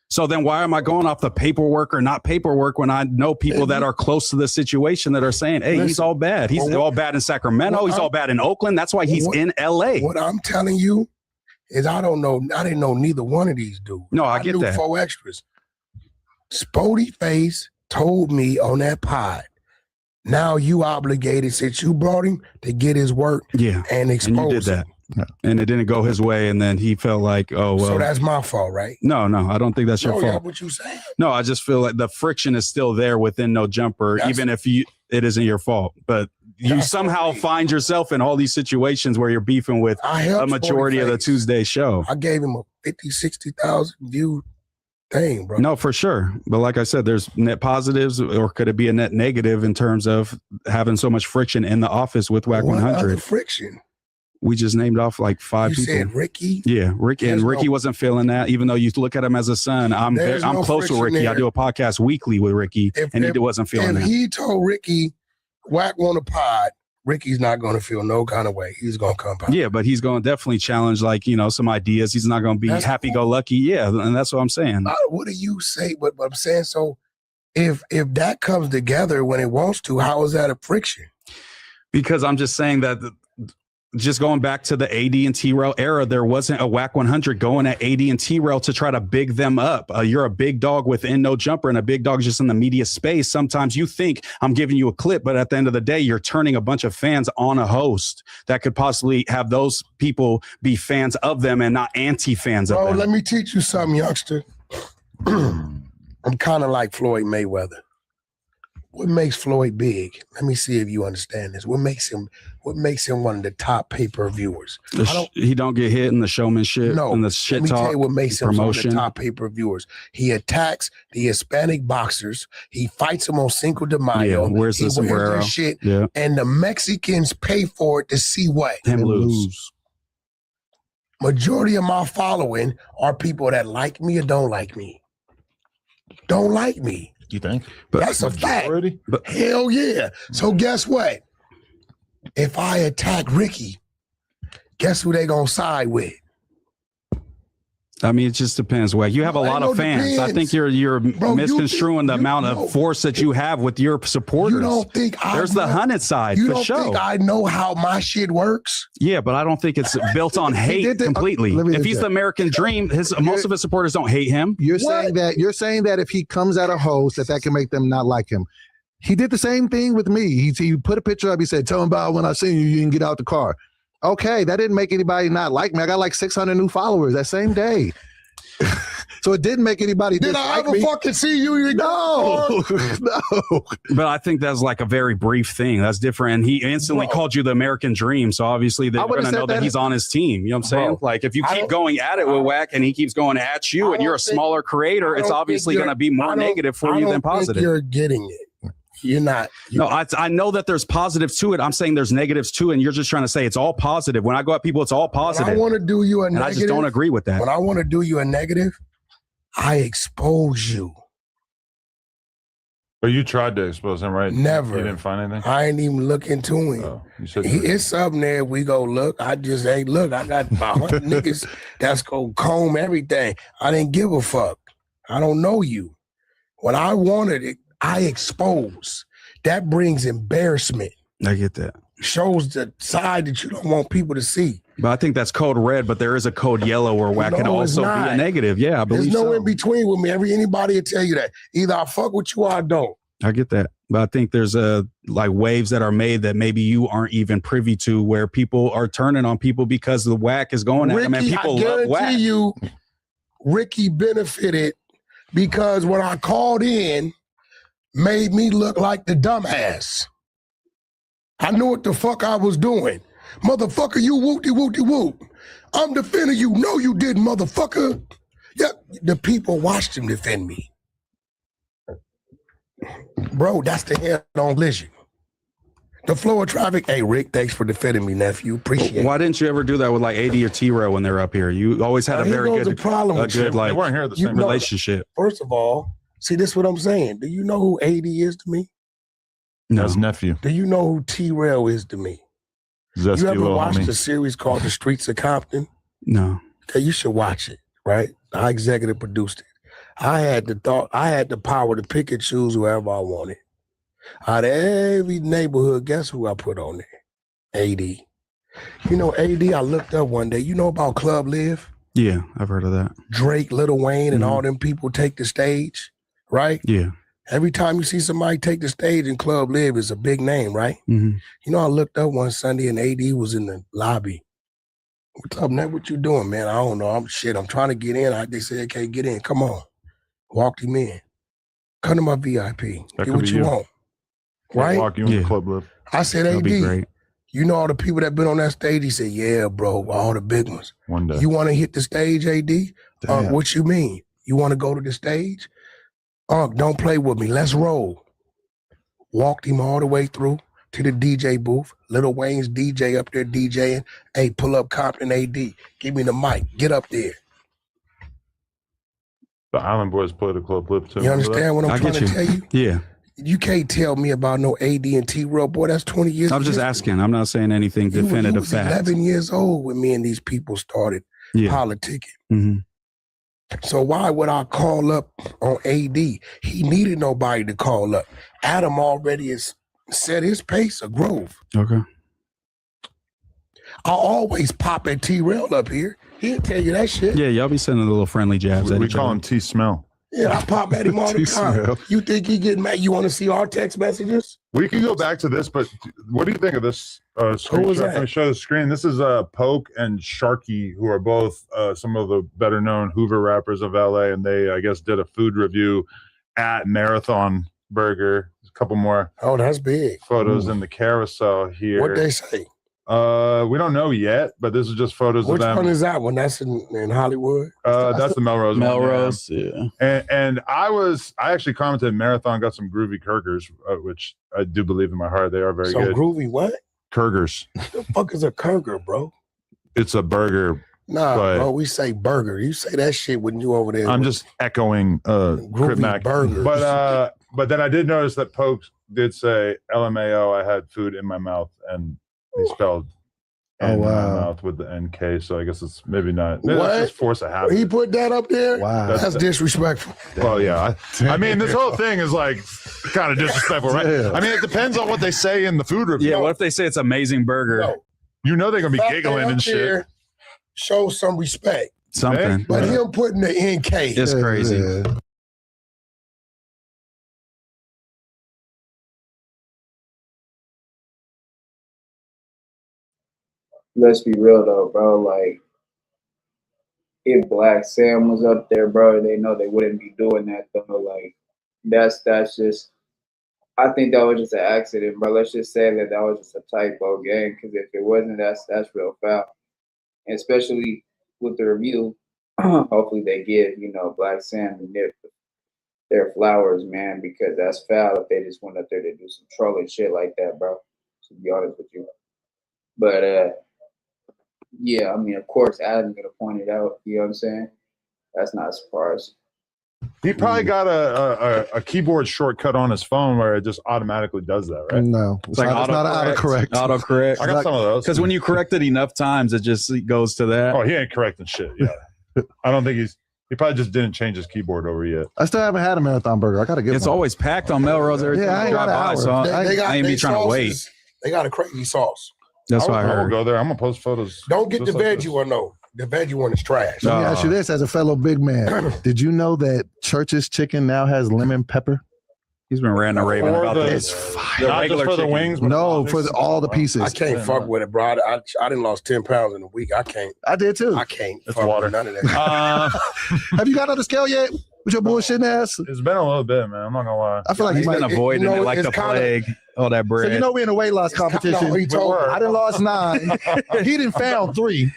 So then why am I going off the paperwork or not paperwork when I know people that are close to the situation that are saying, hey, he's all bad. He's all bad in Sacramento. He's all bad in Oakland. That's why he's in LA. What I'm telling you is I didn't know neither one of these dudes. No, I get knew that. 4 extras. Spody Face told me on that pod, now you obligated since you brought him to get his work and expose and you did that. him. And it didn't go his way, and then he felt like, oh, well. So that's my fault, right? No, I don't think that's your fault. Yeah, what you saying? No, I just feel like the friction is still there within No Jumper, even if it isn't your fault. But you somehow find yourself in all these situations where you're beefing with a majority of the Tuesday show. I gave him a 50, 60,000 view thing, bro. No, for sure. But like I said, there's net positives, or could it be a net negative in terms of having so much friction in the office with Wack 100? What other friction? We just named off like 5 people. You said Ricky? Yeah, Ricky. And Ricky wasn't feeling that, even though you look at him as a son. I'm close with Ricky. I do a podcast weekly with Ricky, and he wasn't feeling that. If he told Ricky, Wack want a pod, Ricky's not going to feel no kind of way. He's going to come out. Yeah, but he's going to definitely challenge, like, some ideas. He's not going to be happy-go-lucky. Yeah, and that's what I'm saying. What do you say? But I'm saying, so if that comes together when it wants to, how is that a friction? Because I'm just saying that just going back to the AD and T-Rail era, there wasn't a Wack 100 going at AD and T-Rail to try to big them up. You're a big dog within No Jumper, and a big dog just in the media space. Sometimes you think I'm giving you a clip, but at the end of the day, you're turning a bunch of fans on a host that could possibly have those people be fans of them and not anti-fans of them. Let me teach you something, youngster. I'm kind of like Floyd Mayweather. What makes Floyd big? Let me see if you understand this. What makes him one of the top pay-per-viewers? He don't get hit in the showmanship and the shit talk. Let me tell you what makes him one of promotion. the top pay-per-viewers. He attacks the Hispanic boxers. He fights them on Cinco de Mayo. Wears the sombrero. Their shit. And the Mexicans pay for it to see what? Him lose. Majority of my following are people that like me or don't like me. Don't like me. You think? That's a fact. Hell yeah. So guess what? If I attack Ricky, guess who they gonna side with? I mean, it just depends. Wack, you have a lot of fans. I think you're misconstruing the amount of force that you have with your supporters. You don't think there's the hunted side you for don't sure. think I know how my shit works? Yeah, but I don't think it's built on hate completely. If he's the American dream, most of his supporters don't hate him. You're saying that if he comes at a host, that can make them not like him. He did the same thing with me. He put a picture up. He said, "Tell him about when I seen you. You didn't get out the car." Okay, that didn't make anybody not like me. I got like 600 new followers that same day. So it didn't make anybody Did I ever fucking see you? No. But I think that's like a very brief thing. That's different. And he instantly called you the American dream. So obviously they're going to know that he's on his team. You know what I'm saying? Like if you keep going at it with Wack and he keeps going at you and you're a smaller creator, it's obviously going to be more negative for you than positive. You're getting it. You're not. I know that there's positives to it. I'm saying there's negatives too, and you're just trying to say it's all positive. When I go at people, it's all positive. When I want to do you a and negative. I just don't agree with that. When I want to do you a negative, I expose you. But you tried to expose him, right? Never. You didn't find anything? I ain't even look into him. Oh, you said It's something there. We go look. I just ain't look. I got about 100 niggas that's going to comb everything. I didn't give a fuck. I don't know you. When I wanted it, I expose. That brings embarrassment. I get that. Shows the side that you don't want people to see. But I think that's code red, but there is a code yellow where Wack can also be a negative. Yeah, I believe There's no in between with me. Anybody will tell you that. Either I fuck with you or I don't. I get that. But I think there's like waves that are made that maybe you aren't even privy to, where people are turning on people because the Wack is going at them, and people love Wack. I guarantee you, Ricky benefited because when I called in, made me look like the dumbass. I knew what the fuck I was doing. Motherfucker, you whoop-de-whoop-de-whoop. I'm defending you. No, you didn't, motherfucker. Yep, the people watched him defend me. Bro, that's the head-on collision. The flow of traffic. Hey, Rick, thanks for defending me, nephew. Appreciate it. Why didn't you ever do that with like AD or T-Rail when they're up here? You always had a very good, they weren't here the same relationship. First of all, see, this is what I'm saying. Do you know who AD is to me? No. His nephew. Do you know who T-Rail is to me? Zesty you ever watched homie. a series called The Streets of Compton? No. Okay, you should watch it, right? I executive produced it. I had the power to pick and choose whoever I wanted. Out of every neighborhood, guess who I put on there? AD. You know, AD, I looked up one day. You know about Club Live? Yeah, I've heard of that. Drake, Lil Wayne, and all them people take the stage, right? Yeah. Every time you see somebody take the stage in Club Live, it's a big name, right? Mm-hmm. You know, I looked up one Sunday and AD was in the lobby. What's up, Nat? What you doing, man? I don't know. I'm trying to get in. They said, okay, get in. Come on. Walked him in. Come to my VIP. Get what you want. Right? Walk you in the Club Live. I said, That'd be AD, great. you know all the people that been on that stage? He said, yeah, bro, all the big ones. One day. You want to hit the stage, AD? What you mean? You want to go to the stage? Don't play with me. Let's roll. Walked him all the way through to the DJ booth. Lil Wayne's DJ up there DJing. Hey, pull up Compton AD. Give me the mic. Get up there. The Island Boys play the Club Live too. You understand what I'm trying to tell you? Yeah. You can't tell me about no AD and T-Real, boy. That's 20 years. I was just asking. I'm not saying anything definitive You was fact. 11 years old when me and these people started politicking. Mm-hmm. So why would I call up on AD? He needed nobody to call up. Adam already has set his pace of growth. Okay. I always pop at T-Rail up here. He'll tell you that shit. Yeah, y'all be sending a little friendly jabs at We each call other. him T-Smell. Yeah, I pop at him all the time. You think he getting mad? You want to see our text messages? We can go back to this, but what do you think of this screen? Who was that? Let me show the screen. This is Poke and Sharky, who are both some of the better known Hoover rappers of LA, and they, I guess, did a food review at Marathon Burger. A couple more that's big. photos in the carousel here. What'd they say? We don't know yet, but this is just photos Which of them. one is that one? That's in Hollywood? That's the Melrose one, Melrose, yeah. And I actually commented Marathon got some groovy Kurgers, which I do believe in my heart they are very Some good. groovy what? Kurgers. The fuck is a Kurger, bro? It's a burger. Nah, but bro, we say burger. You say that shit when you over there. I'm just echoing Crip Mac. burgers. But then I did notice that Pokes did say LMAO, I had food in my mouth, and he spelled in my mouth with the NK, so I guess it's maybe not. Maybe that's just force of habit. He put that up there? Wow. That's disrespectful. Well, yeah. I mean, this whole thing is like kind of disrespectful, right? Yeah. I mean, it depends on what they say in the food review. Yeah, what if they say it's amazing burger? No. You know they're going to be Fact giggling up and shit. there, show some respect. Something. But him putting the NK. It's crazy. Yeah. Let's be real though, bro. Like, if Black Sam was up there, bro, they know they wouldn't be doing that though. Like, that's just. I think that was just an accident, bro. Let's just say that was just a typo game. Because if it wasn't, that's real foul. And especially with the review, hopefully they give Black Sam and Nip their flowers, man, because that's foul if they just went up there to do some trolling shit like that, bro. To be honest with you, but yeah, I mean, of course, Adam's gonna point it out. You know what I'm saying? That's not a surprise. He probably got a keyboard shortcut on his phone where it just automatically does that, right? No, it's like not autocorrect. Autocorrect. I got some of those. Because when you correct it enough times, it just goes to that. Oh, he ain't correcting shit. Yeah, I don't think he probably just didn't change his keyboard over yet. I still haven't had a Marathon Burger. I gotta get. It's one. always packed on Melrose every time I I ain't drive got an by, hour. so I ain't be trying to wait. They got a crazy sauce. That's what I will heard. go there. I'm gonna post photos. Don't get the just like veggie this. one though. The veggie one is trash. Let me ask you this, as a fellow big man, did you know that Church's chicken now has lemon pepper? He's been ranting and raving Or about the- this. It's The fire. Not regular just for the chicken. wings. but No, the for all the pieces. I can't fuck with it, bro. I done lost 10 pounds in a week. I can't. I did too. I can't It's fuck water. with none of that. Have you got on the scale yet with your bullshit ass? It's been a little bit, man. I'm not gonna lie. I feel like He's you been might. avoiding you know, it like it's the kinda- plague. All that bread. So you know we in a weight loss competition. No, he told me. I done lost 9. He didn't found 3,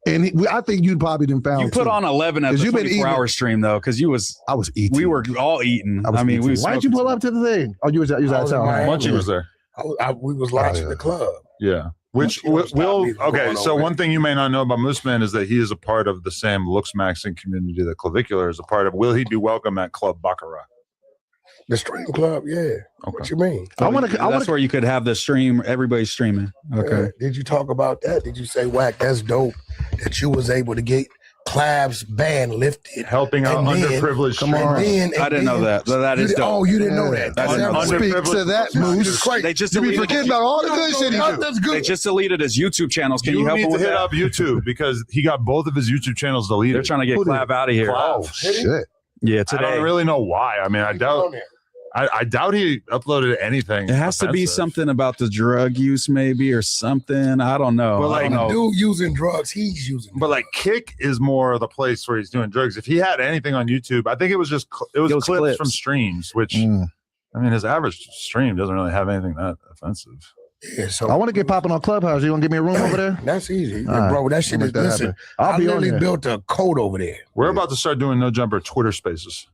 and I think you probably didn't found. you put 2. on 11 at 'Cause the you've been 24-hour stream though, because I was eating. we were all eating. I mean, we was Why didn't you pull up to the thing? Oh, you was out of I was in town. Miami. Right? Munchie was there. We was launching yeah. the club. Yeah. Which Munchie don't stop will me from okay. going So over. one thing you may not know about Mooseman is that he is a part of the same looks maxing community that Clavicular is a part of. Will he be welcome at Club Baccarat? The stream club, yeah. What you mean? I want to. That's where you could have the stream. Everybody's streaming. Okay. Yeah. Did you talk about that? Did you say, Wack, that's dope that you was able to get Clab's ban lifted, helping out underprivileged. Come on. I didn't know that. That is dope. Oh, you didn't know that. I didn't know that. Speak to that, Moose. They just You be deleted forgetting about all the good shit he do. That's good. They just deleted his YouTube channels. Can you help need him to with hit that? up YouTube because he got both of his YouTube channels deleted. They're trying to get Clab out of here. Clav. Oh, shit. Yeah, I today. don't really know why. I mean, I doubt he uploaded anything. It has to be offensive. something about the drug use, maybe, or something. I don't know. Well, like, I don't know. Dude using drugs, he's using. But like Kick is more the place where he's doing drugs. If he had anything on YouTube, I think it was just clips from streams, which I mean, his average stream doesn't really have anything that offensive. Yeah, so I want to get popping on Clubhouse. You want to give me a room over there? That's easy, All right. bro. That shit We'll is make that listen. happen. I'll I be on literally there. built a code over there. We're about to start doing No Jumper Twitter Spaces.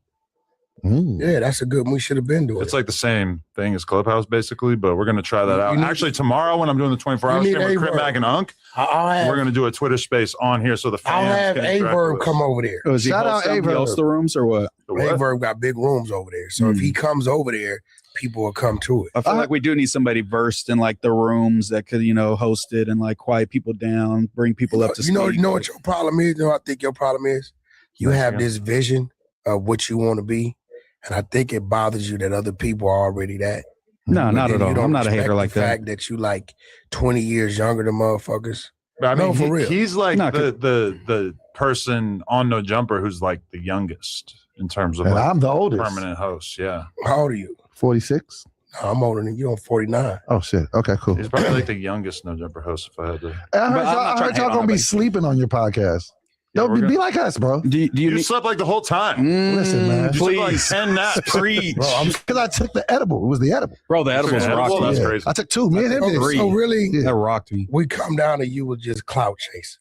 Yeah, that's a good one. We should have been doing. It's like the same thing as Clubhouse, basically, but we're going to try that out. Actually, tomorrow when I'm doing the 24-hour stream with Crip Mac and Unk, we're going to do a Twitter space on here so the fans I'll have can interact Averb with us. come over there. Oh, is he Shout out host them? He hosts the rooms or what? Averb got big rooms over there, so if he comes over there, people will come to it. I feel like we do need somebody versed in like the rooms that could, host it and like quiet people down, bring people up to speed. You know what your problem is? You know what I think your problem is? You have this vision of what you want to be, and I think it bothers you that other people are already that. No, But not then at you all. don't I'm not a respect hater like the that. fact that you like 20 years younger than motherfuckers. I mean, No, for real. he's like No, the person on No Jumper who's like the youngest in terms of And like I'm the oldest. permanent host. Yeah, How old are you? 46. No, I'm older than you. I'm 49. Oh, shit. Okay, cool. he's probably like the youngest No Jumper host. If I had to, I heard But I'm y'all, not I trying to heard hate y'all on gonna be nobody. sleeping on your podcast. Yeah, Yo, we're be like us, bro. Do you you need, slept like the whole time. Listen, man. You took like please 10 naps. preach, Because I took the edible. It was the edible. bro? The edibles Edible? rocked That's me. crazy. I took two. Me and him Oh, did. so really, Yeah. That rocked me. we come down to you with just clout chasing.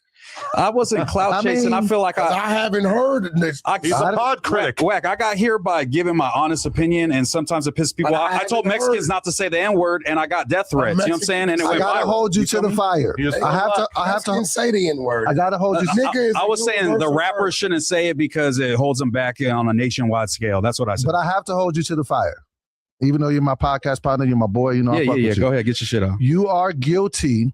I wasn't clout I chasing. I mean, feel like 'Cause I haven't heard this. He's a pod critic. Whack, I got here by giving my honest opinion, and sometimes it pisses people But off. I I told haven't Mexicans heard- not to say the N word, and I got death threats. You know what I'm saying? And it I went gotta viral. hold you to feel the me? fire. He was I have to. I have Can to. say the N word. I gotta hold you. Nigga is I was a saying the universal rappers word. shouldn't say it because it holds them back on a nationwide scale. That's what I said. But I have to hold you to the fire. Even though you're my podcast partner, you're my boy. You know, I fuck with you. Go ahead, get your shit off. You are guilty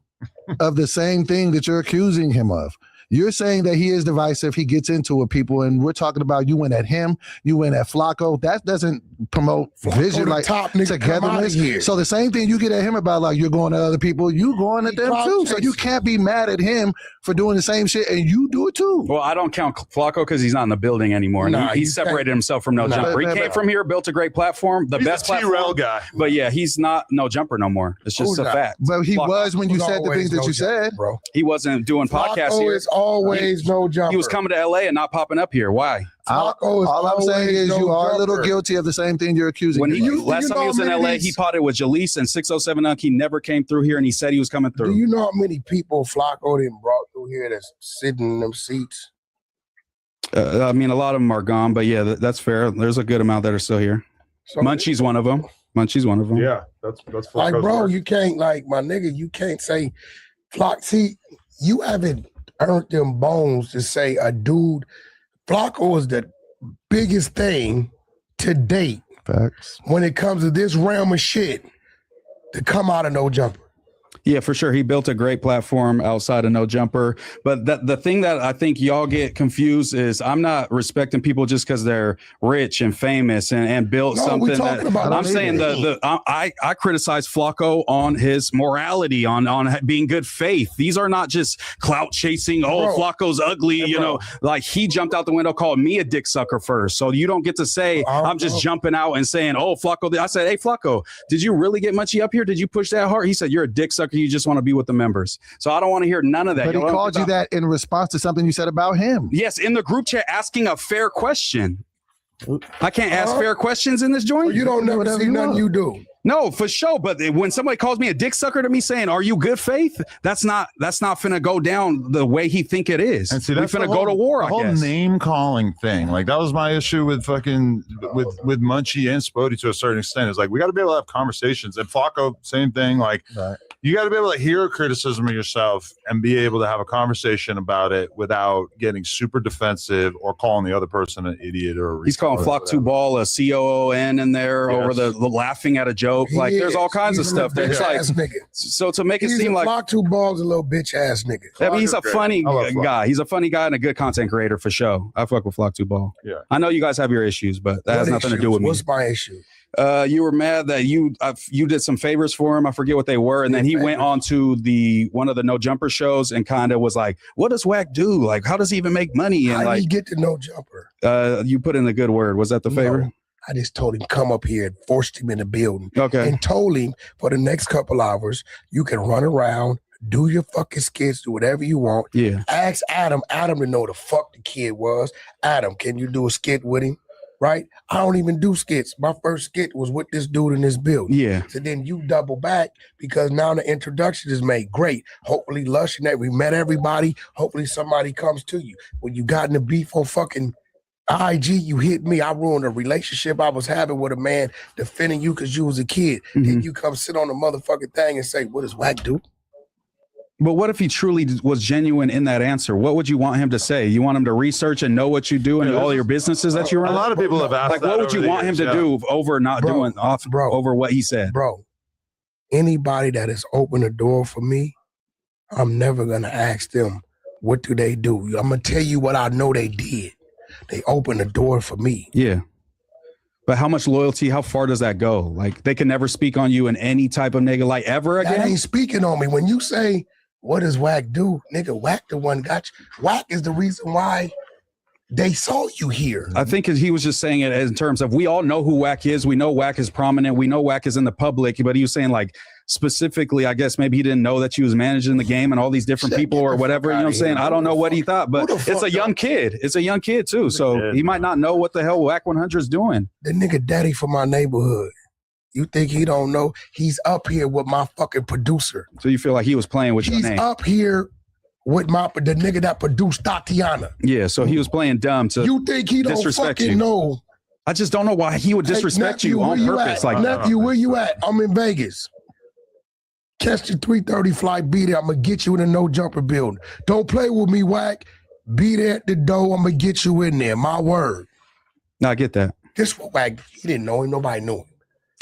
of the same thing that you're accusing him of. You're saying that he is divisive. He gets into it with people, and we're talking about you went at him, you went at Flacco. That doesn't promote vision, the like top nigga, come outta togetherness. here. So the same thing you get at him about, like you're going at other people, you going at them Clout too. So you chasing. can't be mad at him for doing the same shit, and you do it too. Well, I don't count Flacco because he's not in the building anymore. Nah, he you separated can't. himself from No Nah. Jumper. He But- came from here, built a great platform, the He's best the T-Rail platform. guy. But yeah, he's not No Jumper no more. It's just Who's a not? fact. But he Flacco. was when you Who's said the always things that no you jumper, said. bro. He wasn't doing podcasts Flacco here. is always no jumper. He was coming to LA and not popping up here. Why? Flacco is All I'm saying always is no you are a little jumper. guilty of the same thing you're accusing. When him he of. last time he was in how LA, many he potted with Jalise and 607 Unk. He never came through here, and he said he was coming Do through. you know how many people Flacco done brought through here that's sitting in them seats? I mean, a lot of them are gone, but yeah, that's fair. There's a good amount that are still here. So, Munchie's one of them. Munchie's one of them. Yeah, that's like, Flacco's bro, work. you can't, like, my nigga, you can't say Flock. See, you haven't earned them bones to say a dude. Flacco is the biggest thing to date Facts. when it comes to this realm of shit to come out of No Jumper. Yeah, for sure. He built a great platform outside of No Jumper. But the thing that I think y'all get confused is I'm not respecting people just because they're rich and famous and built No, we something. talking That, about I'm saying I criticize Flacco on his morality, on being good faith. These are not just clout chasing. Oh, Bro. Flacco's ugly. Yeah, you bro. know, like he jumped out the window, called me a dick sucker first. So you don't get to say I'm just jumping out and saying, oh, Flacco. I said, hey, Flacco, did you really get Munchie up here? Did you push that hard? He said, you're a dick sucker. You just want to be with the members. So I don't want to hear none of that. But he know what I'm called you about? that in response to something you said about him. Yes, in the group chat asking a fair question. I can't ask fair questions in this joint. You don't never whatever see you nothing want. you do. No, for sure. But when somebody calls me a dick sucker to me saying, are you good faith? That's not finna go down the way he think it is. And see, we that's finna the go to war, the I whole guess. name calling thing. Like that was my issue with fucking with Munchie and Spody to a certain extent. It's like we got to be able to have conversations. And Flacco, same thing. Like, Right. You got to be able to hear a criticism of yourself and be able to have a conversation about it without getting super defensive or calling the other person an idiot or he's calling Flock 2 Ball a COON in there over the laughing at a joke. Like there's all kinds of stuff there. It's like so to make it seem like Flock 2 Ball's a little bitch ass nigga. I mean, he's a funny guy. He's a funny guy and a good content creator for sure. I fuck with Flock 2 Ball. Yeah, I know you guys have your issues, but that has nothing to do with me. What's my issue? You were mad that you did some favors for him. I forget what they were, and then he went on to one of the No Jumper shows and kind of was like, "What does Wack do? Like, how does he even make money?" And how like, did he get to No Jumper? You put in a good word. Was that the favor? No, I just told him come up here and forced him in the building. Okay. And told him for the next couple hours you can run around, do your fucking skits, do whatever you want. Yeah. Ask Adam to know the fuck the kid was. Adam, can you do a skit with him? Right? I don't even do skits. My first skit was with this dude in this building. Yeah. So then you double back because now the introduction is made. Great. Hopefully Lush and that we met everybody. Hopefully somebody comes to you. When you got in the beef on fucking IG, you hit me. I ruined a relationship I was having with a man defending you because you was a kid. Then you come sit on the motherfucking thing and say, what does Wack do? But what if he truly was genuine in that answer? What would you want him to say? You want him to research and know what you do and all your businesses that you run? A lot of people have asked like, what would you want him to do over not doing over what he said? Bro, anybody that has opened a door for me, I'm never going to ask them, what do they do? I'm going to tell you what I know they did. They opened the door for me. Yeah. But how much loyalty, how far does that go? Like, they can never speak on you in any type of nigga like ever again? That ain't speaking on me. When you say, what does Wack do? Nigga, Wack the one got you. Wack is the reason why they saw you here. I think he was just saying it in terms of we all know who Wack is. We know Wack is prominent. We know Wack is in the public. But he was saying like specifically, I guess maybe he didn't know that she was managing the game and all these different people or whatever. You know what I'm saying? I don't know what he thought, but it's a young kid. It's a young kid too. So he might not know what the hell Wack 100 is doing. The nigga daddy from my neighborhood. You think he don't know? He's up here with my fucking producer. So you feel like he was playing with your name? He's up here with the nigga that produced Tatiana. Yeah, so he was playing dumb to you think he don't fucking know? I just don't know why he would disrespect nephew, you on purpose. Like nephew, where you at? I'm in Vegas. Catch the 3:30 flight. Be there. I'm gonna get you in the No Jumper building. Don't play with me, Wack. Be there at the door. I'm gonna get you in there. My word. No, I get that. This what Wack. He didn't know him. Nobody knew him.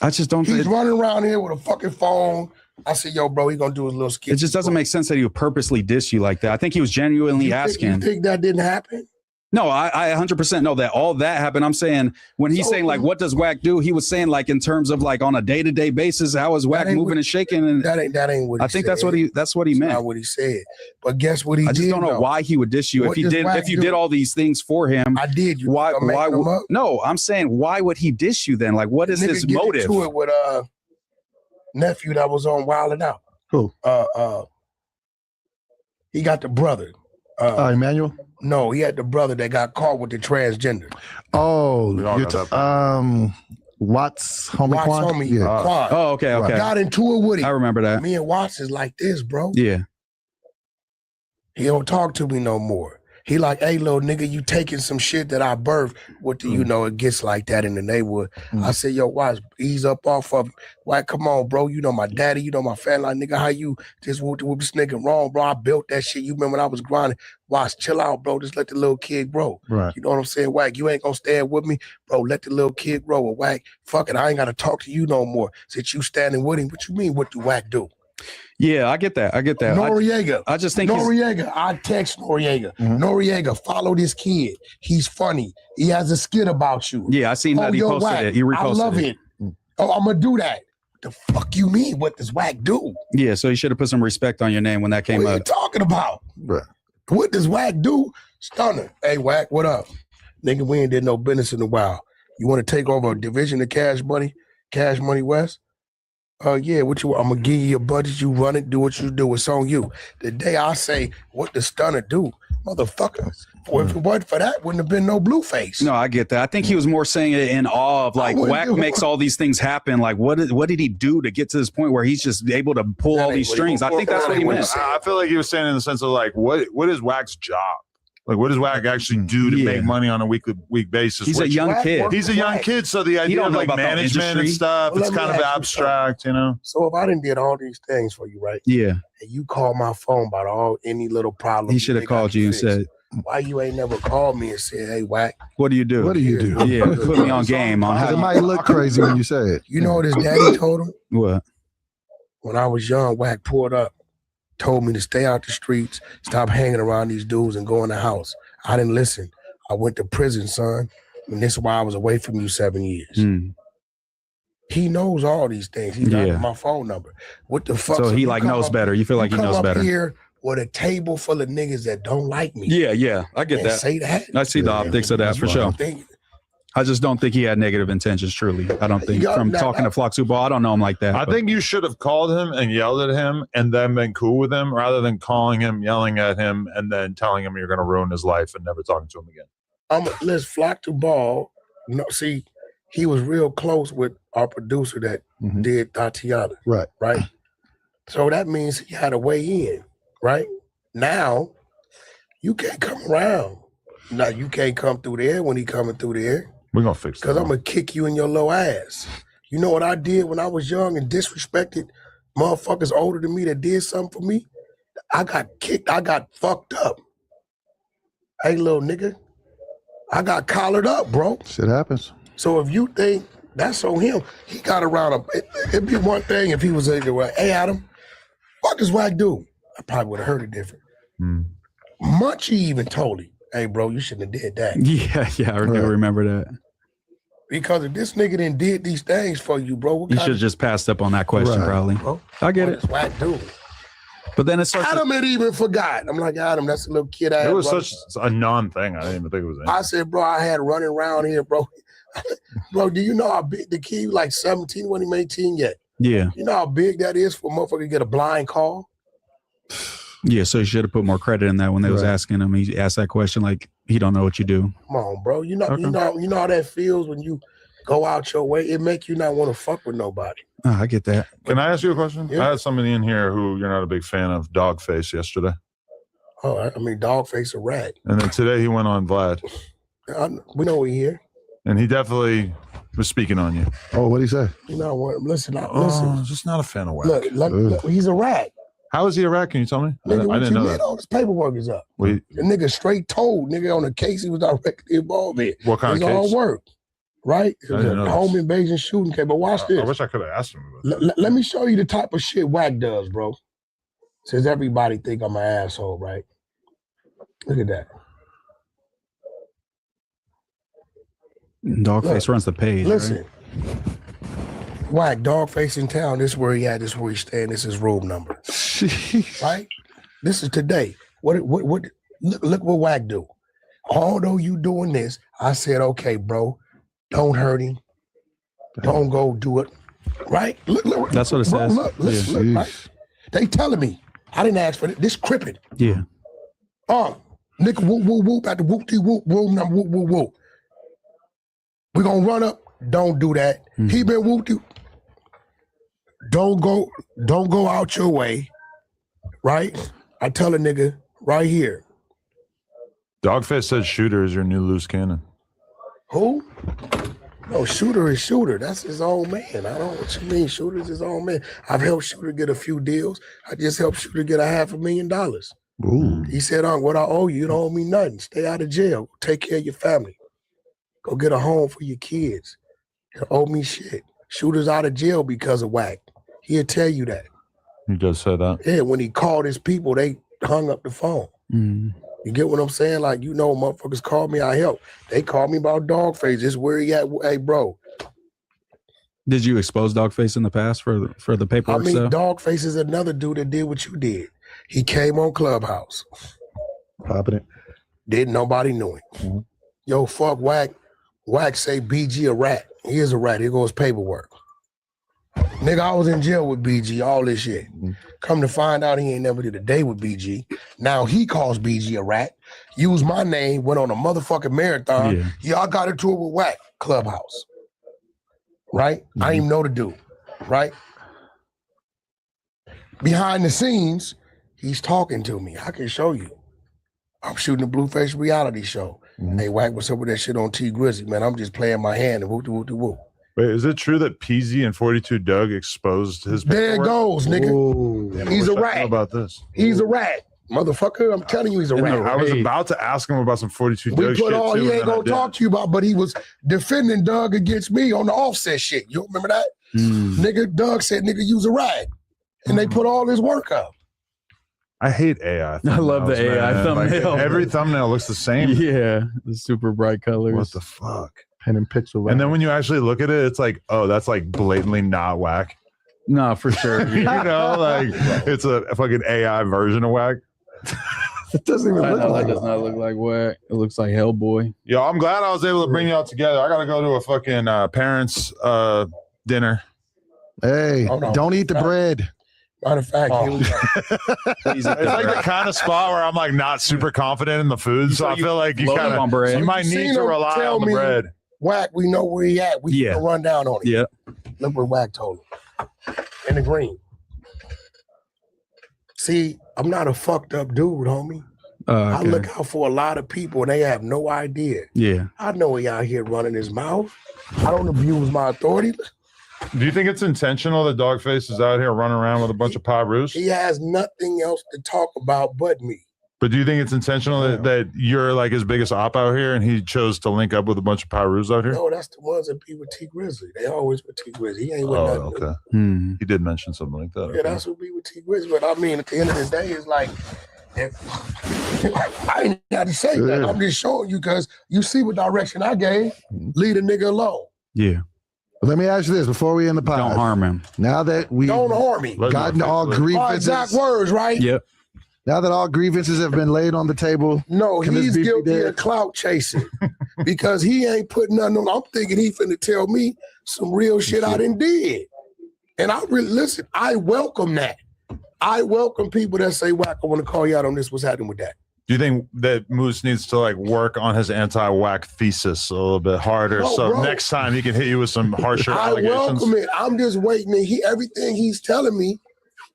I just don't. He's running around here with a fucking phone. I said, yo, bro, he gonna do his little skit. It just doesn't make sense that he would purposely diss you like that. I think he was genuinely asking. You think that didn't happen? No, I 100% know that all that happened. I'm saying when he's saying like, what does Wack do? He was saying like in terms of like on a day-to-day basis, how is Wack moving and shaking? And that ain't what he I think said. that's what he meant. Not what he said. But guess what he did? I just don't know why he would diss you if you did all these things for him. I did. Why no, I'm saying why would he diss you then? Like what is his motive? To it with nephew that was on Wild 'N Out. Who? He got the brother. Emmanuel? No, he had the brother that got caught with the transgender. Oh, Watts, homie Quan? Yeah. Quan. Oh, okay. Got into it with him. I remember that. Me and Watts is like this, bro. Yeah. He don't talk to me no more. He like, hey, little nigga, you taking some shit that I birthed. What do you know? It gets like that in the neighborhood. I said, yo, Watts, ease up off of Why, come on, bro. You know my daddy. You know my family. Like, nigga, how you just whoop this nigga wrong, bro? I built that shit. You remember when I was grinding? Watch, chill out, bro. Just let the little kid grow. Right. You know what I'm saying? Wack, you ain't gonna stand with me, bro. Let the little kid grow. Or Wack, fuck it. I ain't gotta talk to you no more. Since you standing with him, what you mean? What do Wack do? Yeah, I get that. Noriega. I just think Noriega. I text Noriega. Noriega, follow this kid. He's funny. He has a skit about you. Yeah, I seen that he posted Wack, it. He reposted I love it. Oh, I'm gonna do that. The fuck you mean? What does Wack do? Yeah, so you should have put some respect on your name when that came up. What are you talking about? Right. What does Wack do? Stunner. Hey, Wack, what up? Nigga, we ain't did no business in a while. You want to take over a division of Cash Money West? Yeah, what you? I'm gonna give you your budget. You run it. Do what you do. It's on you. The day I say, what does Stunner do, motherfucker? If it wasn't for that, wouldn't have been no Blueface. No, I get that. I think he was more saying it in awe of like Wack makes all these things happen. Like what did he do to get to this point where he's just able to pull all these strings? I think that's what he meant. I feel like he was saying in the sense of like what is Wack's job? Like, what does Wack actually do to make money on a week basis? He's a young kid. He's a young kid, so the idea of like management and stuff, it's kind of abstract, you know. So if I didn't did all these things for you, right? Yeah. And you call my phone about any little problem, He should have called you and said, why you ain't never called me and said, hey, Wack, what do you do? What do you do? Yeah, put me on game on how It might look crazy when you say it. You know what his daddy told him? What? When I was young, Wack pulled up, told me to stay out the streets, stop hanging around these dudes and go in the house. I didn't listen. I went to prison, son. And this is why I was away from you 7 years. He knows all these things. He got my phone number. What the fuck? So he like knows better. You feel like he knows better. Here with a table full of niggas that don't like me. Yeah. I get that. Say that. I see the optics of that for sure. I just don't think he had negative intentions, truly. I don't think from talking to Flock Super Bowl, I don't know him like that. I think you should have called him and yelled at him and then been cool with him rather than calling him, yelling at him, and then telling him you're going to ruin his life and never talking to him again. Let's Flock to Ball. See, he was real close with our producer that did Tatiana. Right. So that means he had a way in, right? Now, you can't come around. Now, you can't come through there when he coming through there. We're going to fix that. Because I'm going to kick you in your little ass. You know what I did when I was young and disrespected motherfuckers older than me that did something for me? I got kicked. I got fucked up. Hey, little nigga. I got collared up, bro. Shit happens. So if you think that's on him, he got around. It'd be one thing if he was like, hey, Adam, what does Wack do? I probably would have heard it different. Munchie even told him, hey, bro, you shouldn't have did that. Yeah, I do remember that. Because if this nigga done did these things for you, bro, You should have just passed up on that question, probably. Bro? I get it. What does Wack do? But then it starts. Adam had even forgot. I'm like, Adam, that's a little kid. It was such a non-thing. I didn't even think it was anything. I said, bro, I had running around here, bro. Bro, do you know how big the kid was? Like 17 when he made 18 yet? Yeah. You know how big that is for a motherfucker to get a blind call? Yeah, so he should have put more credit in that when they was asking him. He asked that question like he don't know what you do. Come on, bro. You know how that feels when you go out your way. It make you not want to fuck with nobody. Oh, I get that. Can I ask you a question? Yeah. I had somebody in here who you're not a big fan of, Dogface, yesterday. Oh, I mean, Dogface a rat. And then today he went on Vlad. We know we here. And he definitely was speaking on you. Oh, what'd he say? You know what? Listen. I'm just not a fan of Wack. Look, he's a rat. How is he a rat? Can you tell me? Nigga, I didn't know that. All this paperwork is up. Wait. The nigga straight told nigga on a case he was directly involved in. What kind it's of case? all work, right? It was I didn't a know home invasion shooting case. But watch this. I wish I could have asked him about that. Let me show you the type of shit Wack does, bro. Says everybody think I'm an asshole, right? Look at that. Dogface runs the page. Listen. Right? Wack, Dogface in town. This is where he at. This is where he's staying. This is room number. Right? This is today. What? Look what Wack do. Although you doing this, I said, okay, bro, don't hurt him. Don't go do it. Right? Look. That's what it bro, says. Look, right? They telling me. I didn't ask for this. Crippin'. Yeah. Nigga, whoop, whoop, whoop, at the whoop-de-whoop, room number, whoop, whoop, whoop. We're gonna run up. Don't do that. He been whoop-de. Don't go out your way, right? I tell a nigga right here. Dogface said Shooter is your new loose cannon. Who? No, Shooter is Shooter. That's his own man. I don't know what you mean. Shooter's his own man. I've helped Shooter get a few deals. I just helped Shooter get $500,000. Ooh. He said, what I owe you, you don't owe me nothing. Stay out of jail. Take care of your family. Go get a home for your kids. You don't owe me shit. Shooter's out of jail because of Wack. He'll tell you that. He does say that. Yeah, when he called his people, they hung up the phone. You get what I'm saying? Like, motherfuckers called me, I help. They called me about Dogface. This is where he at. Hey, bro. Did you expose Dogface in the past for the paperwork stuff? Dogface is another dude that did what you did. He came on Clubhouse. Popping it. Didn't nobody knew him. Yo, fuck Wack. Wack say BG a rat. He is a rat. Here goes paperwork. Nigga, I was in jail with BG, all this shit. Come to find out he ain't never did a day with BG. Now he calls BG a rat. Used my name, went on a motherfucking marathon. Yeah, I got into it with Wack. Clubhouse. Right? I didn't even know the dude. Right? Behind the scenes, he's talking to me. I can show you. I'm shooting a Blueface reality show. Hey, Wack, what's up with that shit on T Grizzly, man? I'm just playing my hand and whoop. Wait, is it true that PZ and 42 Doug exposed his There it paperwork? goes, nigga. Ooh. Damn, I He's a wish I knew rat. about this. He's a rat. Motherfucker, I'm telling you, he's a rat. I was about to ask him about some 42 We Doug put shit all too, he and ain't then I gonna didn't. talk to you about, but he was defending Doug against me on the Offset shit. You remember that? Nigga, Doug said, nigga, you's a rat. And they put all his work up. I hate AI. I love the thumbnails, AI man. thumbnail. Like, every thumbnail looks the same. Yeah, the super bright colors. What the fuck? Pen and pixel. And then when you actually look at it, it's like, oh, that's like blatantly not Wack. No, for sure. You know, like it's a fucking AI version of Wack. it doesn't even look like It does not look like Wack. It looks like Hellboy. Yo, I'm glad I was able to bring y'all together. I gotta go to a fucking parents' dinner. Hey, Hold on. don't eat the bread. Matter of fact, here we go. It's like the kind of spot where I'm like not super confident in the food, so I feel like you load kind up on of bread. you might You need seen to him rely tell on the me- bread. Wack, we know where he at. We Yeah. can run down on it. Yeah. Look what Wack told him. In the green. See, I'm not a fucked up dude, homie. I Okay. look out for a lot of people and they have no idea. Yeah. I know he out here running his mouth. I don't abuse my authority. Do you think it's intentional that Dogface is out here running around with a bunch of Pyrus? He has nothing else to talk about but me. But do you think it's intentional that you're like his biggest op out here and he chose to link up with a bunch of Pyrus out here? No, that's the ones that be with T Grizzly. They always with T Grizzly. He ain't with Oh, nothing. okay. He did mention something like that. Yeah, that's what be with T Grizzly. But I mean, at the end of the day, it's like, I ain't got to say that. I'm just showing you because you see what direction I gave. Leave a nigga alone. Yeah. Let me ask you this before we end the pod. Don't harm him. Now that we Don't harm me. gotten all My grievances, exact words, right? Yep. now that all grievances have been laid on the table, No, Can this he's beef be guilty dead? of clout chasing because he ain't putting nothing on. I'm thinking he finna tell me some real shit I done did. And I really, listen, I welcome that. I welcome people that say, Wack, I want to call you out on this. What's happening with that? Do you think that Moose needs to like work on his anti-Wack thesis a little bit harder No, so bro. next time he can hit you with some harsher I allegations? welcome it. I'm just waiting. And everything he's telling me,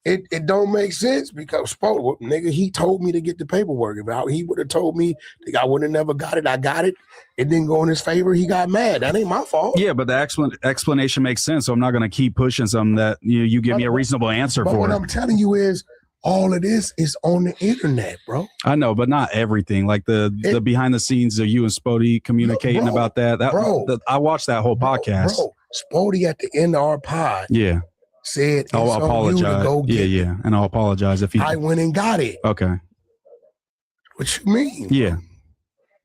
it don't make sense because nigga, he told me to get the paperwork. If he would have told me I would have never got it. I got it. It didn't go in his favor. He got mad. That ain't my fault. Yeah, but the explanation makes sense. So I'm not going to keep pushing something that you give me a reasonable answer But for. what I'm telling you is all of this is on the internet, bro. I know, but not everything. Like the behind the scenes of you and Spody communicating Bro, about that. bro. I watched that whole podcast. Bro, Spody at the end of our pod Yeah. said it's I'll on you to apologize. go Yeah, get it. yeah. And I'll apologize if he. I went and got it. Okay. What you mean? Yeah.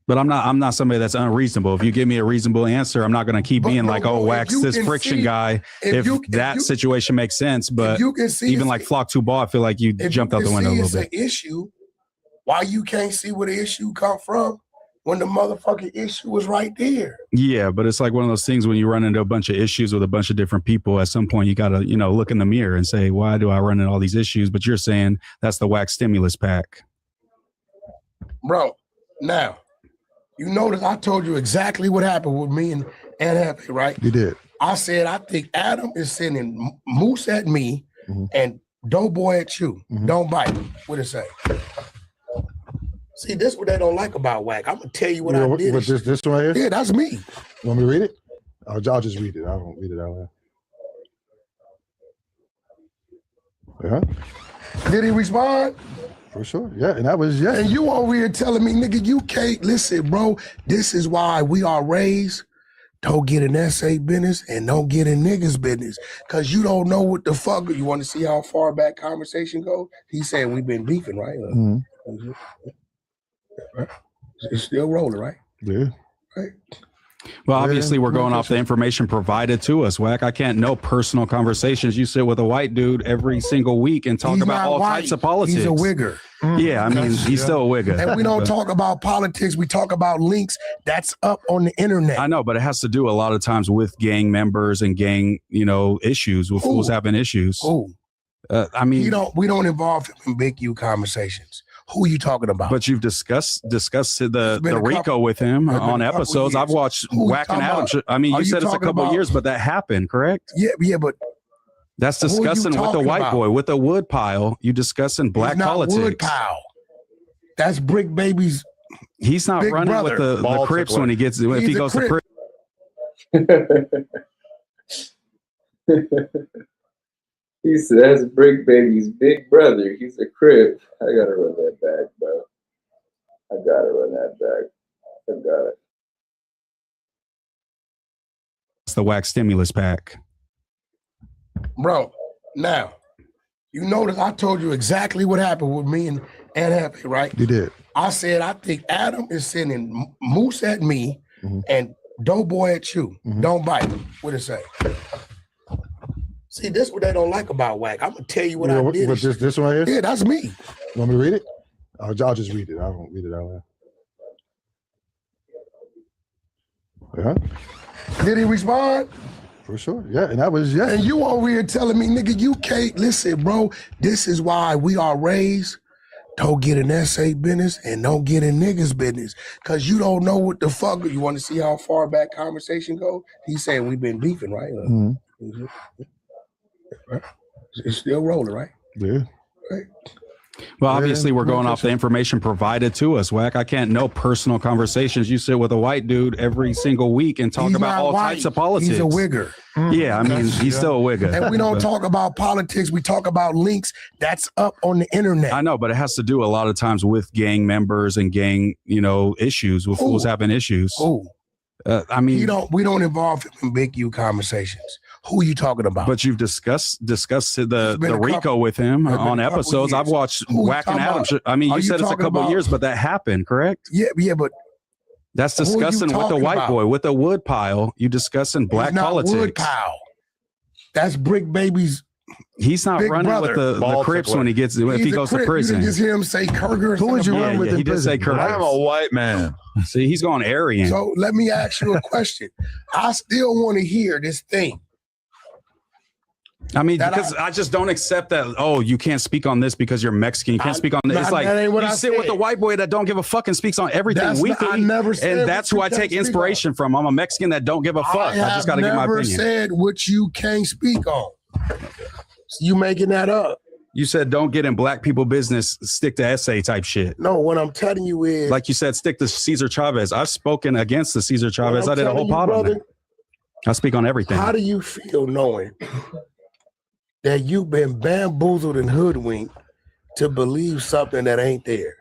But I'm not somebody that's unreasonable. If you give me a reasonable answer, I'm not going to keep But being no, like, bro, oh, if Wax you this can friction see- guy. If that situation makes sense, but you can see even it's- like Flock 2 Ball, I feel like you if jumped you out the can window a see little it's bit. an issue, why you can't see where the issue come from when the motherfucking issue was right there? Yeah, but it's like one of those things when you run into a bunch of issues with a bunch of different people, at some point you got to, look in the mirror and say, why do I run into all these issues? But you're saying that's the Wax stimulus pack. Bro, now, you notice I told you exactly what happened with me and Happy, right? you did. I said, I think Adam is sending Moose at me and Doeboy at you. Don't bite. What it say? See, this is what they don't like about Wack. I'm going to tell you what I did. With this one right here? Yeah, that's me. You want me to read it? I'll just read it. I won't read it out loud. Yeah, Did he respond? for sure. Yeah, and that was And you over here telling me, nigga, you can't listen, bro. This is why we are raised. Don't get in SA business and don't get in niggas business. Cause you don't know what the fuck. You want to see how far back conversation goes? He said we've been beefing, right? It's still rolling, right? Yeah. Right. Well, obviously, we're going off the information provided to us, Wack. I can't know personal conversations. You sit with a white dude every single week and talk He's about not all white. types of politics. He's a wigger. Yeah, I mean, he's still a wigger. And we don't But- talk about politics. We talk about links that's up on the internet. I know, but it has to do a lot of times with gang members and gang, issues, with fools having issues. Who? I mean, We don't involve him in big U conversations. Who are you talking about? but you've discussed the been a Rico couple- with him it's been on a couple episodes. I've years. watched Who you Wack and talking Adam. about? I mean, Are you you said it's a talking couple about- years, but that happened, correct? Yeah, but That's Who are you discussing with the talking white about? boy, with the wood pile. You discussing black he's not politics. Woodpile. That's Brick Baby's. He's not Big running brother. with the Crips when he gets if He's he a goes to Crip. prison. He says Brick Baby's big brother. He's a Crip. I gotta run that back, bro. I gotta run that back. I got it. It's the Wack stimulus pack. Bro, now, you notice I told you exactly what happened with me and Happy, right? You did. I said, I think Adam is sending Moose at me and Doeboy at you. Don't bite. What it say? See, this is what they don't like about Wack. I'm going to tell you what I did. What, this one right here? Yeah, that's me. You want me to read it? I'll just read it. I won't read it out loud. Yeah. Did he respond? For sure. Yeah, and that was, yeah. And you over here telling me, nigga, you can't listen, bro. This is why we are raised. Don't get in essay business and don't get in niggas business. Cause you don't know what the fuck. You want to see how far back conversation go? He's saying we've been beefing, right? It's still rolling, right? Yeah. Right. Well, obviously, we're going off the information provided to us, Wack. I can't know personal conversations. You sit with a white dude every single week and talk He's about not all white. types of politics. He's a wigger. Yeah, I mean, he's still a wigger. And we don't talk about politics. We talk about links that's up on the internet. I know, but it has to do a lot of times with gang members and gang, issues, with fools having issues. I mean, we don't involve him in big U conversations. Who are you talking about? But you've discussed the Rico with him on episodes. I've watched Wack and Adam. I mean, you said it's a couple of years, but that happened, correct? Yeah, but that's discussing with the white boy, with the wood pile. You discussing black politics. Wood pile. That's Brick Baby's. He's not running brother. with the Crips when he gets if he goes to prison. You didn't just hear him say Kurger. Who would you run with? He did say Kurger. I'm a white man. See, he's going Aryan. So let me ask you a question. I still want to hear this thing. I mean, because I just don't accept that. Oh, you can't speak on this because you're Mexican. You can't speak on this. It's like you sit with the white boy that don't give a fuck and speaks on everything weekly. I never said and that's who I take inspiration from. I'm a Mexican that don't give a fuck. I just got to get my opinion. I never said what you can't speak on. You making that up. You said don't get in black people business, stick to essay type shit. No, what I'm telling you is, like you said, stick to Cesar Chavez. I've spoken against the Cesar Chavez. I did a whole pod on it. I speak on everything. How do you feel knowing that you've been bamboozled and hoodwinked to believe something that ain't there?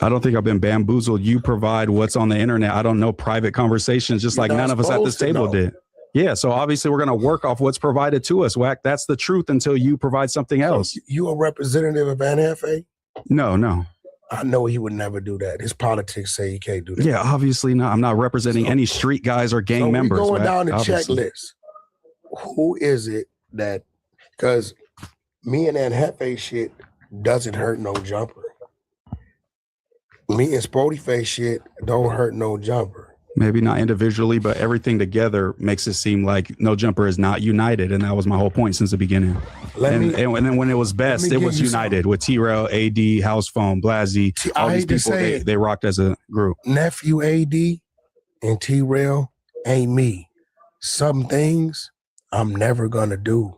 I don't think I've been bamboozled. You provide what's on the internet. I don't know private conversations, just like none of us at this table did. Yeah, so obviously we're going to work off what's provided to us, Wack. That's the truth until you provide something else. You a representative of Van Hefe? No. I know he would never do that. His politics say he can't do that. Yeah, obviously not. I'm not representing any street guys or gang members. We're going down the obviously. checklist. Who is it that, because me and that Hefe shit doesn't hurt no jumper. Me and Sporty Face shit don't hurt no jumper. Maybe not individually, but everything together makes it seem like No Jumper is not united. And that was my whole point since the beginning. And then when it was best, it was united with T-Rail, AD, House Phone, Blasi, all these people, they rocked as a group. Nephew AD and T-Rail ain't me. Some things I'm never going to do.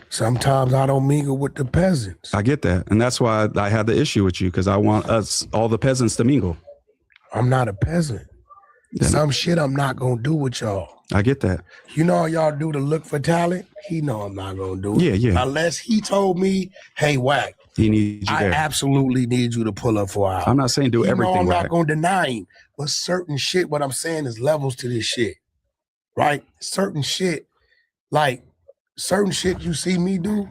Sometimes I don't mingle with the peasants. I get that. And that's why I had the issue with you, because I want us, all the peasants, to mingle. I'm not a peasant. Some shit I'm not going to do with y'all. I get that. You know how y'all do to look for talent? He know I'm not going to do it. Yeah. Unless he told me, hey, Wack, he needs you there. I absolutely need you to pull up for an hour. I'm not saying do everything. I'm not going to deny him. But certain shit, what I'm saying is levels to this shit. Right? Certain shit you see me do,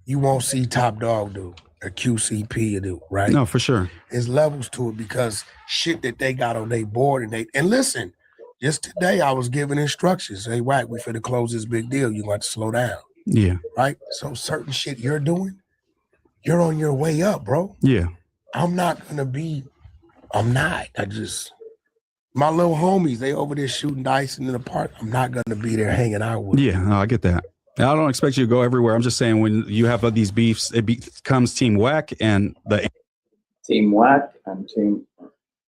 you won't see Top Dog do. A QCP do, right? No, for sure. There's levels to it because shit that they got on their board and listen, just today I was giving instructions. Hey, Wack, we finna close this big deal. You got to slow down. Yeah. Right? So certain shit you're doing, you're on your way up, bro. Yeah. I'm not. My little homies, they over there shooting dice in the park. I'm not gonna be there hanging out with them. Yeah, no, I get that. I don't expect you to go everywhere. I'm just saying when you have these beefs, it becomes Team Wack and the Team Wack and Team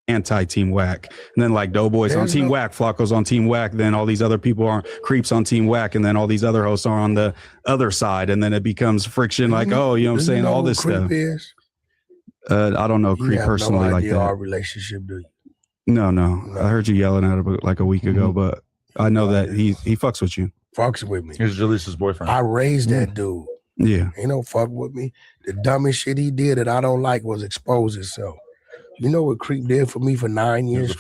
anti-Team Wack. And then like Doughboy's on Team Wack, Flacco's on Team Wack, then all these other people are creeps on Team Wack, and then all these other hosts are on the other side. And then it becomes friction, like, oh, you know what I'm saying? All this stuff. I don't know Creep personally no like idea that. our relationship, do you? No. I heard you yelling at him like a week ago, but I know that he fucks with you. Fucks with me. He's Jaleesa's boyfriend. I raised that dude. Yeah. He don't fuck with me. The dumbest shit he did that I don't like was expose himself. You know what Creep did for me for 9 years?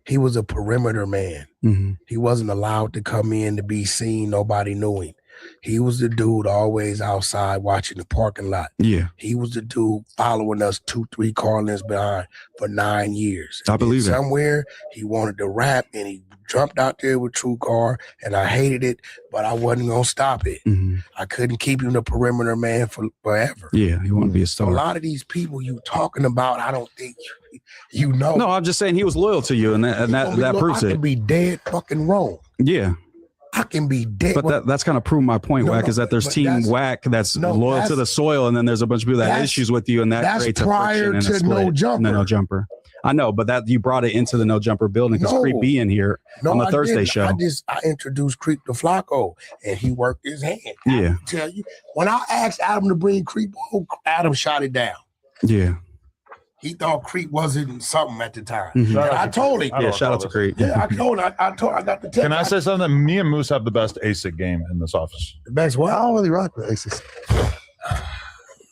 He was a perimeter man. Mm-hmm. He wasn't allowed to come in to be seen. Nobody knew him. He was the dude always outside watching the parking lot. Yeah. He was the dude following us 2-3 car lengths behind for 9 years. I believe that. Somewhere he wanted to rap and he jumped out there with True Car and I hated it, but I wasn't going to stop it. Mm-hmm. I couldn't keep him the perimeter man for forever. Yeah, he wanted to be a star. A lot of these people you talking about, I don't think you know. No, I'm just saying he was loyal to you, and that proves I it. can be dead fucking wrong. Yeah. I can be dead. But that's kind of proved my point, Wack, is that there's Team Wack that's loyal to the soil, and then there's a bunch of people that have issues with you, and that creates a friction and a split. No Jumper. No Jumper. I know, but that you brought it into the No Jumper building because Creep be in here on the Thursday show. I introduced Creep to Flacco, and he worked his hand. Yeah. I tell you, when I asked Adam to bring Creep home, Adam shot it down. Yeah. He thought Creep wasn't something at the time. Mm-hmm. And I told him. Yeah, shout out to Creep. Yeah, I told him. I got the text. Can I say something? Me and Moose have the best ASIC game in this office. The best what? I don't really rock with Aces.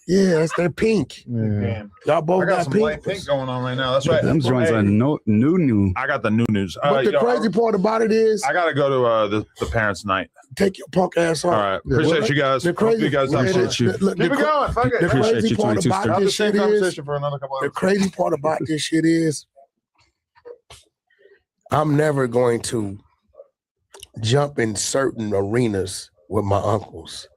Yeah, that's that pink. Yeah. Y'all both I got got some pink. light pink going on right now. That's right. Them joints are new. I got the new. But the crazy part about it is, I gotta go to the parents' night. take your punk ass off. All right, appreciate you guys. The crazy, Hope you guys have fun. Appreciate you. Look, Keep it going. Fuck it. The Appreciate crazy you, part 22 about I'll have the this same shit is, conversation for another couple the hours. crazy part about this shit is, I'm never going to jump in certain arenas with my uncles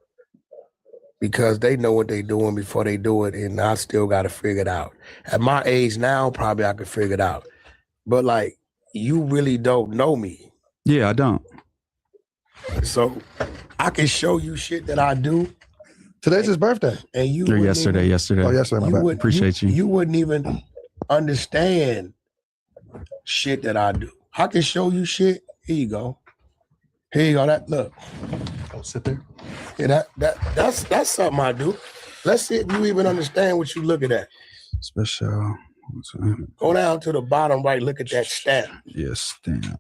because they know what they're doing before they do it, and I still got to figure it out. At my age now, probably I could figure it out. But like, you really don't know me. Yeah, I don't. So I can show you shit that I do. Today's his birthday. And you Or wouldn't yesterday. Oh, yesterday, my bad. Appreciate you. You wouldn't even understand shit that I do. I can show you shit. Here you go. Here you go. That look. Don't sit there. Yeah, that's something I do. Let's see if you even understand what you looking at. Special. Go down to the bottom right. Look at that stamp. Yes, stamp.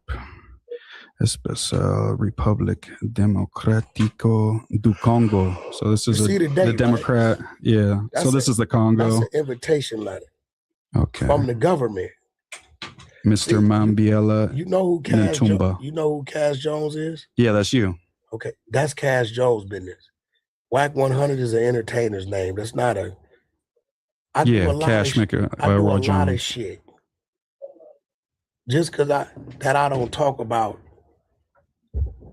Especial Republic Democrático do Congo. So this is You see the date, the Democrat. Right? Yeah. So this is the Congo. That's an invitation letter Okay. from the government. Mr. Mambiela. You know who Cass You know who Cass Jones is? Yeah, that's you. Okay, that's Cass Jones' business. Wack 100 is an entertainer's name. That's not a. I do a lot Cash of, Maker. I do a Roy lot Jones. of shit. Just because I don't talk about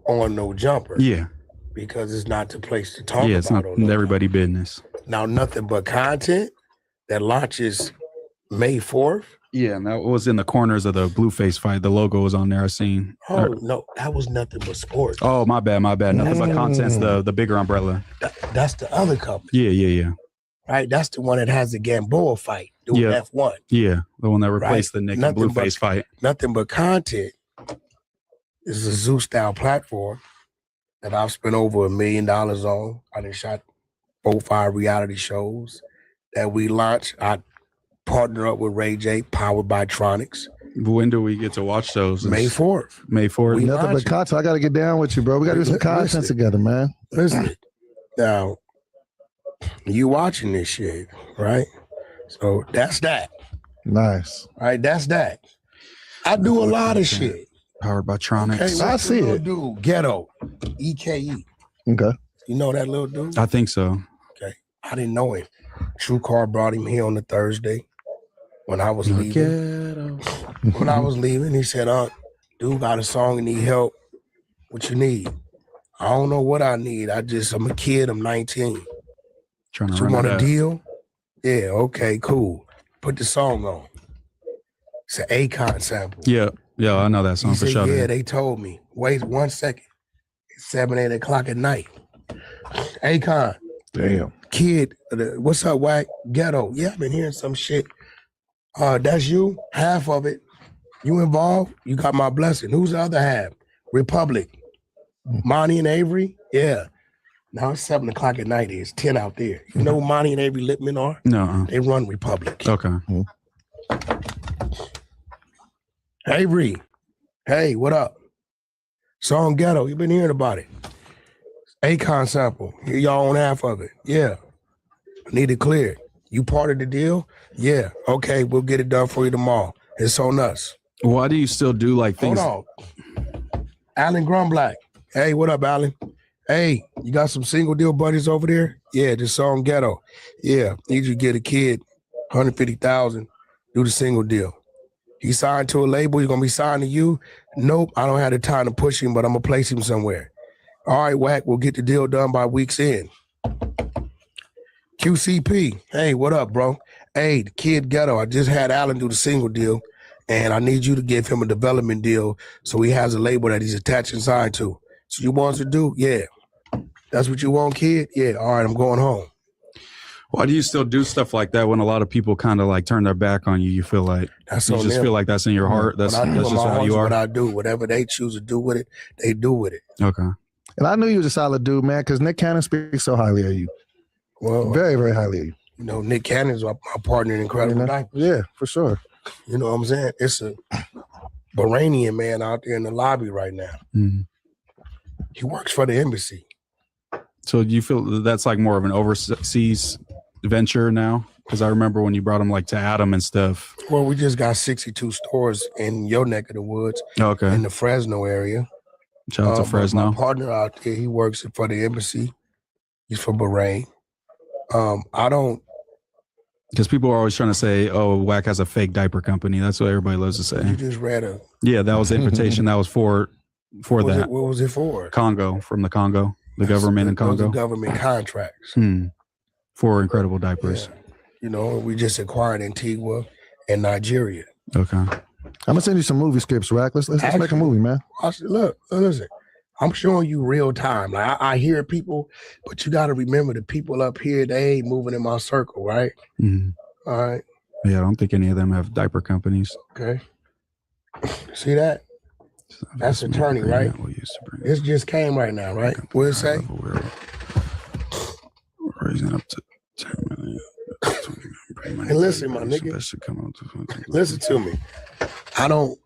on No Jumper. Yeah. Because it's not the place to talk about. Yeah, it's not everybody business. Now, nothing but content that launches May 4th. Yeah, and that was in the corners of the Blueface fight. The logo was on there. I seen. Oh, no, that was nothing but sports. Oh, my bad. Nothing but content's the bigger umbrella. That's the other company. Yeah. Right? That's the one that has the Gamboa fight doing F1. Yeah, the one that replaced the Nick and Blueface fight. Nothing but content. This is a Zoo style platform that I've spent over $1 million on. I done shot 4-5 reality shows that we launched. I partner up with Ray J, powered by Tronics. When do we get to watch those? May 4th. May 4th. Nothing but content. I got to get down with you, bro. We got to do some content together, man. Listen, now, you watching this shit, right? So that's that. Nice. Right, that's that. I do a lot of shit. Powered by Tronics. Okay, I see it. Dude, Ghetto, EKE. Okay. You know that little dude? I think so. Okay. I didn't know him. True Car brought him here on the Thursday when I was leaving. When I was leaving, he said, dude got a song and need help. What you need? I don't know what I need. I'm a kid. I'm 19. Trying to You run want it a up. deal? Yeah, okay, cool. Put the song on. It's an Akon sample. Yeah, I know that song He for said, sure. yeah, they told me. Wait 1 second. It's 7, 8 o'clock at night. Akon. Damn. Kid, what's up, Wack? Ghetto. Yeah, I've been hearing some shit. That's you? Half of it. You involved? You got my blessing. Who's the other half? Republic. Monty and Avery? Yeah. Now it's 7 o'clock at night. It's 10 out there. You know who Monty and Avery Lippman are? No. They run Republic. Okay. Avery, hey, what up? Song Ghetto, you been hearing about it. Akon sample, here y'all on half of it. Yeah, need it cleared. You part of the deal? Yeah, okay, we'll get it done for you tomorrow. It's on us. Why do you still do like things? Hold on. Alan Grumblack, hey, what up, Alan? Hey, you got some single deal buddies over there? Yeah, this Song Ghetto. Yeah, need you to get a kid, $150,000, do the single deal. He signed to a label, he's gonna be signed to you? Nope, I don't have the time to push him, but I'm gonna place him somewhere. All right, Wack, we'll get the deal done by week's end. QCP, hey, what up, bro? Hey, the Kid Ghetto, I just had Alan do the single deal, and I need you to give him a development deal so he has a label that he's attached and signed to. So you want to do? Yeah. That's what you want, kid? Yeah, all right, I'm going home. Why do you still do stuff like that when a lot of people kind of like turn their back on you? You feel like that's you just them. feel like that's in your heart. That's just how you are. What I do, whatever they choose to do with it, they do with it. Okay. And I knew you was a solid dude, man, because Nick Cannon speaks so highly of you. Well, very, very highly of you. You know, Nick Cannon's my partner in Incredible Diapers. Yeah, for sure. You know what I'm saying? It's a Bahrainian man out there in the lobby right now. Mm-hmm. He works for the embassy. So do you feel that's like more of an overseas venture now? Because I remember when you brought him like to Adam and stuff. Well, we just got 62 stores in your neck of the woods. Okay. In the Fresno area. Shout out to Fresno. My partner out there, he works for the embassy. He's from Bahrain. I don't. Because people are always trying to say, oh, Wack has a fake diaper company. That's what everybody loves to say. You just read a. Yeah, that was the invitation. That was for that. What was it for? Congo, from the Congo. The government in Congo. Government contracts. For Incredible Diapers. Yeah. You know, we just acquired Antigua and Nigeria. Okay. I'm gonna send you some movie scripts, Rack. Let's make a movie, man. Look, listen. I'm showing you real time. Like I hear people, but you got to remember the people up here. They ain't moving in my circle, right? Mm-hmm. All right. Yeah, I don't think any of them have diaper companies. Okay. See that? That's attorney, right? This just came right now, right? What it say? Raising up to 10 million. And listen, my nigga. That should come out to listen to me. I don't.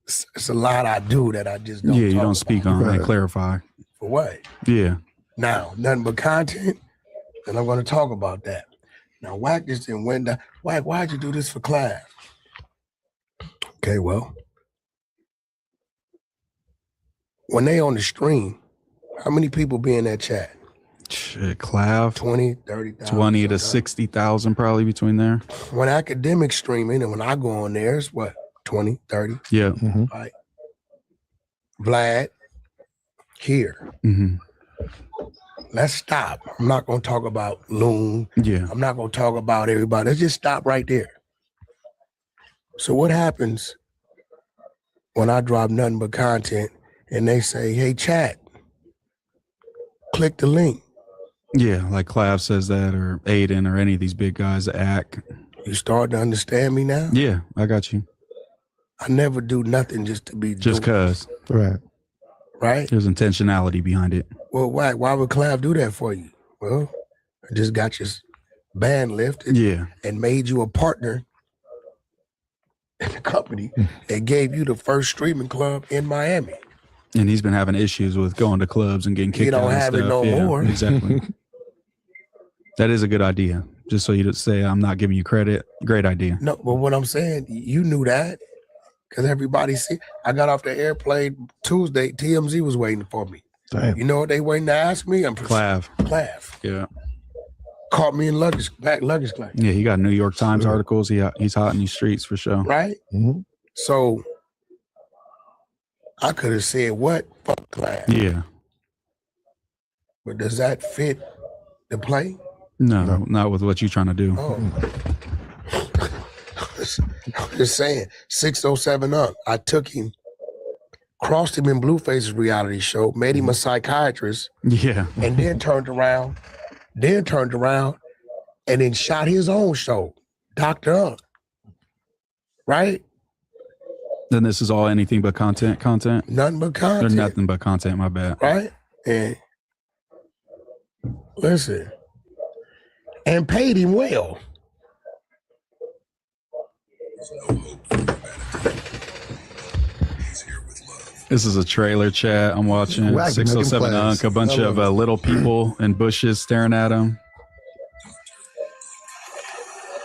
It's a lot I do that I just don't. Yeah, you don't speak on and clarify. For what? Yeah. Now, nothing but content, and I'm going to talk about that. Now, Wack just didn't went down. Wack, why'd you do this for class? Okay, well, when they on the stream, how many people be in that chat? Shit, Clav. 20, 30,000. 20 to 60,000 probably between there. When academic streaming and when I go on there, it's what? 20, 30. Yeah. Mm-hmm. Right. Vlad, here. Mm-hmm. Let's stop. I'm not going to talk about Loon. Yeah. I'm not going to talk about everybody. Let's just stop right there. So what happens when I drop nothing but content and they say, hey, chat, click the link. Yeah, like Clav says that, or Aiden, or any of these big guys, Ack. You start to understand me now? Yeah, I got you. I never do nothing just to be just cause. Right. Right? There's intentionality behind it. Well, why would Clav do that for you? Well, I just got your band lifted and made you a partner in the company that gave you the first streaming club in Miami. And he's been having issues with going to clubs and getting kicked out. He don't have it no more. Exactly. That is a good idea. Just so you don't say I'm not giving you credit. Great idea. No, but what I'm saying, you knew that. Because everybody see, I got off the airplane Tuesday. TMZ was waiting for me. Damn. You know what they waiting to ask me? I'm Clav. Yeah. Caught me in luggage claim. Yeah, he got New York Times articles. He's hot in these streets for sure. Right? Mm-hmm. So I could have said what? Fuck Clav. Yeah. But does that fit the play? No, not with what you're trying to do. Oh. I'm just saying, 607 up. I took him, crossed him in Blueface's reality show, made him a psychiatrist. Yeah. And then turned around, and then shot his own show, Dr. Unc. Right? Then this is all anything but content? Nothing but content. Or nothing but content, my bad. Right? And listen, and paid him well. This is a trailer chat I'm watching. Wack, 607 making Unk, plays. a bunch of little people in bushes staring at him.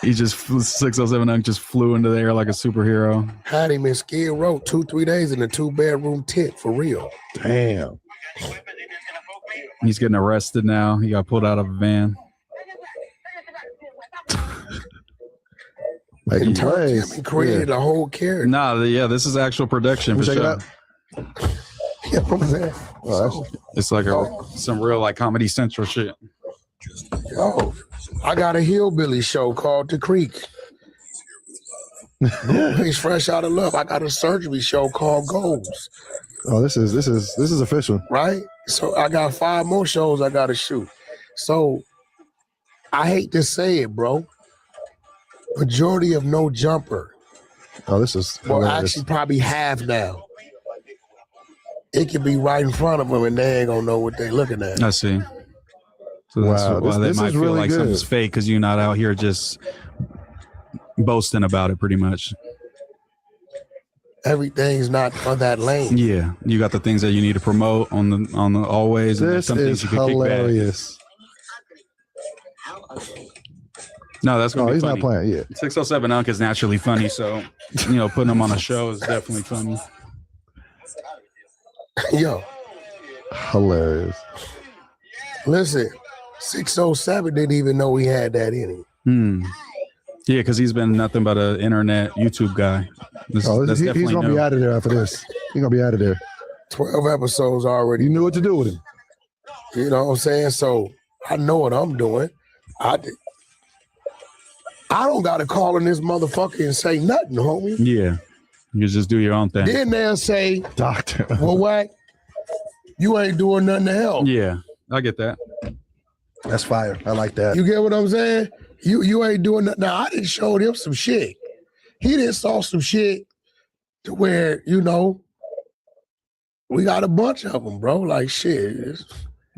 He just 607 Unk just flew into the air like a superhero. Had him in Skid Row 2-3 days in a 2-bedroom tent for real. Damn. He's getting arrested now. He got pulled out of a van. Making And turned him plays. and created a whole character. Nah, yeah, this is actual production for Check it sure. out. You know what I'm saying? Oh, It's like some real like Comedy Central shit. Yo, I got a hillbilly show called The Creek. He's fresh out of love. I got a surgery show called Goals. oh, this is official. Right? So I got 5 more shows I gotta shoot. So I hate to say it, bro. Majority of No Jumper. Oh, this is Well, hilarious. actually probably half now. It could be right in front of them and they ain't gonna know what they looking at. I see. So that's Wow, why this they might is feel really like good. something's fake because you're not out here just boasting about it pretty much. Everything's not on that lane. Yeah. You got the things that you need to promote on the always. And This some things is you can kick back. hilarious. No, that's Oh, gonna be he's funny. not playing. Yeah. 607 Unk is naturally funny, so putting him on a show is definitely funny. Yo, Hilarious. listen, 607 didn't even know he had that in him. Yeah, because he's been nothing but an internet YouTube guy. That's He's definitely gonna new. be out of there after this. He's gonna be out of there. 12 episodes already. You knew what to do with him. You know what I'm saying? So I know what I'm doing. I don't got to call in this motherfucker and say nothing, homie. Yeah, you just do your own thing. Then they'll say, Doctor. well, Wack, you ain't doing nothing to help. Yeah, I get that. That's fire. I like that. You get what I'm saying? You ain't doing nothing. Now, I didn't show him some shit. He didn't saw some shit to where, we got a bunch of them, bro. Like, shit.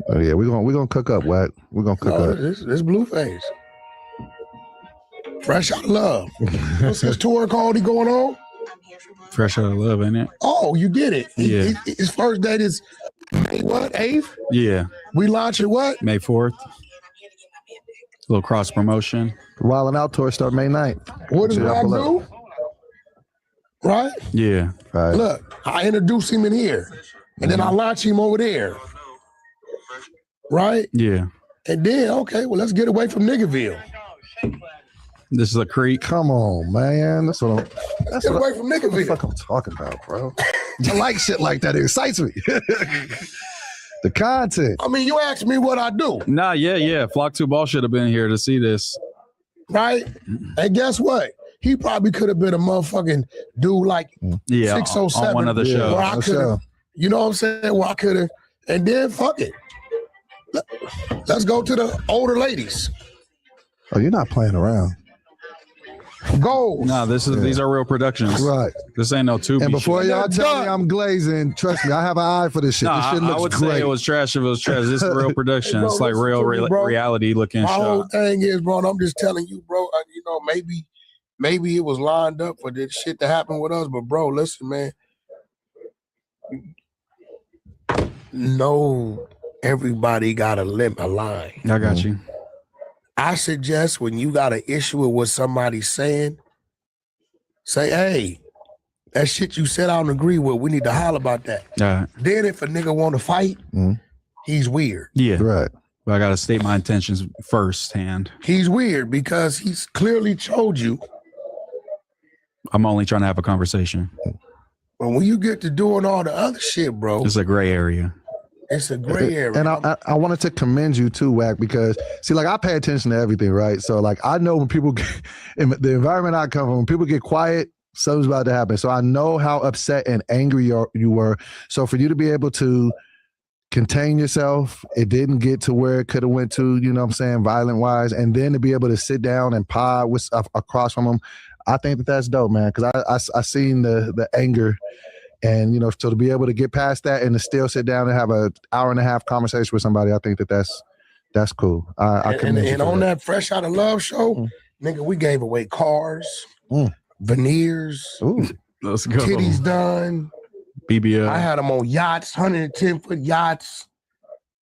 Oh yeah, we're gonna cook up, Wack. We're gonna cook up. This Blueface. Fresh out of love. What's his tour called? He going on? Fresh out of love, ain't it? Oh, you did it. Yeah. His first date is what? 8th? Yeah, We launch it what? May 4th. A little cross promotion. Wild and Out tour start May 9th. What does Yeah, Wack pull up. do? Right? Yeah, All right. Look, I introduce him in here, and then I launch him over there. Right? yeah. And then, okay, well, let's get away from Niggerville. This is a creek. Come on, man. That's what Get away from the Niggerville. fuck I'm talking about, bro. I like shit like that. It excites me. The content. I mean, you asked me what I do, Nah, yeah. Flock 2 Ball should have been here to see this. right? And guess what? He probably could have been a motherfucking dude like Yeah, 607. on one of the Yeah. shows. Where I for could have, sure. you know what I'm saying? Where I could have, and then fuck it. Let's go to the older ladies. Oh, you're not playing around. Goals. No, these are real productions. Right. This ain't no Tubi. And before shit. y'all tell me done. I'm glazing, trust me, I have an eye for this shit. No, This shit I looks would great. say it was trash if it was trash. This is real production. Hey, bro, It's like listen real to me, bro. reality looking My whole shot. thing is, bro, and I'm just telling you, bro, maybe it was lined up for this shit to happen with us, but bro, listen, man. No, everybody got a line. I got you. I suggest when you got an issue with what somebody's saying, say, hey, that shit you said I don't agree with. We need to holler about that. All right. Then if a nigga want to fight, he's weird. Yeah. Right. But I got to state my intentions firsthand. He's weird because he's clearly told you. I'm only trying to have a conversation. But when you get to doing all the other shit, bro, It's a gray area. it's a gray area. And I wanted to commend you too, Wack, because see, like I pay attention to everything, right? So like I know when people get, in the environment I come from, when people get quiet, something's about to happen. So I know how upset and angry you were. So for you to be able to contain yourself, it didn't get to where it could have went to, you know what I'm saying, violent wise, and then to be able to sit down and pod across from them, I think that's dope, man. Because I seen the anger And, you know, so to be able to get past that and to still sit down and have an hour and a half conversation with somebody, I think that's cool. I commend you and for on that Fresh Out of Love show, nigga, we gave away cars, veneers, let's go. titties done. BBL. I had them on yachts, 110-foot yachts,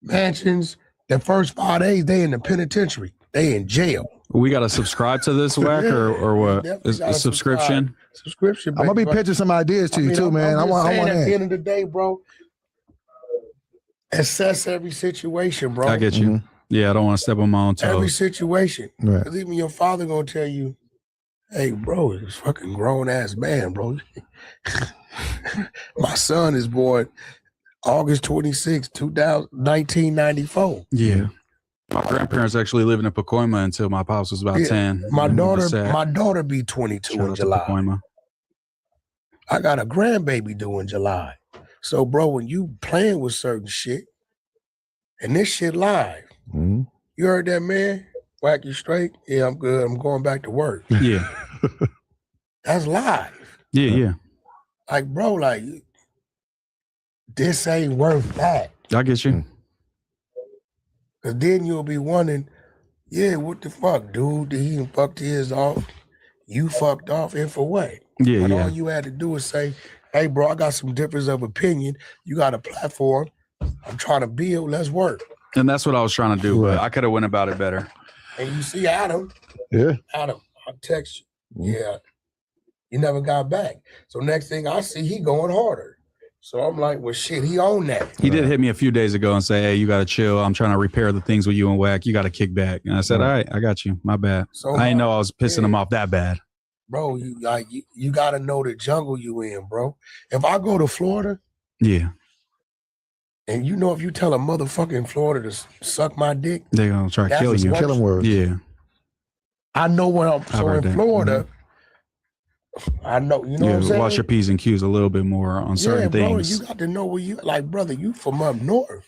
mansions. The first 5 days, they in the penitentiary. They in jail. We got to subscribe to this, Wack, or what? Is a subscription? Subscription. I'm gonna be pitching some ideas to you too, man. I want at the end of the day, bro. Assess every situation, bro. I get you. Yeah, I don't want to step on my own toes. Every situation. Right. Because even your father gonna tell you, hey, bro, it's fucking grown ass man, bro. My son is born August 26, 1994. Yeah. My grandparents actually lived in Pacoima until my pops was about 10. My daughter be 22 in July. I got a grandbaby due in July. So, bro, when you playing with certain shit, and this shit live, you heard that, man? Wack, you straight? Yeah, I'm good. I'm going back to work. Yeah. That's live. Yeah. Like, bro, like, this ain't worth that. I get you. Because then you'll be wondering, yeah, what the fuck, dude? He done fucked his off. You fucked off, and for what? Yeah, But yeah. all you had to do is say, hey, bro, I got some difference of opinion. You got a platform. I'm trying to build. Let's work. And that's what I was trying to do, but I could have went about it better. And you see Adam. Yeah. Adam, I text you. Yeah. You never got back. So next thing I see, he going harder. So I'm like, well, shit, he owned that. He did hit me a few days ago and say, hey, you got to chill. I'm trying to repair the things with you and Wack. You got to kick back. And I said, all right, I got you. My bad. So I didn't know I was pissing him off that bad. Bro, you got to know the jungle you in, bro. If I go to Florida, Yeah. and you know if you tell a motherfucker in Florida to suck my dick, They're going to try to kill you. Killing words. Yeah. I know what I'm. So heard in that. Florida, I know, you know what I'm saying? Watch your P's and Q's a little bit more on certain bro, things. you got to know where you, like, brother, you from up north.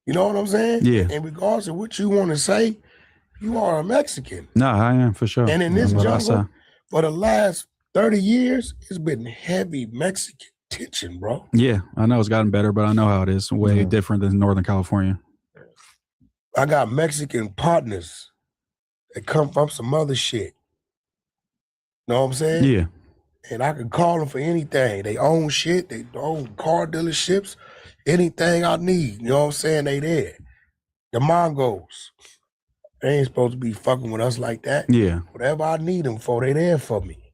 You know what I'm saying? Yeah. And regardless of what you want to say, you are a Mexican. No, I am for sure. And in this That's what I jungle, saw. for the last 30 years, it's been heavy Mexican tension, bro. Yeah, I know it's gotten better, but I know how it is. Way different than Northern California. I got Mexican partners that come from some other shit. Know what I'm saying? Yeah. And I can call them for anything. They own shit. They own car dealerships. Anything I need. You know what I'm saying? They there. The Mongos. They ain't supposed to be fucking with us like that. Yeah. Whatever I need them for, they there for me.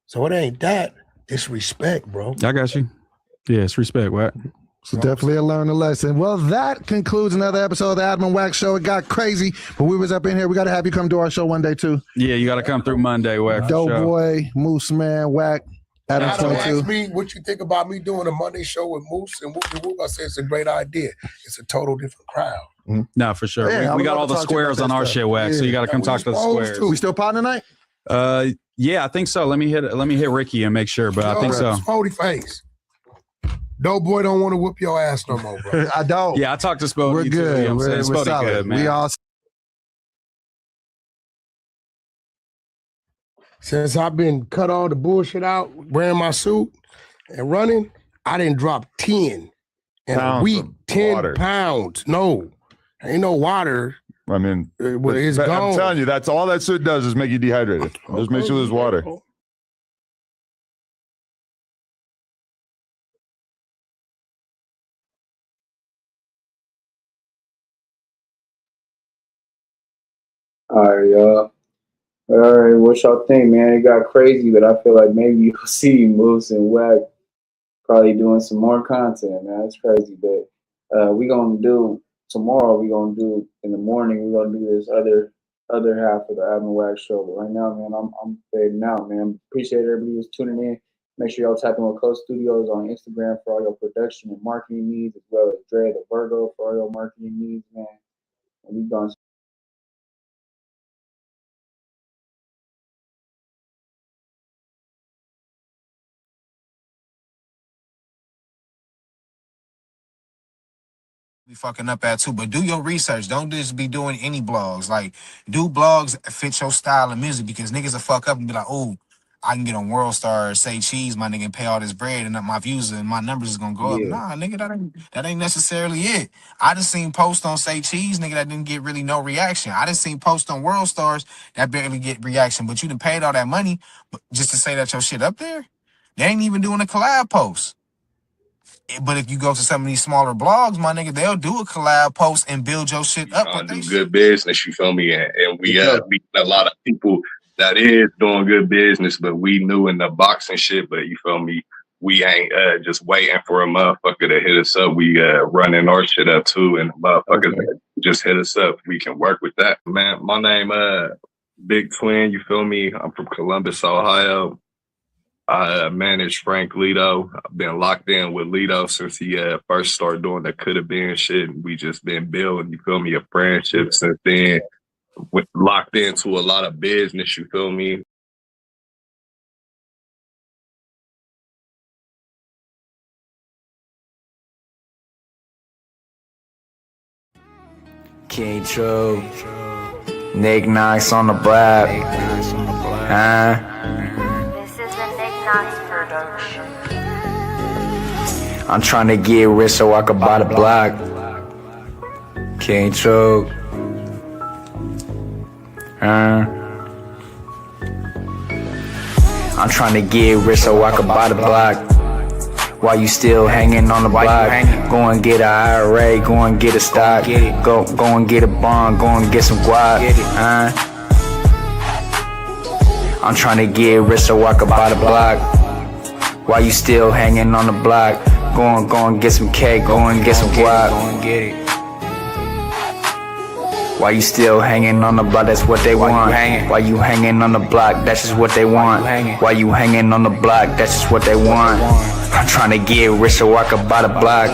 So it ain't that. It's respect, bro. I got you. Yeah, it's respect, Wack. So definitely a learning lesson. Well, that concludes another episode of the Adam and Wack Show. It got crazy, but we was up in here. We got to have you come to our show one day too. Yeah, you got to come through Monday, Wack. Doeboy, Mooseman, Wack, Adam Adam 22. asked me what you think about me doing a Monday show with Moose and Whoopie Whoop. I said it's a great idea. It's a total different crowd. No, for sure. Yeah, we I got would all the love to talk to you squares about on that our stuff. shit, Wack. So you got to come talk to the squares. We still pot tonight? Yeah, I think so. Let me hit Ricky and make sure, but I think so. Spody face. Doeboy don't want to whoop your ass no more, bro. I don't. Yeah, I talked to Spody. We're too, good. you know what I'm We're saying? Spody solid. good, man. We all. Since I've been cut all the bullshit out, wearing my suit and running, I didn't drop 10 in a week. 10 pounds. No, ain't no water. I mean, it's I'm gone. telling you, that's all that suit does is make you dehydrated. Just make sure there's water. All right, y'all. All right, what y'all think, man? It got crazy, but I feel like maybe you'll see Moose and Wack probably doing some more content, man. It's crazy, but we gonna do tomorrow. We gonna do in the morning. We gonna do this other half of the Adam and Wack show. But right now, man, I'm fading out, man. Appreciate everybody who's tuning in. Make sure y'all tap in with Coast Studios on Instagram for all your production and marketing needs, as well as Dre the Virgo for all your marketing needs, man. And we gonna be fucking up at too, but do your research. Don't just be doing any blogs. Like, do blogs that fit your style of music, because niggas will fuck up and be like, oh, I can get on World Star, say cheese, my nigga, and pay all this bread, and my views and my numbers is gonna go up. Yeah. Nah, nigga, that ain't necessarily it. I just seen posts on say cheese, nigga, that didn't get really no reaction. I just seen posts on World Stars that barely get reaction, but you done paid all that money just to say that your shit up there. They ain't even doing a collab post. But if you go to some of these smaller blogs, my nigga, they'll do a collab post and build your shit up. Trying to do good business, you feel me? And we meet a lot of people that is doing good business, but we new in the boxing shit, but you feel me? We ain't just waiting for a motherfucker to hit us up. We running our shit up too, and motherfuckers just hit us up. We can work with that. Man, my name Big Twin, you feel me? I'm from Columbus, Ohio. I manage Frank Lito. I've been locked in with Lito since he first started doing the coulda been shit. We just been building, you feel me, a friendship since then. Locked into a lot of business, you feel me? King True, Nick Knox on the block. This is the Nick Knox production. I'm trying to get rich so I can buy the block. King True. I'm trying to get rich so I can buy the block. While you still hanging on the block, go and get a IRA, go and get a stock, go and get a bond, go and get some guap. I'm trying to get rich so I can buy the block. While you still hanging on the block, go and get some cake, go and get some guap. While you still hanging on the block, that's what they want. While you hanging on the block, that's just what they want. While you hanging on the block, that's just what they want. I'm trying to get rich so I can buy the block.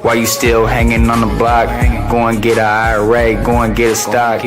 While you still hanging on the block, go and get a IRA, go and get a stock.